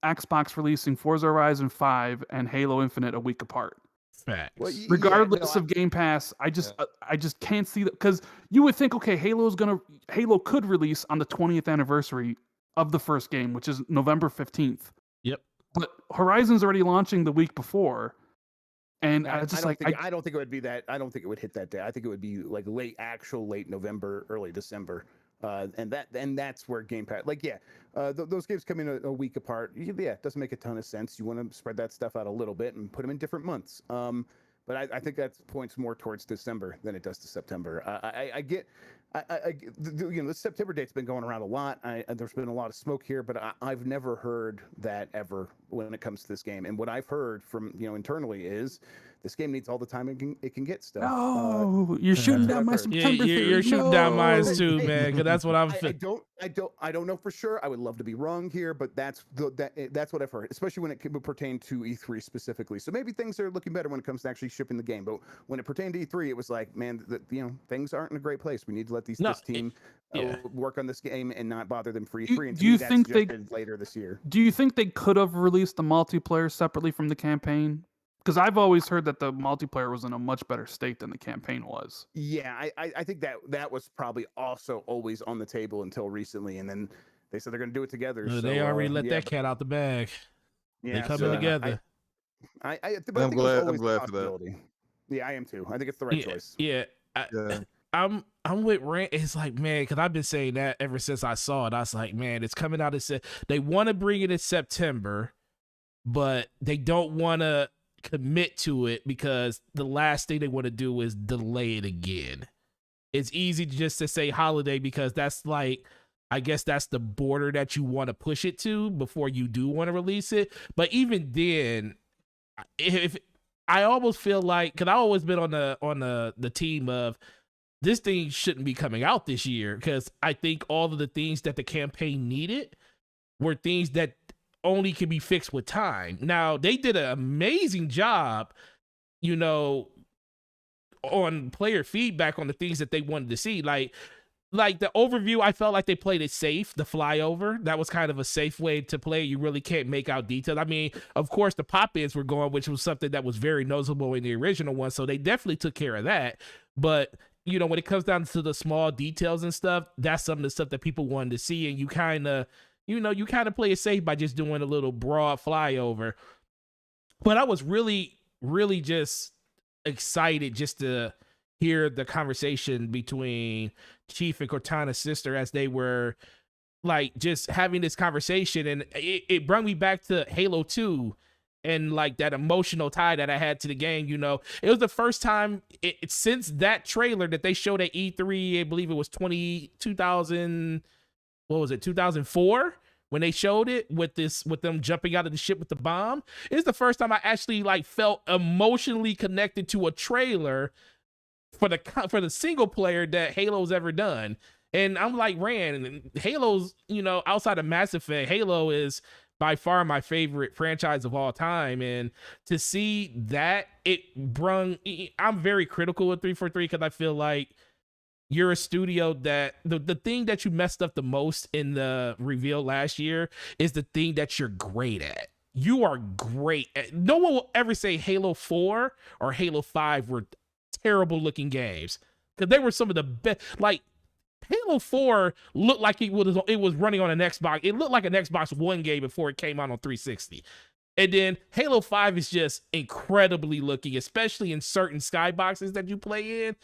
Xbox releasing Forza Horizon 5 and Halo Infinite a week apart. Facts. Well, Regardless of Game Pass, I just can't see that, because you would think, okay, Halo could release on the 20th anniversary of the first game, which is November 15th. Yep. But Horizon's already launching the week before. And I don't think it would be that. I don't think it would hit that day. I think it would be like late November, early December. And that's where Game Pass, those games come in a week apart. Yeah, it doesn't make a ton of sense. You want to spread that stuff out a little bit and put them in different months. But I think that points more towards December than it does to September. The September date's been going around a lot. There's been a lot of smoke here, but I've never heard that ever when it comes to this game. And what I've heard from internally is this game needs all the time it can get stuff. No, you're shooting down my September. You're shooting down mine too, man. Because that's what I'm. I don't know for sure. I would love to be wrong here, but that's what I've heard, especially when it would pertain to E3 specifically. So maybe things are looking better when it comes to actually shipping the game. But when it pertained to E3, it was like, man, things aren't in a great place. We need to let this team work on this game and not bother them for E3. And do you think they later this year? Do you think they could have released the multiplayer separately from the campaign? Because I've always heard that the multiplayer was in a much better state than the campaign was. Yeah, I think that was probably also always on the table until recently, and then they said they're going to do it together. They already let that cat out the bag. Yeah, they coming together. I'm glad for that. Yeah, I am too. I think it's the right choice. Yeah. I'm with Rand. It's like, man, because I've been saying that ever since I saw it. I was like, man, it's coming out. They want to bring it in September, but they don't want to commit to it because the last thing they want to do is delay it again. It's easy just to say holiday because that's I guess that's the border that you want to push it to before you do want to release it. But even then, if I almost feel like, because I've always been on the team of this thing shouldn't be coming out this year, because I think all of the things that the campaign needed were things that only can be fixed with time. Now, they did an amazing job, on player feedback on the things that they wanted to see. Like the overview, I felt like they played it safe. The flyover, that was kind of a safe way to play. You really can't make out details. I mean, of course, the pop-ins were going, which was something that was very noticeable in the original one, so they definitely took care of that. But when it comes down to the small details and stuff, that's some of the stuff that people wanted to see, and you kind of play it safe by just doing a little broad flyover. But I was really, really just excited just to hear the conversation between Chief and Cortana's sister as they were just having this conversation, and it brought me back to Halo 2 and that emotional tie that I had to the game. It was the first time since that trailer that they showed at E3, I believe it was 2000, what was it, 2004, when they showed it with them jumping out of the ship with the bomb. It's the first time I actually felt emotionally connected to a trailer for the single player that Halo's ever done. And I'm like, Rand, Halo's, outside of Mass Effect, Halo is by far my favorite franchise of all time. And to see that, I'm very critical of 343 because I feel like you're a studio that the thing that you messed up the most in the reveal last year is the thing that you're great at. You are great at. No one will ever say Halo 4 or Halo 5 were terrible looking games, because they were some of the best. Halo 4 looked like it was running on an Xbox. It looked like an Xbox One game before it came out on 360. And then Halo 5 is just incredibly looking, especially in certain skyboxes that you play in.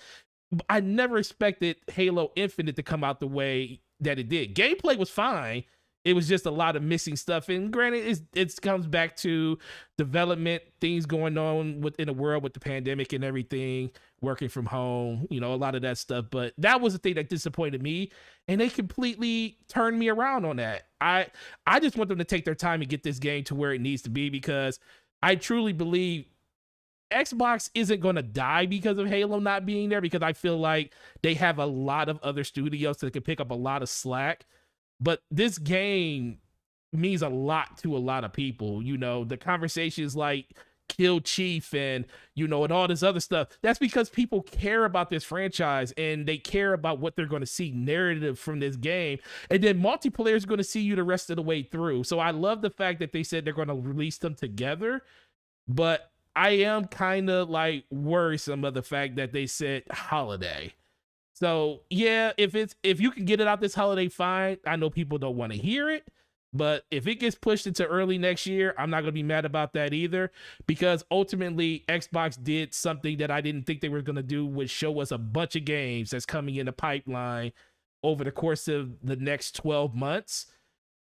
I never expected Halo Infinite to come out the way that it did. Gameplay was fine. It was just a lot of missing stuff. And granted, it comes back to development, things going on in the world with the pandemic and everything, working from home, a lot of that stuff. But that was the thing that disappointed me. And they completely turned me around on that. I just want them to take their time and get this game to where it needs to be, because I truly believe Xbox isn't going to die because of Halo not being there, because I feel like they have a lot of other studios that can pick up a lot of slack. But this game means a lot to a lot of people. You know, the conversations like Kill Chief and, you know, and all this other stuff. That's because people care about this franchise and they care about what they're going to see narrative from this game. And then multiplayer is going to see you the rest of the way through. So I love the fact that they said they're going to release them together, but I am kind of like worrisome of the fact that they said holiday. So yeah, if you can get it out this holiday, fine. I know people don't want to hear it, but if it gets pushed into early next year, I'm not going to be mad about that either, because ultimately Xbox did something that I didn't think they were going to do, which show us a bunch of games that's coming in the pipeline over the course of the next 12 months.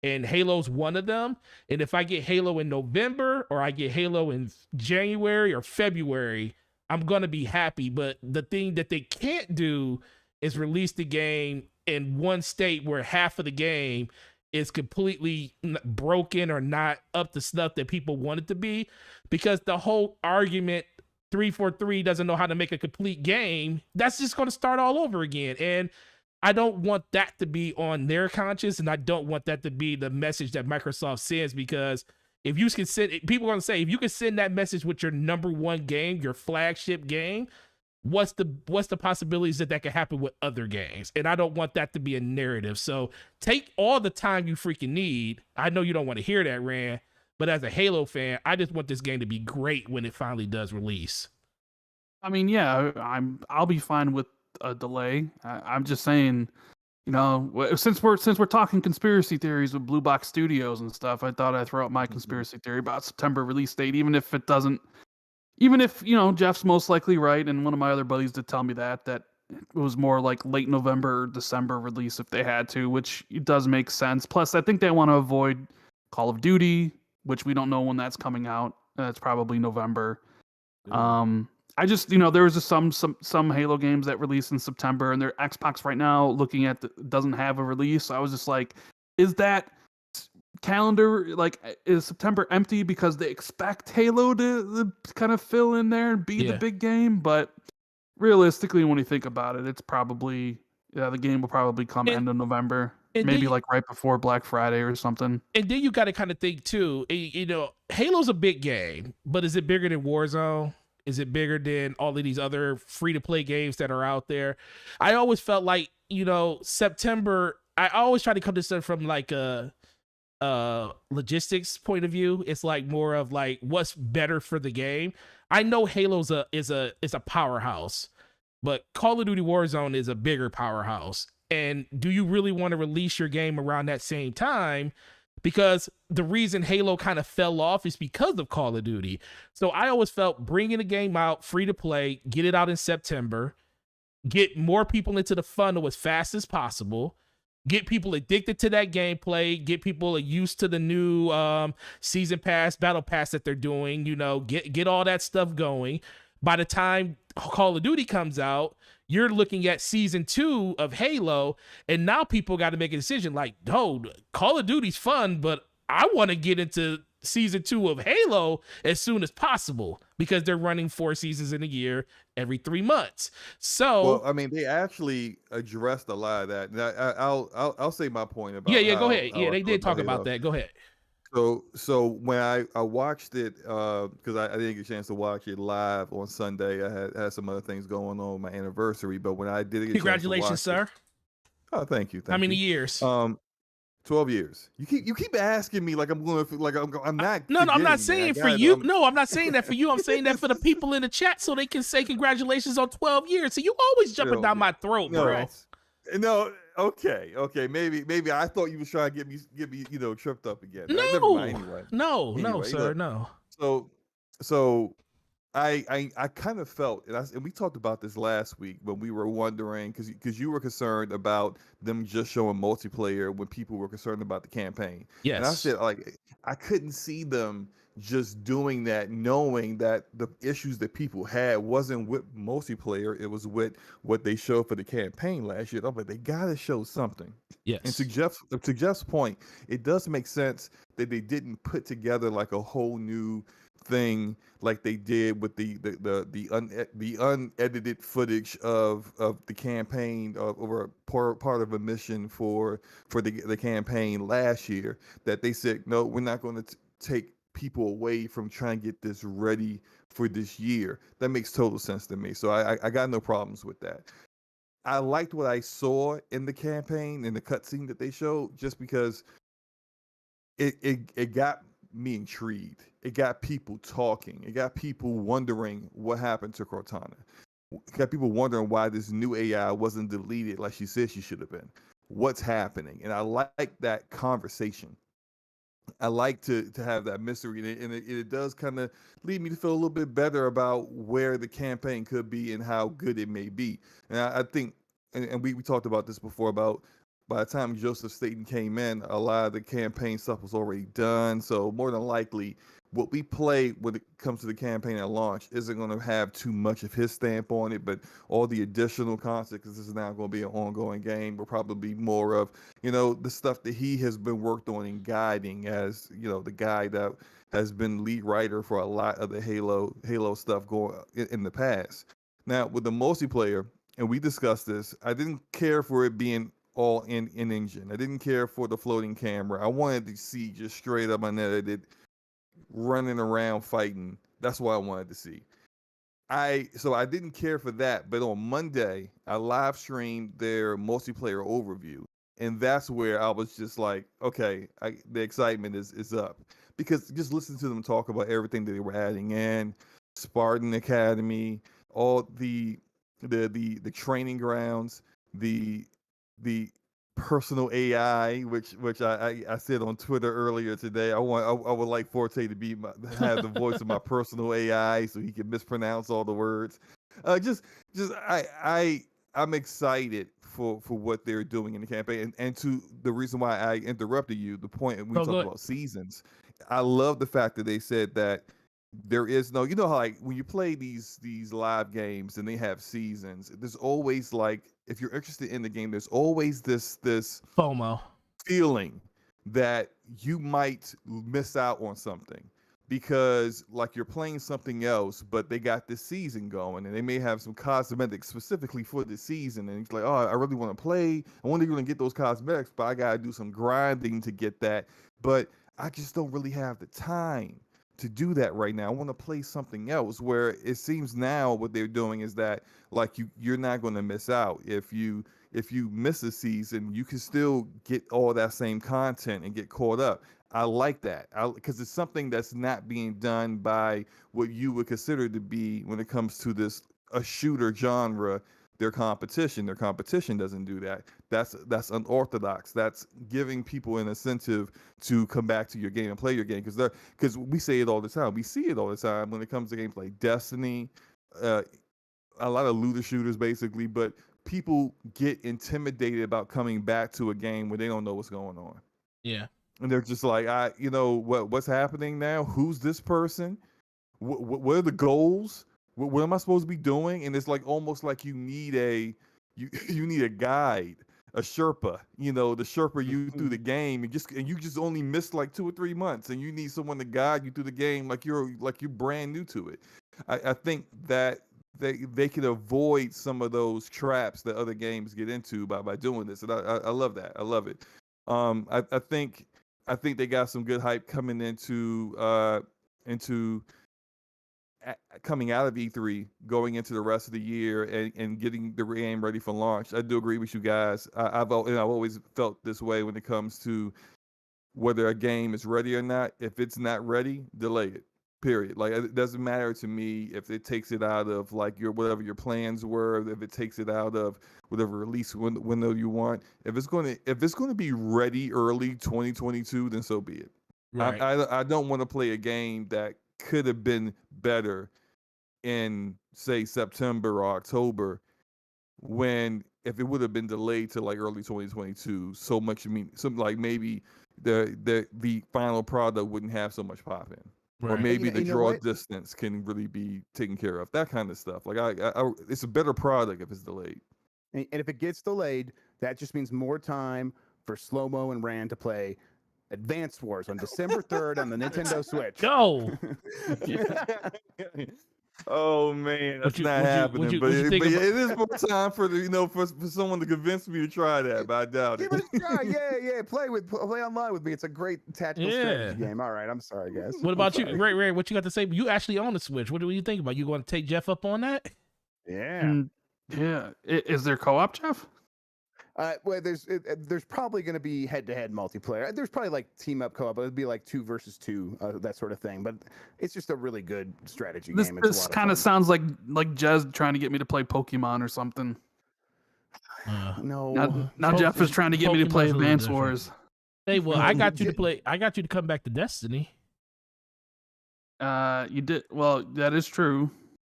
And Halo's one of them. And if I get Halo in November or I get Halo in January or February, I'm going to be happy. But the thing that they can't do is release the game in one state where half of the game is completely broken or not up to snuff that people want it to be, because the whole argument 343 doesn't know how to make a complete game, that's just going to start all over again. And I don't want that to be on their conscience, and I don't want that to be the message that Microsoft sends, because if you can send, people are going to say, if you can send that message with your number one game, your flagship game, what's the possibilities that can happen with other games? And I don't want that to be a narrative. So take all the time you freaking need. I know you don't want to hear that, Rand, but as a Halo fan, I just want this game to be great when it finally does release. I mean, yeah, I'll be fine with a delay. I'm just saying, you know, since we're talking conspiracy theories with Blue Box Studios and stuff, I thought I'd throw out my conspiracy theory about September release date, even if, you know, Jeff's most likely right, and one of my other buddies did tell me that it was more like late November or December release if they had to, which does make sense. Plus, I think they want to avoid Call of Duty, which we don't know when that's coming out. It's probably November. Yeah. I just, you know, there was just some Halo games that released in September, and their Xbox right now looking at doesn't have a release. So I was just like, is that calendar, like, is September empty because they expect Halo to kind of fill in there and be the big game? But realistically, when you think about it, it's probably, the game will probably come end of November, maybe like right before Black Friday or something. And then you got to kind of think too, you know, Halo's a big game, but is it bigger than Warzone? Is it bigger than all of these other free-to-play games that are out there? I always felt like, you know, September, I always try to come to stuff from like a logistics point of view. It's like more of like what's better for the game. I know Halo's is a powerhouse, but Call of Duty Warzone is a bigger powerhouse. And do you really want to release your game around that same time? Because the reason Halo kind of fell off is because of Call of Duty. So I always felt bringing the game out free to play, get it out in September, get more people into the funnel as fast as possible, get people addicted to that gameplay, get people used to the new season pass, battle pass that they're doing, you know, get all that stuff going. By the time Call of Duty comes out, you're looking at season 2 of Halo, and now people got to make a decision like, no, Call of Duty's fun, but I want to get into season 2 of Halo as soon as possible, because they're running 4 seasons in a year every 3 months. So, well, I mean, they actually addressed a lot of that. Now, I'll say my point about go ahead. Yeah, they did talk about that. Go ahead. So when I watched it, because I didn't get a chance to watch it live on Sunday, I had some other things going on with my anniversary. But when I did get congratulations, sir. Oh, thank you. How many years? 12 years. You keep asking me like I'm going like I'm not. No, I'm not saying for you. No, I'm not saying that for you. I'm saying that for the people in the chat so they can say congratulations on 12 years. So you always jumping down my throat, bro. No. Okay. Maybe I thought you was trying to get me, you know, tripped up again. No, never mind, anyway. No, sir, look, no. So I kind of felt, and we talked about this last week when we were wondering, because you were concerned about them just showing multiplayer when people were concerned about the campaign. Yes. And I said, like, I couldn't see them just doing that, knowing that the issues that people had wasn't with multiplayer, it was with what they showed for the campaign last year. I'm like, they gotta show something. Yes. And to Jeff's point, it does make sense that they didn't put together like a whole new thing like they did with the unedited footage of the campaign or part of a mission for the campaign last year, that they said no, we're not going to take people away from trying to get this ready for this year. That makes total sense to me. So I got no problems with that. I liked what I saw in the campaign, in the cutscene that they showed, just because it got me intrigued. It got people talking. It got people wondering what happened to Cortana. It got people wondering why this new AI wasn't deleted like she said she should have been. What's happening? And I like that conversation. I like to have that mystery, and it does kind of lead me to feel a little bit better about where the campaign could be and how good it may be. And I think, and we talked about this before, about by the time Joseph Staten came in, a lot of the campaign stuff was already done. So more than likely, what we play when it comes to the campaign at launch isn't going to have too much of his stamp on it, but all the additional content, because this is now going to be an ongoing game, will probably be more of, the stuff that he has been worked on and guiding as, the guy that has been lead writer for a lot of the Halo stuff going in the past. Now, with the multiplayer, and we discussed this, I didn't care for it being all in engine. I didn't care for the floating camera. I wanted to see just straight up unedited running around fighting. That's what I wanted to see. So I didn't care for that, but on Monday I live streamed their multiplayer overview, and that's where I was just like, okay, the excitement is up, because just listening to them talk about everything that they were adding in, Spartan Academy, all the training grounds, the personal AI, which I said on Twitter earlier today. I would like Forte to have the voice of my personal AI so he can mispronounce all the words. I'm excited for what they're doing in the campaign, and to the reason why I interrupted you, the point we talked about seasons. I love the fact that they said that there is no, how like when you play these live games and they have seasons, there's always, like, if you're interested in the game, there's always this FOMO feeling that you might miss out on something, because like you're playing something else, but they got this season going and they may have some cosmetics specifically for the season, and it's like, oh, I really want to play. I wonder if you're gonna get those cosmetics, but I gotta do some grinding to get that. But I just don't really have the time to do that right now. I want to play something else, where it seems now what they're doing is that, like, you're not going to miss out. If you miss a season, you can still get all that same content and get caught up. I like that, because it's something that's not being done by what you would consider to be, when it comes to a shooter genre, their competition. Their competition doesn't do that. That's unorthodox. That's giving people an incentive to come back to your game and play your game, because we say it all the time. We see it all the time when it comes to games like Destiny, a lot of looter shooters basically, but people get intimidated about coming back to a game when they don't know what's going on. Yeah. And they're just like, what's happening now? Who's this person? What are the goals? What am I supposed to be doing? And it's like almost like you need you need a guide, a Sherpa, the Sherpa you through the game, and you just only missed like 2 or 3 months, and you need someone to guide you through the game like you're brand new to it. I think that they can avoid some of those traps that other games get into by doing this, and I love that. I love it. I think they got some good hype coming into coming out of E3, going into the rest of the year, and getting the game ready for launch. I do agree with you guys. I've always felt this way when it comes to whether a game is ready or not. If it's not ready, delay it. Period. Like, it doesn't matter to me if it takes it out of like whatever your plans were, if it takes it out of whatever release window you want. If it's going to be ready early 2022, then so be it. Right. I don't want to play a game that could have been better in, say, September or October, when if it would have been delayed to like early 2022, like maybe the final product wouldn't have so much pop in. Right. Or maybe the draw what? distance can really be taken care of. That kind of stuff. Like, it's a better product if it's delayed. And if it gets delayed, that just means more time for Slow-Mo and Rand to play Advance Wars on December 3rd on the Nintendo Switch. Go. Oh man, that's not happening. But it is more time for for someone to convince me to try that. But I doubt it. Give it a try. Yeah. Play online with me. It's a great tactical strategy game. All right, I'm sorry, guys. What about you, Ray? What you got to say? You actually own the Switch. What do you think about? You going to take Jeff up on that? Yeah. Yeah. Is there co-op, Jeff? Well, there's probably going to be head-to-head multiplayer. There's probably like team-up co-op, but it'd be like 2 versus 2, that sort of thing. But it's just a really good strategy game. This kind of sounds like Jez trying to get me to play Pokemon or something. No. Now Jeff is trying to get me to play Advance Wars. Hey, well, I got you to play. I got you to come back to Destiny. You did. Well, that is true,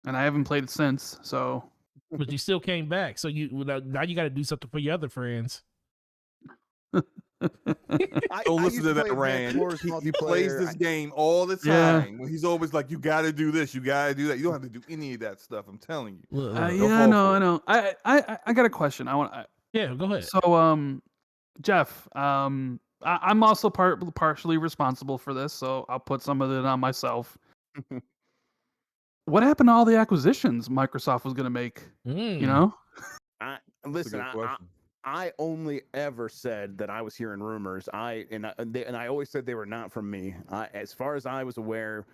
and I haven't played it since. So. But you still came back, so now you got to do something for your other friends. Don't listen to that, Rand. He plays this game all the time. Yeah. He's always like, "You got to do this, you got to do that." You don't have to do any of that stuff. I'm telling you. I know. I got a question. Yeah, go ahead. So, Jeff, I'm also partially responsible for this, so I'll put some of it on myself. What happened to all the acquisitions Microsoft was going to make? You know? Listen, I only ever said that I was hearing rumors. I always said they were not from me. As far as I was aware,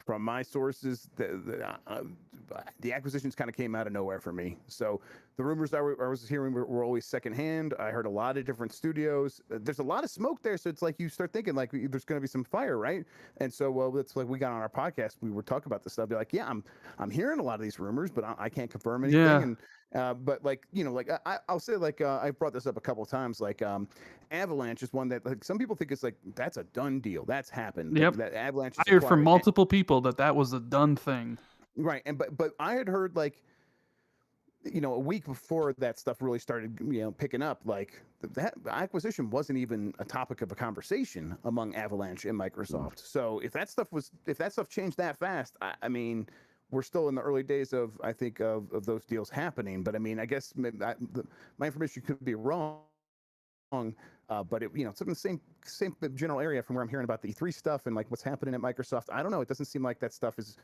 from my sources, the acquisitions kind of came out of nowhere for me. So the rumors I was hearing were always secondhand. I heard a lot of different studios. There's a lot of smoke there, so it's like you start thinking like there's going to be some fire, right? And so it's like we got on our podcast, we were talking about this stuff. Be like, yeah, I'm hearing a lot of these rumors, but I can't confirm anything. Yeah. And but like I'll say like I've brought this up a couple of times. Like Avalanche is one that like some people think it's like that's a done deal. That's happened. Yep. That Avalanche. I heard from multiple people that was a done thing. Right, and but I had heard like, a week before that stuff really started, picking up. Like that acquisition wasn't even a topic of a conversation among Avalanche and Microsoft. So if that stuff changed that fast, I mean, we're still in the early days of those deals happening. But I mean, I guess my information could be wrong. But it's in the same general area from where I'm hearing about the E3 stuff and like what's happening at Microsoft. I don't know. It doesn't seem like that stuff is.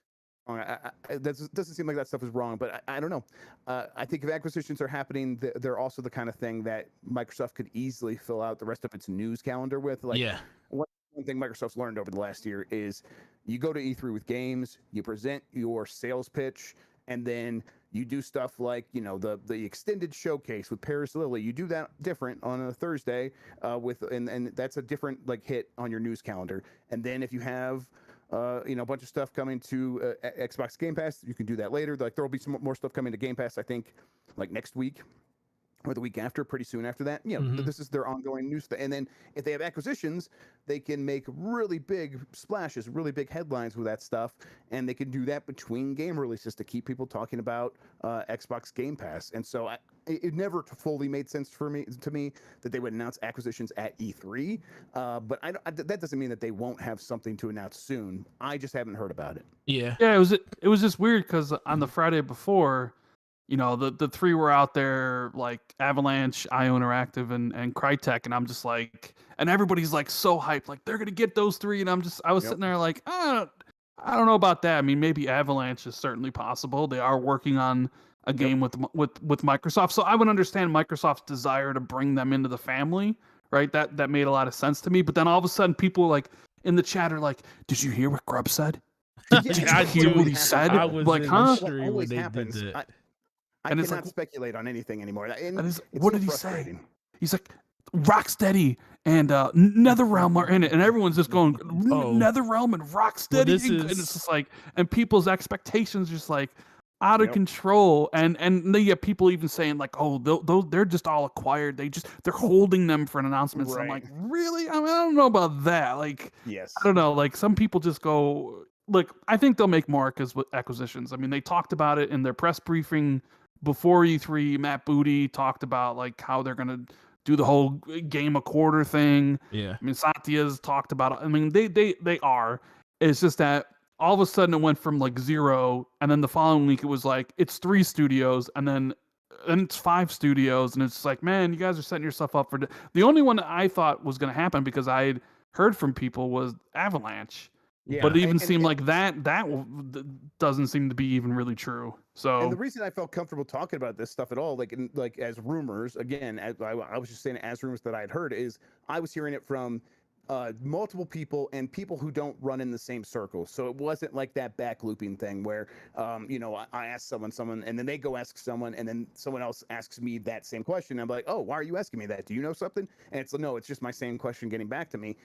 That doesn't seem like that stuff is wrong, but I don't know. I think if acquisitions are happening, they're also the kind of thing that Microsoft could easily fill out the rest of its news calendar with. Like, one thing Microsoft's learned over the last year is you go to E3 with games, you present your sales pitch, and then you do stuff like the extended showcase with Paris Lily. You do that different on a Thursday and that's a different like hit on your news calendar. And then if you have a bunch of stuff coming to Xbox Game Pass, you can do that later. Like there will be some more stuff coming to Game Pass, I think, like next week or the week after, pretty soon after that. This is their ongoing news. And then if they have acquisitions, they can make really big splashes, really big headlines with that stuff, and they can do that between game releases to keep people talking about Xbox Game Pass. And so it never fully made sense to me that they would announce acquisitions at E3. But that doesn't mean that they won't have something to announce soon. I just haven't heard about it. Yeah. Yeah, it was just weird because on the Friday before, the three were out there, like Avalanche, IO Interactive, and Crytek, and I'm just like, and everybody's like so hyped, like they're gonna get those three, and I was sitting there like, I don't know about that. I mean, maybe Avalanche is certainly possible. They are working on a game with Microsoft, so I would understand Microsoft's desire to bring them into the family, right? That made a lot of sense to me. But then all of a sudden, people like in the chat are like, "Did you hear what Grubb said? Did you hear what he said?" I was like, in huh? history when they did that. I cannot speculate on anything anymore. What did he say? He's like, Rocksteady and NetherRealm are in it, and everyone's just going, NetherRealm and Rocksteady, and it's just like, and people's expectations just like out of control, and you get people even saying like, oh, they're just all acquired. They're holding them for an announcement. Right. So I'm like, really? I mean, I don't know about that. Like, yes, I don't know. Like some people just go, look, I think they'll make more acquisitions. I mean, they talked about it in their press briefing. Before E3, Matt Booty talked about like how they're gonna do the whole game a quarter thing. Yeah, I mean Satya's talked about it. I mean they are. It's just that all of a sudden it went from like 0, and then the following week it was like it's 3 studios, and then it's 5 studios, and it's like, man, you guys are setting yourself up for the only one that I thought was gonna happen because I had heard from people was Avalanche. Yeah, But it even and- seemed and- like that doesn't seem to be even really true. So And the reason I felt comfortable talking about this stuff at all, like as rumors, again, I was just saying as rumors that I had heard, is I was hearing it from multiple people and people who don't run in the same circles. So it wasn't like that back looping thing where, I ask someone, and then they go ask someone, and then someone else asks me that same question. I'm like, oh, why are you asking me that? Do you know something? And it's no, it's just my same question getting back to me.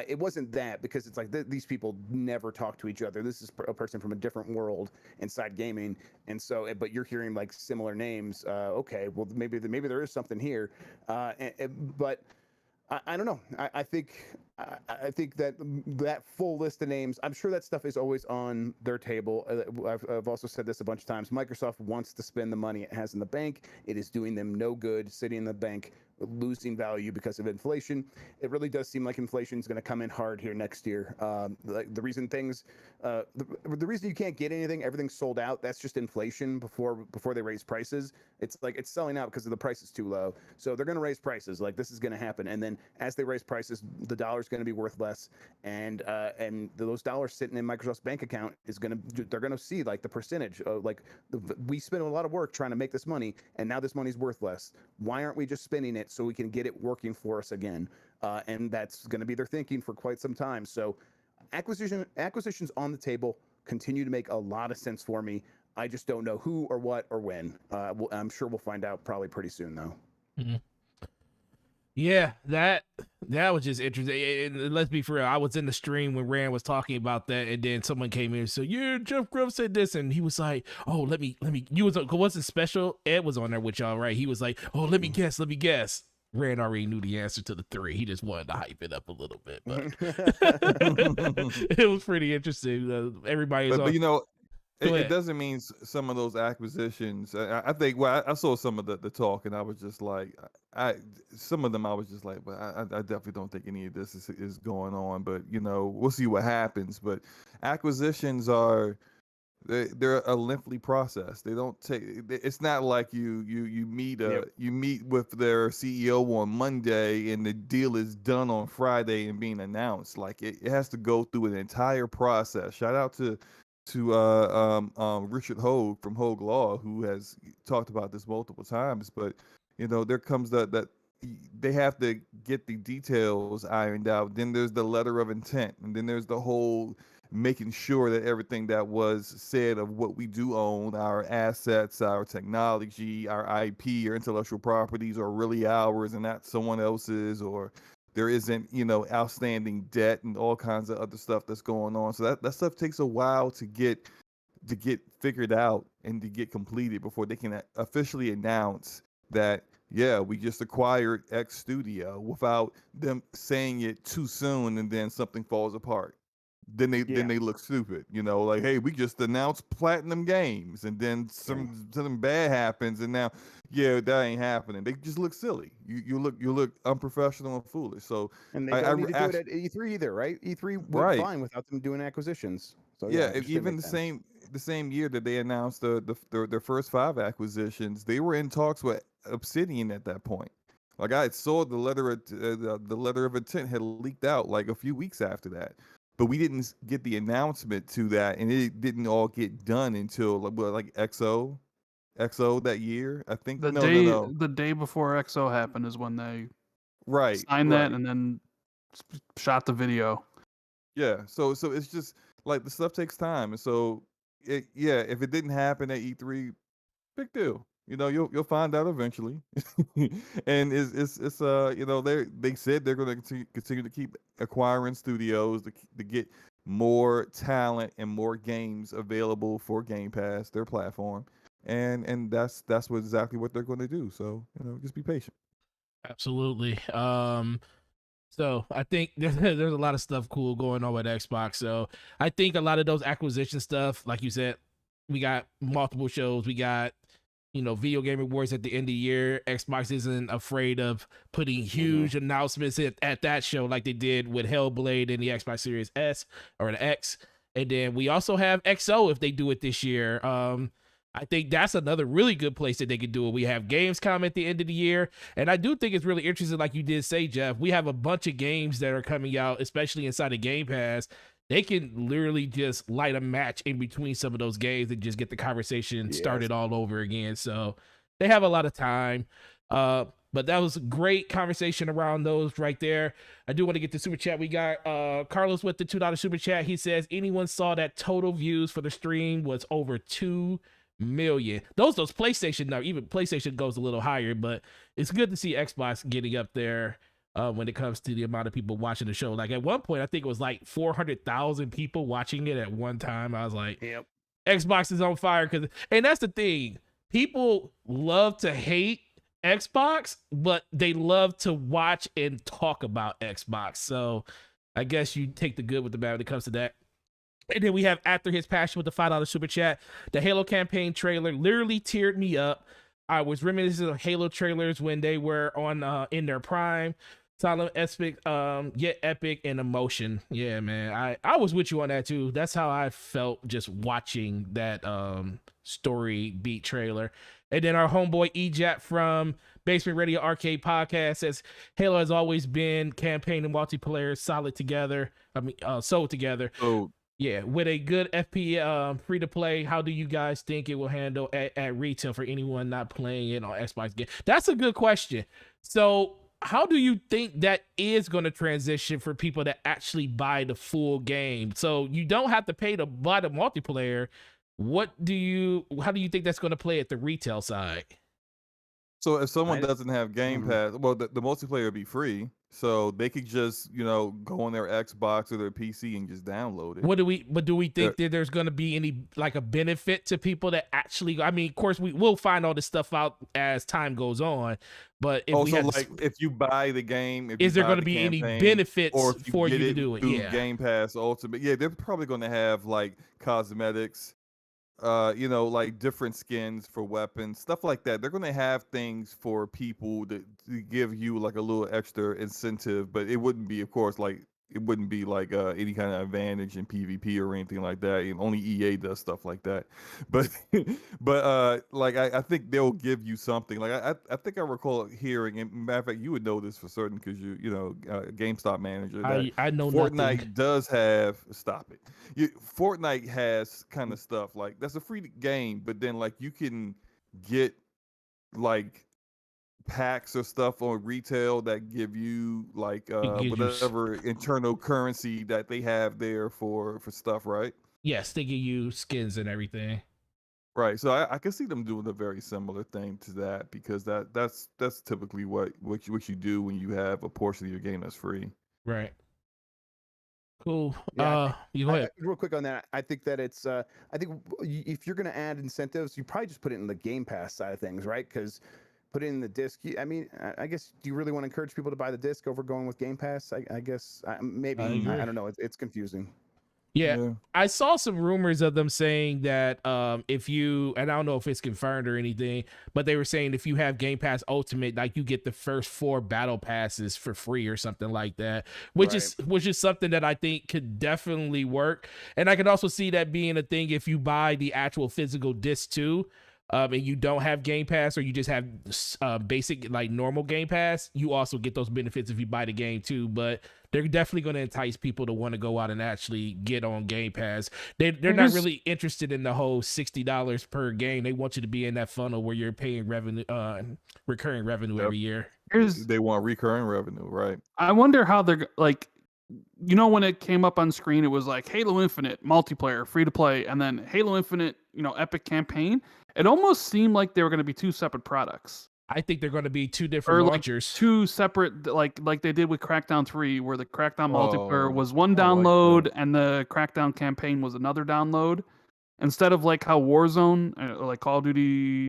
It wasn't that, because it's like these people never talk to each other. This is a person from a different world inside gaming, and so, but you're hearing like similar names. Okay, well maybe there is something here, but. I don't know. I think that full list of names, I'm sure that stuff is always on their table. I've also said this a bunch of times. Microsoft wants to spend the money it has in the bank. It is doing them no good sitting in the bank, losing value because of inflation. It really does seem like inflation is going to come in hard here next year. The reason the reason you can't get anything, everything's sold out. That's just inflation before they raise prices. It's like it's selling out because the price is too low. So they're going to raise prices. Like this is going to happen. And then as they raise prices, the dollar's going to be worth less. And those dollars sitting in Microsoft's bank account they're going to see like the percentage of like we spent a lot of work trying to make this money, and now this money's worth less. Why aren't we just spending it so we can get it working for us again? And that's going to be their thinking for quite some time. So acquisitions on the table continue to make a lot of sense for me. I just don't know who or what or when. I'm sure we'll find out probably pretty soon, though. Mm-hmm. Yeah, that was just interesting. And let's be for real, I was in the stream when Rand was talking about that, and then someone came in and said, "Yeah, Jeff Grubb said this," and he was like, "Oh, let me." You wasn't special. Ed was on there with y'all, right? He was like, "Oh, let me guess." Rand already knew the answer to the 3. He just wanted to hype it up a little bit, but it was pretty interesting. Everybody is on. It doesn't mean some of those acquisitions. I think. Well, I saw some of the talk, and I was just like, some of them I was just like, but I definitely don't think any of this is going on. But we'll see what happens. But acquisitions they're a lengthy process. They don't take. It's not like you meet you meet with their CEO on Monday and the deal is done on Friday and being announced. Like it has to go through an entire process. Shout out to Richard Hogue from Hogue Law, who has talked about this multiple times. But there comes that they have to get the details ironed out. Then there's the letter of intent, and then there's the whole making sure that everything that was said of what we do own, our assets, our technology, our IP, our intellectual properties, are really ours and not someone else's, or there isn't, outstanding debt and all kinds of other stuff that's going on. So that stuff takes a while to get figured out and to get completed before they can officially announce that, yeah, we just acquired X studio, without them saying it too soon and then something falls apart. Then they look stupid, like, hey, we just announced Platinum Games, and then something bad happens, and now, that ain't happening. They just look silly. You look unprofessional and foolish. So and they don't need to do it at E3 either, right? E3 went fine without them doing acquisitions. So even the same year that they announced their first 5 acquisitions, they were in talks with Obsidian at that point. Like I saw the letter of intent had leaked out like a few weeks after that. But we didn't get the announcement to that, and it didn't all get done until like XO that year. I think the day before XO happened is when they signed that and then shot the video. Yeah, so it's just like the stuff takes time, and so if it didn't happen at E3, big deal. You'll find out eventually, and it's they said they're going to continue to keep acquiring studios to get more talent and more games available for Game Pass, their platform, and that's exactly what they're going to do. So just be patient. Absolutely. So I think there's a lot of stuff cool going on with Xbox. So I think a lot of those acquisition stuff, like you said, we got multiple shows. We got Video Game Awards at the end of the year. Xbox isn't afraid of putting huge announcements at that show like they did with Hellblade and the Xbox Series S or the X. And then we also have XO if they do it this year. I think that's another really good place that they could do it. We have Gamescom at the end of the year, and I do think it's really interesting, like you did say, Jeff. We have a bunch of games that are coming out, especially inside of Game Pass. They can literally just light a match in between some of those games and just get the conversation started all over again. So they have a lot of time. But that was a great conversation around those right there. I do want to get the super chat. We got Carlos with the $2 super chat. He says, anyone saw that total views for the stream was over 2 million. Those PlayStation, now even PlayStation goes a little higher, but it's good to see Xbox getting up there when it comes to the amount of people watching the show. Like at one point, I think it was like 400,000 people watching it at one time. I was like, yep, Xbox is on fire. And that's the thing. People love to hate Xbox, but they love to watch and talk about Xbox. So I guess you take the good with the bad when it comes to that. And then we have After His Passion with the $5 super chat. The Halo campaign trailer literally teared me up. I was reminiscing of Halo trailers when they were on in their prime. Solid, epic, yet epic and emotion. Yeah, man. I was with you on that too. That's how I felt just watching that story beat trailer. And then our homeboy Ejat from Basement Radio Arcade Podcast says Halo has always been campaign and multiplayer solid together. Sold together. Oh. Yeah, with a good FP free to play, how do you guys think it will handle at retail for anyone not playing it on Xbox game? That's a good question. So how do you think that is going to transition for people that actually buy the full game? So you don't have to pay to buy the multiplayer. How do you think that's going to play at the retail side? So if someone doesn't have Game Pass, well, the multiplayer would be free, so they could just go on their Xbox or their PC and just download it. Do we think that there's going to be any like a benefit to people that actually? I mean, of course, we will find all this stuff out as time goes on. But if if you buy the game, is there going to be any benefits for you to do it? Yeah, Game Pass Ultimate. Yeah, they're probably going to have like cosmetics. Like different skins for weapons, stuff like that. They're going to have things for people to give you like a little extra incentive, but it wouldn't be, of course, like any kind of advantage in PvP or anything like that. And only EA does stuff like that. But I think they'll give you something. Like I think I recall hearing, and matter of fact, you would know this for certain because a GameStop manager. I know Fortnite nothing. does have Fortnite has kind of stuff like that's a free game, but then like you can get like packs or stuff on retail that give you like whatever internal currency that they have there for stuff, right? Yes, they give you skins and everything. Right. So I can see them doing a very similar thing to that because that's typically what you do when you have a portion of your game that's free. Right. Cool. Yeah, you go ahead. Real quick on that. I think that it's I think if you're going to add incentives, you probably just put it in the Game Pass side of things, right? Because put it in the disc. I mean, I guess, do you really want to encourage people to buy the disc over going with Game Pass? I guess maybe. I don't know. It's confusing. Yeah, I saw some rumors of them saying that if you, and I don't know if it's confirmed or anything, but they were saying if you have Game Pass Ultimate, like you get the first 4 battle passes for free or something like that, which is something that I think could definitely work. And I could also see that being a thing if you buy the actual physical disc too. And you don't have Game Pass or you just have basic like normal Game Pass, you also get those benefits if you buy the game too. But they're definitely going to entice people to want to go out and actually get on Game Pass. They're not really interested in the whole $60 per game. They want you to be in that funnel where you're paying revenue, recurring revenue every year. They want recurring revenue, right? I wonder how they're like. When it came up on screen, it was like Halo Infinite multiplayer, free to play, and then Halo Infinite, Epic campaign. It almost seemed like they were going to be 2 separate products. I think they're going to be 2 different launchers. 2 separate, like they did with Crackdown 3, where the Crackdown multiplayer was one download and the Crackdown campaign was another download. Instead of like how Warzone, like Call of Duty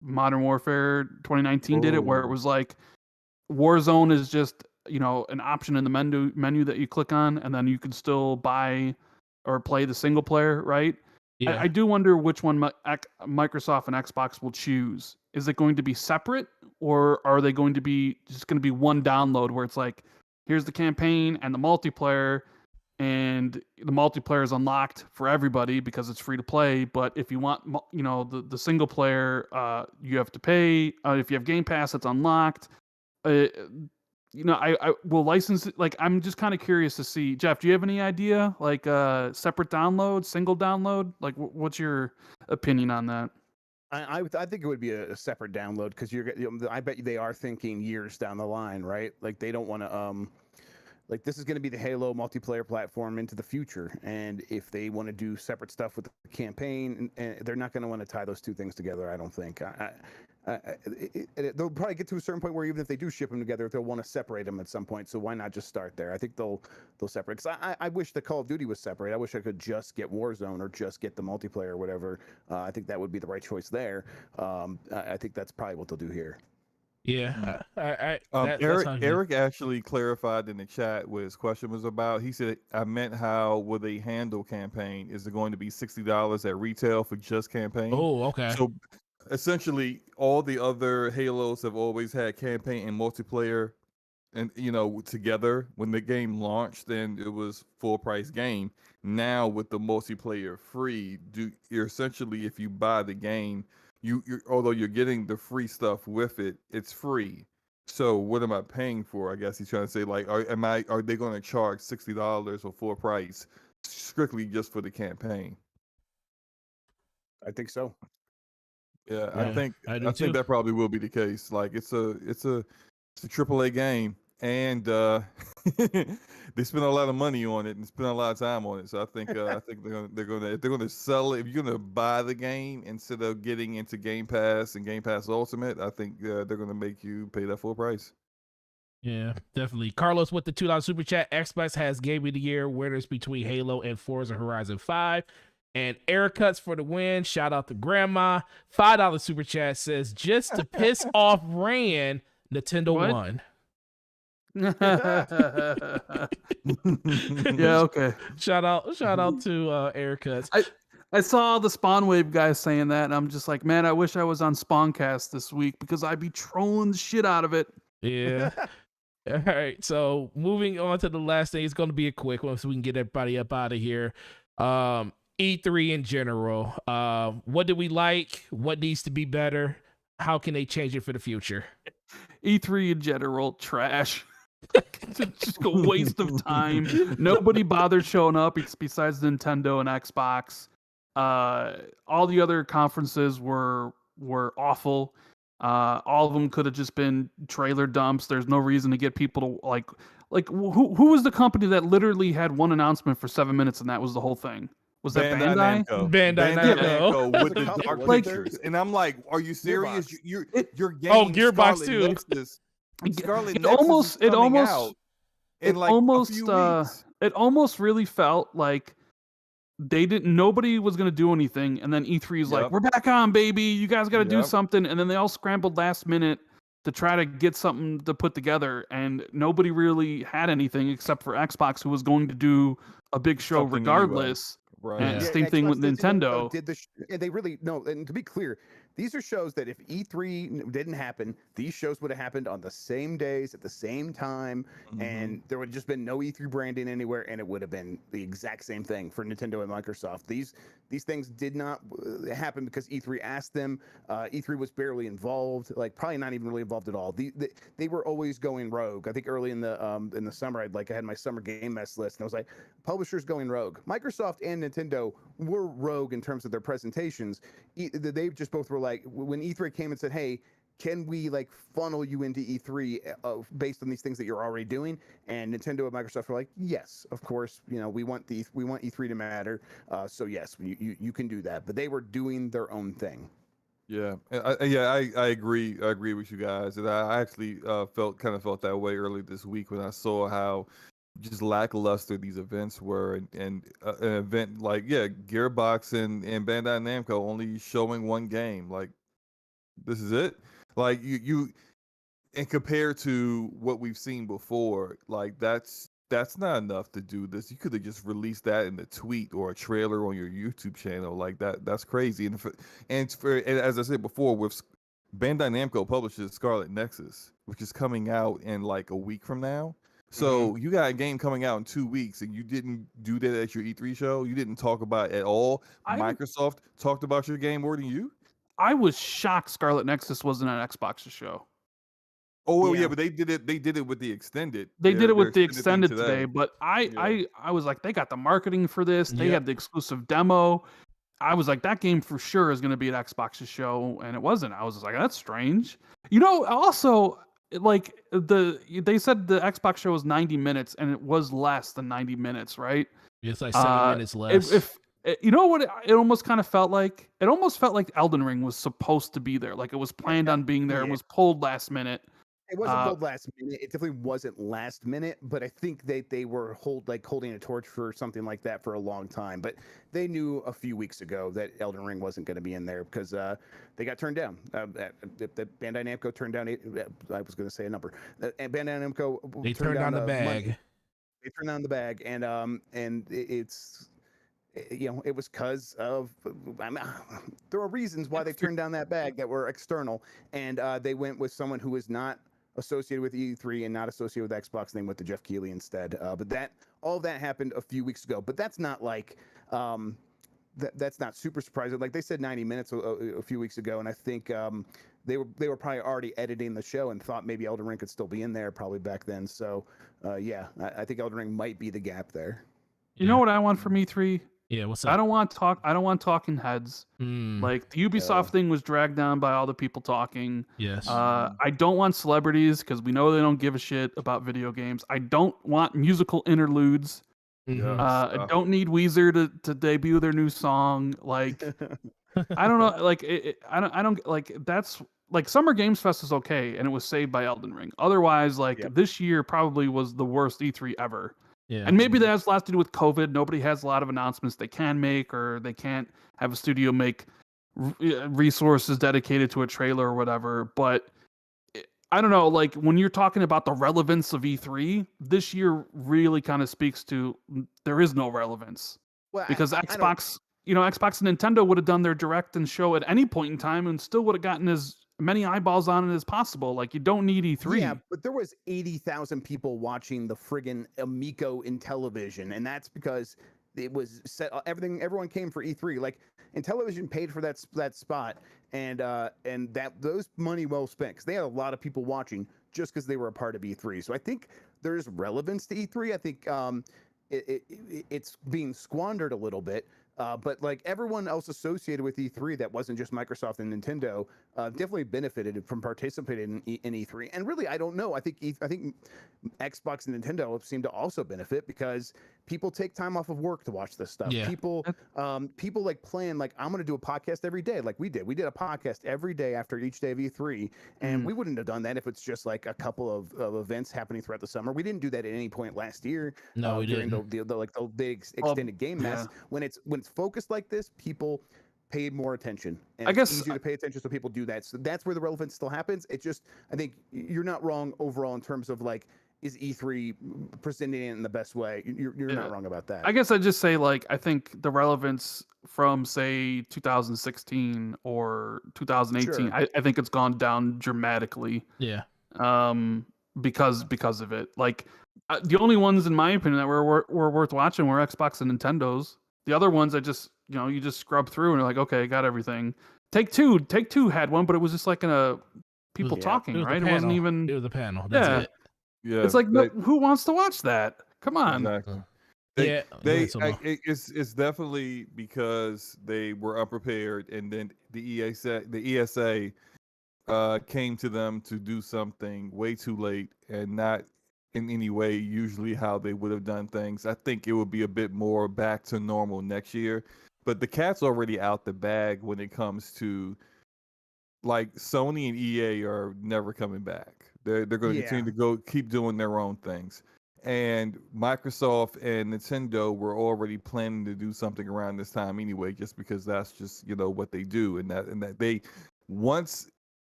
Modern Warfare 2019 did it, where it was like Warzone is just an option in the menu that you click on, and then you can still buy or play the single player, right? Yeah. I do wonder which one Microsoft and Xbox will choose. Is it going to be separate, or are they going to be just one download where it's like, here's the campaign and the multiplayer, and the multiplayer is unlocked for everybody because it's free to play. But if you want, the single player, you have to pay. If you have Game Pass, it's unlocked. I will license it. Like, I'm just kind of curious to see. Jeff, do you have any idea? Like, separate download, single download? Like, what's your opinion on that? I think it would be a separate download because I bet you they are thinking years down the line, right? Like they don't want to like this is going to be the Halo multiplayer platform into the future, and if they want to do separate stuff with the campaign, and they're not going to want to tie those two things together. I don't think. They'll probably get to a certain point where even if they do ship them together, they'll want to separate them at some point. So why not just start there? I think they'll separate. Because I wish the Call of Duty was separate. I wish I could just get Warzone or just get the multiplayer or whatever. I think that would be the right choice there. I think that's probably what they'll do here. Yeah, Eric actually clarified in the chat what his question was about. He said, "I meant how will they handle campaign? Is it going to be $60 at retail for just campaign?" Oh, okay. So essentially, all the other Halos have always had campaign and multiplayer, and together. When the game launched, then it was full price game. Now with the multiplayer free, you're essentially, if you buy the game, you're although you're getting the free stuff with it, it's free. So what am I paying for? I guess he's trying to say, like, are they going to charge $60 or full price strictly just for the campaign? I think so. Yeah, I think too. that probably will be the case. Like it's a AAA game, and they spend a lot of money on it and spend a lot of time on it. So I think they're gonna if they're gonna sell it, if you're gonna buy the game instead of getting into Game Pass and Game Pass Ultimate, I think they're gonna make you pay that full price. Yeah, definitely. Carlos with the $2 super chat. Xbox has Game of the Year winners between Halo and Forza Horizon 5. And Eric Cuts for the win. Shout out to Grandma. $5 super chat says, just to piss off Rand, Nintendo won. Yeah, okay. Shout out to Eric Cuts. I saw the Spawn Wave guy saying that, and I'm just like, man, I wish I was on Spawncast this week because I'd be trolling the shit out of it. Yeah. All right. So moving on to the last thing, it's going to be a quick one so we can get everybody up out of here. E3 in general. What do we like? What needs to be better? How can they change it for the future? E3 in general, trash. It's just a waste of time. Nobody bothered showing up besides Nintendo and Xbox. All the other conferences were awful. All of them could have just been trailer dumps. There's no reason to get people to like who was the company that literally had one announcement for 7 minutes and that was the whole thing? Was that Bandai? Bandai Namco with the dark pictures. And I'm like, are you serious? Your game Gearbox too. It almost really felt like nobody was going to do anything, and then E3 is like, we're back on, baby, you guys got to do something, and then they all scrambled last minute to try to get something to put together, and nobody really had anything except for Xbox, who was going to do a big show something regardless. Right. And same thing with Nintendo. They really no. And to be clear, these are shows that if E3 didn't happen, these shows would have happened on the same days at the same time, and there would have just been no E3 branding anywhere, and it would have been the exact same thing for Nintendo and Microsoft. These things did not happen because E3 asked them. E3 was barely involved, like probably not even really involved at all. They were always going rogue. I think early in the summer, I had my summer game mess list, and I was like, publishers going rogue. Microsoft and Nintendo were rogue in terms of their presentations. They just both were like, when E3 came and said, hey, can we funnel you into E3 based on these things that you're already doing? And Nintendo and Microsoft were like, yes, of course. We want E3 to matter. So yes, you can do that. But they were doing their own thing. Yeah, I agree. I agree with you guys. And I actually felt that way early this week when I saw how just lackluster these events were, and an event like Gearbox and Bandai Namco only showing one game. Like, this is it. Like you and compared to what we've seen before, like that's not enough to do this. You could have just released that in a tweet or a trailer on your YouTube channel. Like that's crazy. And as I said before, with Bandai Namco publishes Scarlet Nexus, which is coming out in like a week from now. So you got a game coming out in 2 weeks, and you didn't do that at your E3 show. You didn't talk about it at all. Microsoft talked about your game more than you. I was shocked Scarlet Nexus wasn't on Xbox's show. Oh well, yeah, but they did it. They did it with the extended. They did it with the thing extended today, but I was like, they got the marketing for this. They had the exclusive demo. I was like, that game for sure is going to be at Xbox's show, and it wasn't. I was just like, that's strange. You know, also, like they said the Xbox show was 90 minutes, and it was less than 90 minutes, right? It's like 7 minutes less. If you know what it almost kind of felt like? It almost felt like Elden Ring was supposed to be there, like it was planned on being there. It was pulled last minute. It wasn't pulled last minute. It definitely wasn't last minute, but I think they were holding a torch for something like that for a long time. But they knew a few weeks ago that Elden Ring wasn't going to be in there because they got turned down. The Bandai Namco turned down I was going to say a number. And Bandai Namco they turned down the bag. Money. They turned down the bag, and it's. You know, it was because of there were reasons why they turned down that bag that were external, and they went with someone who was not associated with E3 and not associated with Xbox. They went to Jeff Keighley instead. But all of that happened a few weeks ago. But that's not like that's not super surprising. Like they said, 90 minutes a few weeks ago, and I think they were probably already editing the show and thought maybe Elden Ring could still be in there probably back then. So yeah, I think Elden Ring might be the gap there. You know what I want from E3? Yeah, what's up? I don't want talking heads. Like the Ubisoft thing was dragged down by all the people talking. Yes. I don't want celebrities because we know they don't give a shit about video games. I don't want musical interludes. I don't need Weezer to debut their new song. Like, I don't know. Like, I don't like that's like Summer Games Fest is okay, and it was saved by Elden Ring. Otherwise, like this year probably was the worst E3 ever. Yeah. And maybe that has a lot to do with COVID. Nobody has a lot of announcements they can make, or they can't have a studio make resources dedicated to a trailer or whatever. But I don't know, like when you're talking about the relevance of E3, this year really kind of speaks to there is no relevance. Well, because Xbox and Nintendo would have done their direct and show at any point in time and still would have gotten as many eyeballs on it as possible. Like, you don't need E3. Yeah, but there was 80,000 people watching the friggin' Amico in television, and that's because it was set. Everyone came for E3. Like, and television paid for that spot, and those money well spent because they had a lot of people watching just because they were a part of E3. So I think there's relevance to E3. I think it's being squandered a little bit. But like everyone else associated with E3 that wasn't just Microsoft and Nintendo definitely benefited from participating in E3. And really, I don't know. I think Xbox and Nintendo seem to also benefit because people take time off of work to watch this stuff. Yeah. People like plan, like I'm going to do a podcast every day. Like we did. We did a podcast every day after each day of E3. And we wouldn't have done that if it's just like a couple of events happening throughout the summer. We didn't do that at any point last year. No, we didn't. During the big extended game mess. When it's focused like this, people pay more attention, and I guess it's easier to pay attention, so people do that. So that's where the relevance still happens. It's just, I think you're not wrong overall in terms of like, is E3 presenting it in the best way? You're not wrong about that. I guess I'd just say, like, I think the relevance from say 2016 or 2018, I think it's gone down dramatically. Yeah. Because of it. Like, the only ones in my opinion that were worth watching were Xbox and Nintendo's. The other ones, I just, you just scrub through and you're like, okay, got everything. Take Two had one, but it was just like people talking, right? It wasn't even. It was a panel. That's it. Yeah. It's like, who wants to watch that? Come on. Exactly. It's definitely because they were unprepared, and then the ESA came to them to do something way too late and not in any way usually how they would have done things. I think it would be a bit more back to normal next year, but the cat's already out the bag when it comes to, like, Sony and EA are never coming back. They're going to continue to keep doing their own things, and Microsoft and Nintendo were already planning to do something around this time anyway, just because that's just what they do, and that they, once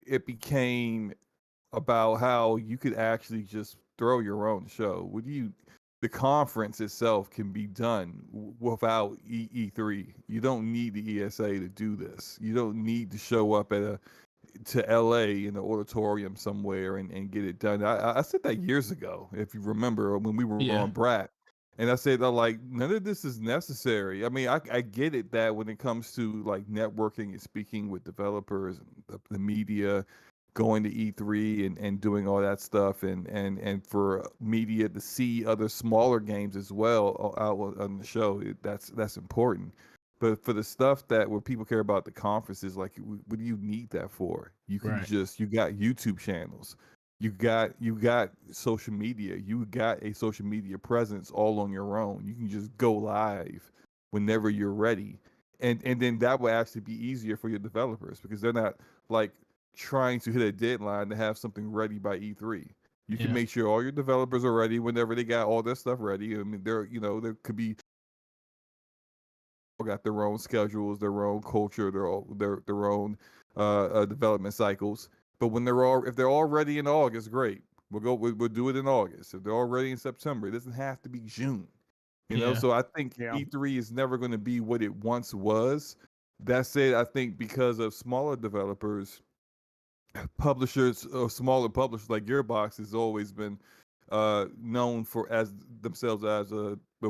it became about how you could actually just throw your own show. The conference itself can be done without E3. You don't need the ESA to do this. You don't need to show up at to LA in the auditorium somewhere and get it done. I said that years ago, if you remember, when we were on Brat. And I said that like none of this is necessary. I mean, I get it that when it comes to like networking and speaking with developers and the media, going to E3 and doing all that stuff, and for media to see other smaller games as well out on the show, that's important. But for the stuff that where people care about the conferences, like what do you need that for? You can just you got YouTube channels. You got social media. You got a social media presence all on your own. You can just go live whenever you're ready. And then that will actually be easier for your developers because they're not like trying to hit a deadline to have something ready by E3. You can make sure all your developers are ready whenever they got all their stuff ready. I mean, there could be got their own schedules, their own culture, their own development cycles. But when if they're all ready in August, great. We'll do it in August. If they're all ready in September, it doesn't have to be June. You know, so I think E3 is never going to be what it once was. That said, I think because of smaller developers, publishers or smaller publishers like Gearbox has always been known for as themselves as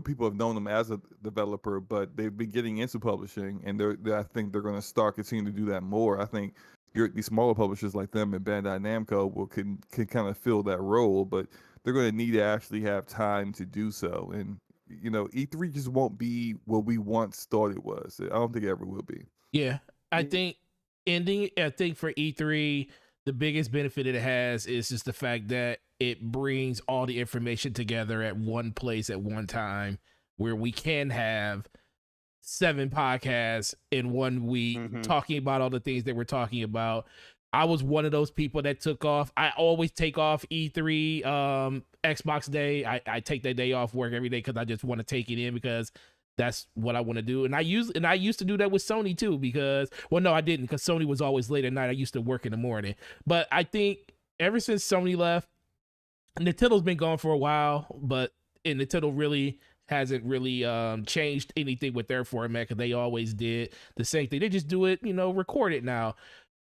people have known them as a developer, but they've been getting into publishing, and I think they're going to start continuing to do that more. I think these smaller publishers like them and Bandai Namco can kind of fill that role, but they're going to need to actually have time to do so. And you know, E3 just won't be what we once thought it was. I don't think it ever will be. Yeah, I think for E3, the biggest benefit it has is just the fact that it brings all the information together at one place at one time, where we can have 7 podcasts in 1 week talking about all the things that we're talking about. I was one of those people that took off. I always take off E3 Xbox Day. I take that day off work every day because I just want to take it in because that's what I want to do. And I used to do that with Sony too, because, well, no, I didn't, because Sony was always late at night. I used to work in the morning. But I think ever since Sony left, Nintendo's been gone for a while, but Nintendo really hasn't really changed anything with their format, because they always did the same thing. They just do it, record it now.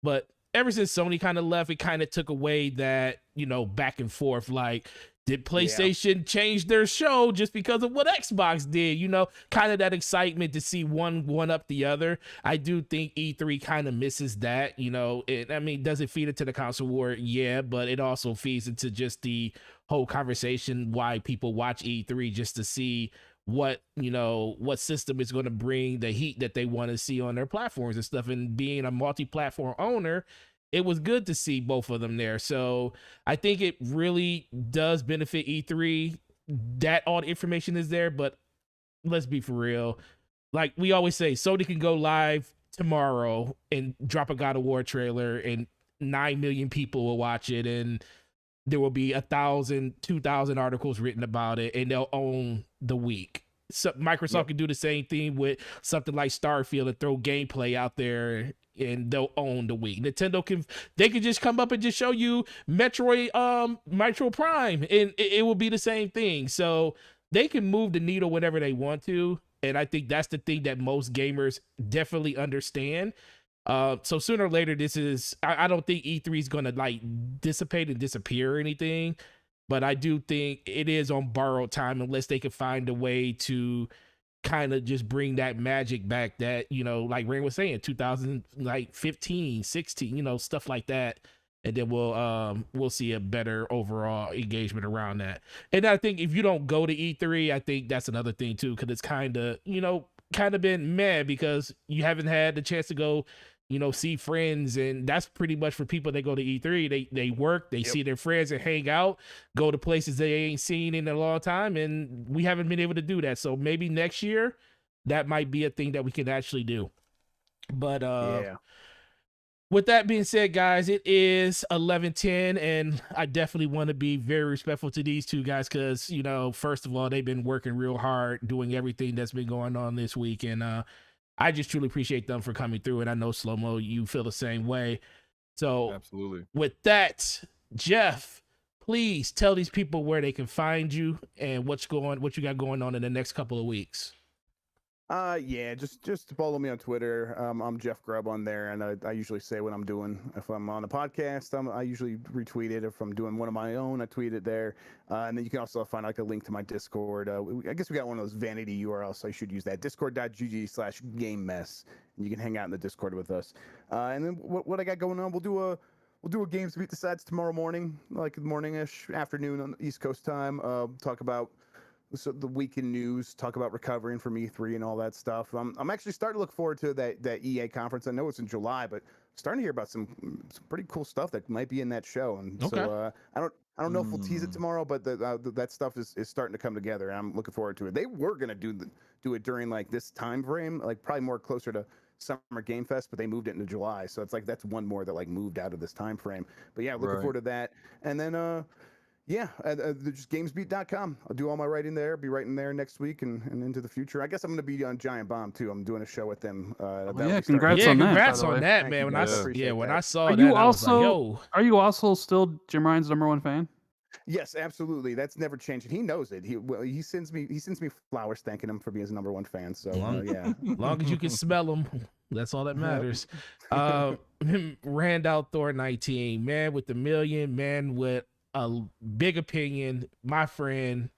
But ever since Sony kind of left, it kind of took away that, back and forth, like, did PlayStation change their show just because of what Xbox did? Kind of that excitement to see one up the other. I do think E3 kind of misses that. Does it feed into the console war? Yeah, but it also feeds into just the whole conversation why people watch E3, just to see what system is going to bring the heat that they want to see on their platforms and stuff. And being a multi-platform owner, it was good to see both of them there. So I think it really does benefit E3 that all the information is there. But let's be for real. Like we always say, Sony can go live tomorrow and drop a God of War trailer, and 9 million people will watch it, and there will be 1,000, 2,000 articles written about it, and they'll own the week. So Microsoft can do the same thing with something like Starfield and throw gameplay out there, and they'll own the week. Nintendo can just come up and just show you Metroid Prime, and it will be the same thing. So they can move the needle whenever they want to, and I think that's the thing that most gamers definitely understand. So sooner or later, I don't think E3 is gonna like dissipate and disappear or anything, but I do think it is on borrowed time, unless they can find a way to kind of just bring that magic back that, like Rain was saying, 2015, 16, stuff like that. And then we'll see a better overall engagement around that. And I think if you don't go to E3, I think that's another thing too, because it's kind of been mad because you haven't had the chance to go, see friends. And that's pretty much for people that go to E3. They work, they see their friends and hang out, go to places they ain't seen in a long time. And we haven't been able to do that. So maybe next year, that might be a thing that we can actually do. But with that being said, guys, it is 11:10, and I definitely want to be very respectful to these two guys because, first of all, they've been working real hard, doing everything that's been going on this week. And I just truly appreciate them for coming through, and I know, Slow-Mo, you feel the same way. So absolutely. With that, Jeff, please tell these people where they can find you and what you got going on in the next couple of weeks. Yeah, just follow me on Twitter. I'm Jeff Grubb on there, and I usually say what I'm doing. If I'm on a podcast, I usually retweet it. If I'm doing one of my own, I tweet it there. And then you can also find like a link to my Discord. I guess we got one of those vanity URLs, so I should use that. Discord.gg/GameMess. And you can hang out in the Discord with us. And then what I got going on, we'll do a Games Beat the Sides tomorrow morning, like morning-ish, afternoon on East Coast time. Talk about the week in news, talk about recovering from E3 and all that stuff. I'm actually starting to look forward to that EA conference. I know it's in July, but starting to hear about some pretty cool stuff that might be in that show. And so I don't know if we'll tease it tomorrow, but that stuff is starting to come together, and I'm looking forward to it. They were gonna do it during like this time frame, like probably more closer to Summer Game Fest, but they moved it into July, so it's like that's one more that like moved out of this time frame. But yeah, looking forward to that. And then yeah, just gamesbeat.com. I'll do all my writing there. Be writing there next week and into the future. I guess I'm going to be on Giant Bomb too. I'm doing a show with them. Congrats on that. Congrats on that, man. When I saw that, I was like, yo. Are you also still Jim Ryan's #1 fan? Yes, absolutely. That's never changed. He knows it. He sends me flowers thanking him for being his #1 fan. So yeah, long as you can smell them, that's all that matters. Randall Thor 19, man with the million, man with a big opinion, my friend.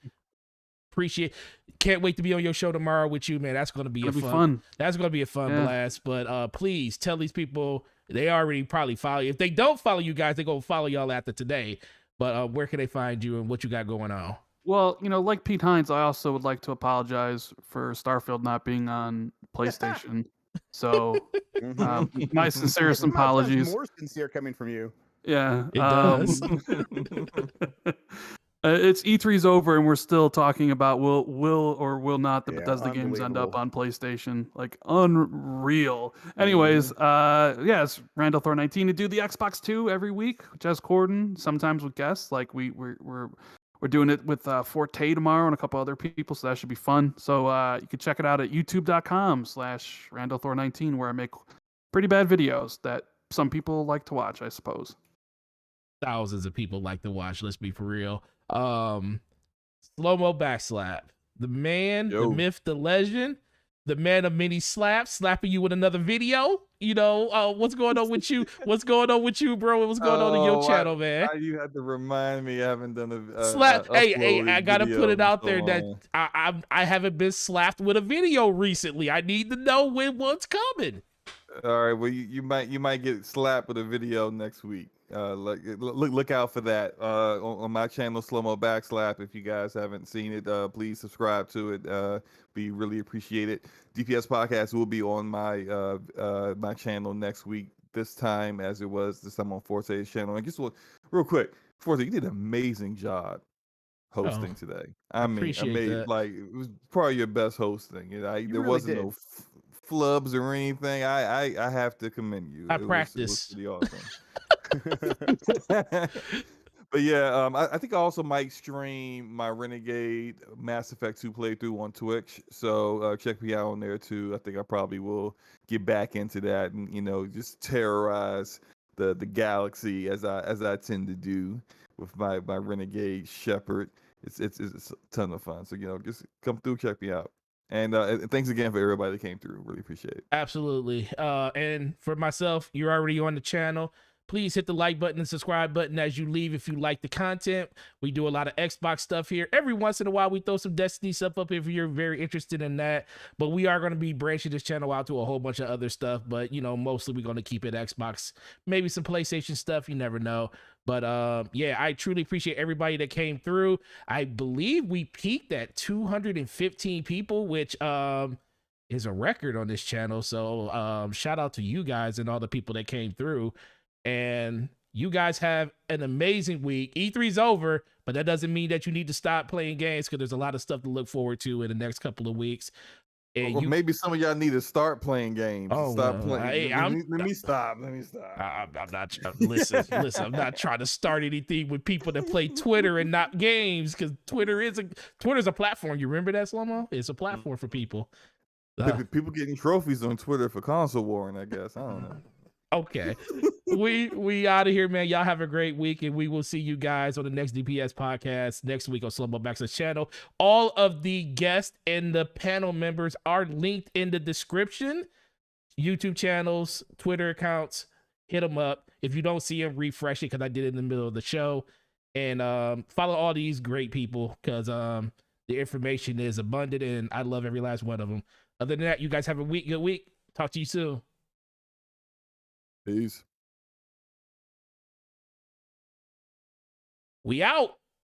Can't wait to be on your show tomorrow with you, man. That's going to be fun. That's going to be a fun blast. But please tell these people, they already probably follow you. If they don't follow you guys, they're going to follow y'all after today. But where can they find you and what you got going on? Well, like Pete Hines, I also would like to apologize for Starfield not being on PlayStation. So my sincerest apologies. More sincere coming from you. Yeah, it does. It's E3's over, and we're still talking about will or will not the Bethesda games end up on PlayStation. Like, unreal. Anyways, it's Randall Thor 19 to do the Xbox 2 every week, Jez Corden, sometimes with guests. Like we're doing it with Forte tomorrow and a couple other people, so that should be fun. So you can check it out at youtube.com/Randall Thor 19, where I make pretty bad videos that some people like to watch, I suppose. Thousands of people like to watch, let's be for real. Slow-mo backslap. The man, the myth, the legend, the man of many slaps, slapping you with another video. What's going on with you? What's going on with you, bro? What's going on in your channel, man? You have to remind me. I haven't done a slap. Hey, I gotta put it out there that I haven't been slapped with a video recently. I need to know when one's coming. All right. Well, you might get slapped with a video next week. Look out for that on my channel, Slow Mo Backslap. If you guys haven't seen it, please subscribe to it. Be really appreciated. DPS podcast will be on my my channel next week. This time, as it was this time on Forte's channel. And just real quick, Forte, you did an amazing job hosting today. I mean, like it was probably your best hosting. There really wasn't no flubs or anything. I have to commend you. I practice. It was pretty awesome. But yeah, I think I also might stream my Renegade Mass Effect 2 playthrough on Twitch. So check me out on there too. I think I probably will get back into that and just terrorize the galaxy as I tend to do with my Renegade Shepherd. It's a ton of fun. So just come through, check me out. And thanks again for everybody that came through. Really appreciate it. Absolutely. And for myself, you're already on the channel. Please hit the like button and subscribe button as you leave if you like the content. We do a lot of Xbox stuff here. Every once in a while, we throw some Destiny stuff up if you're very interested in that. But we are going to be branching this channel out to a whole bunch of other stuff. But, mostly we're going to keep it Xbox. Maybe some PlayStation stuff. You never know. But, I truly appreciate everybody that came through. I believe we peaked at 215 people, which is a record on this channel. So shout out to you guys and all the people that came through. And you guys have an amazing week. E3's over, but that doesn't mean that you need to stop playing games because there's a lot of stuff to look forward to in the next couple of weeks. And maybe some of y'all need to start playing games. Stop playing. Let me stop. I'm not. Listen. I'm not trying to start anything with people that play Twitter and not games because Twitter's a platform. You remember that, Slow-Mo? It's a platform for people. People getting trophies on Twitter for console warring, I guess. I don't know. Okay. We out of here, man. Y'all have a great week, and we will see you guys on the next DPS podcast next week on Slowmo Max's channel. All of the guests and the panel members are linked in the description. YouTube channels, Twitter accounts, hit them up. If you don't see them, refresh it because I did it in the middle of the show. And follow all these great people because the information is abundant, and I love every last one of them. Other than that, you guys have a good week. Talk to you soon. Peace. We out.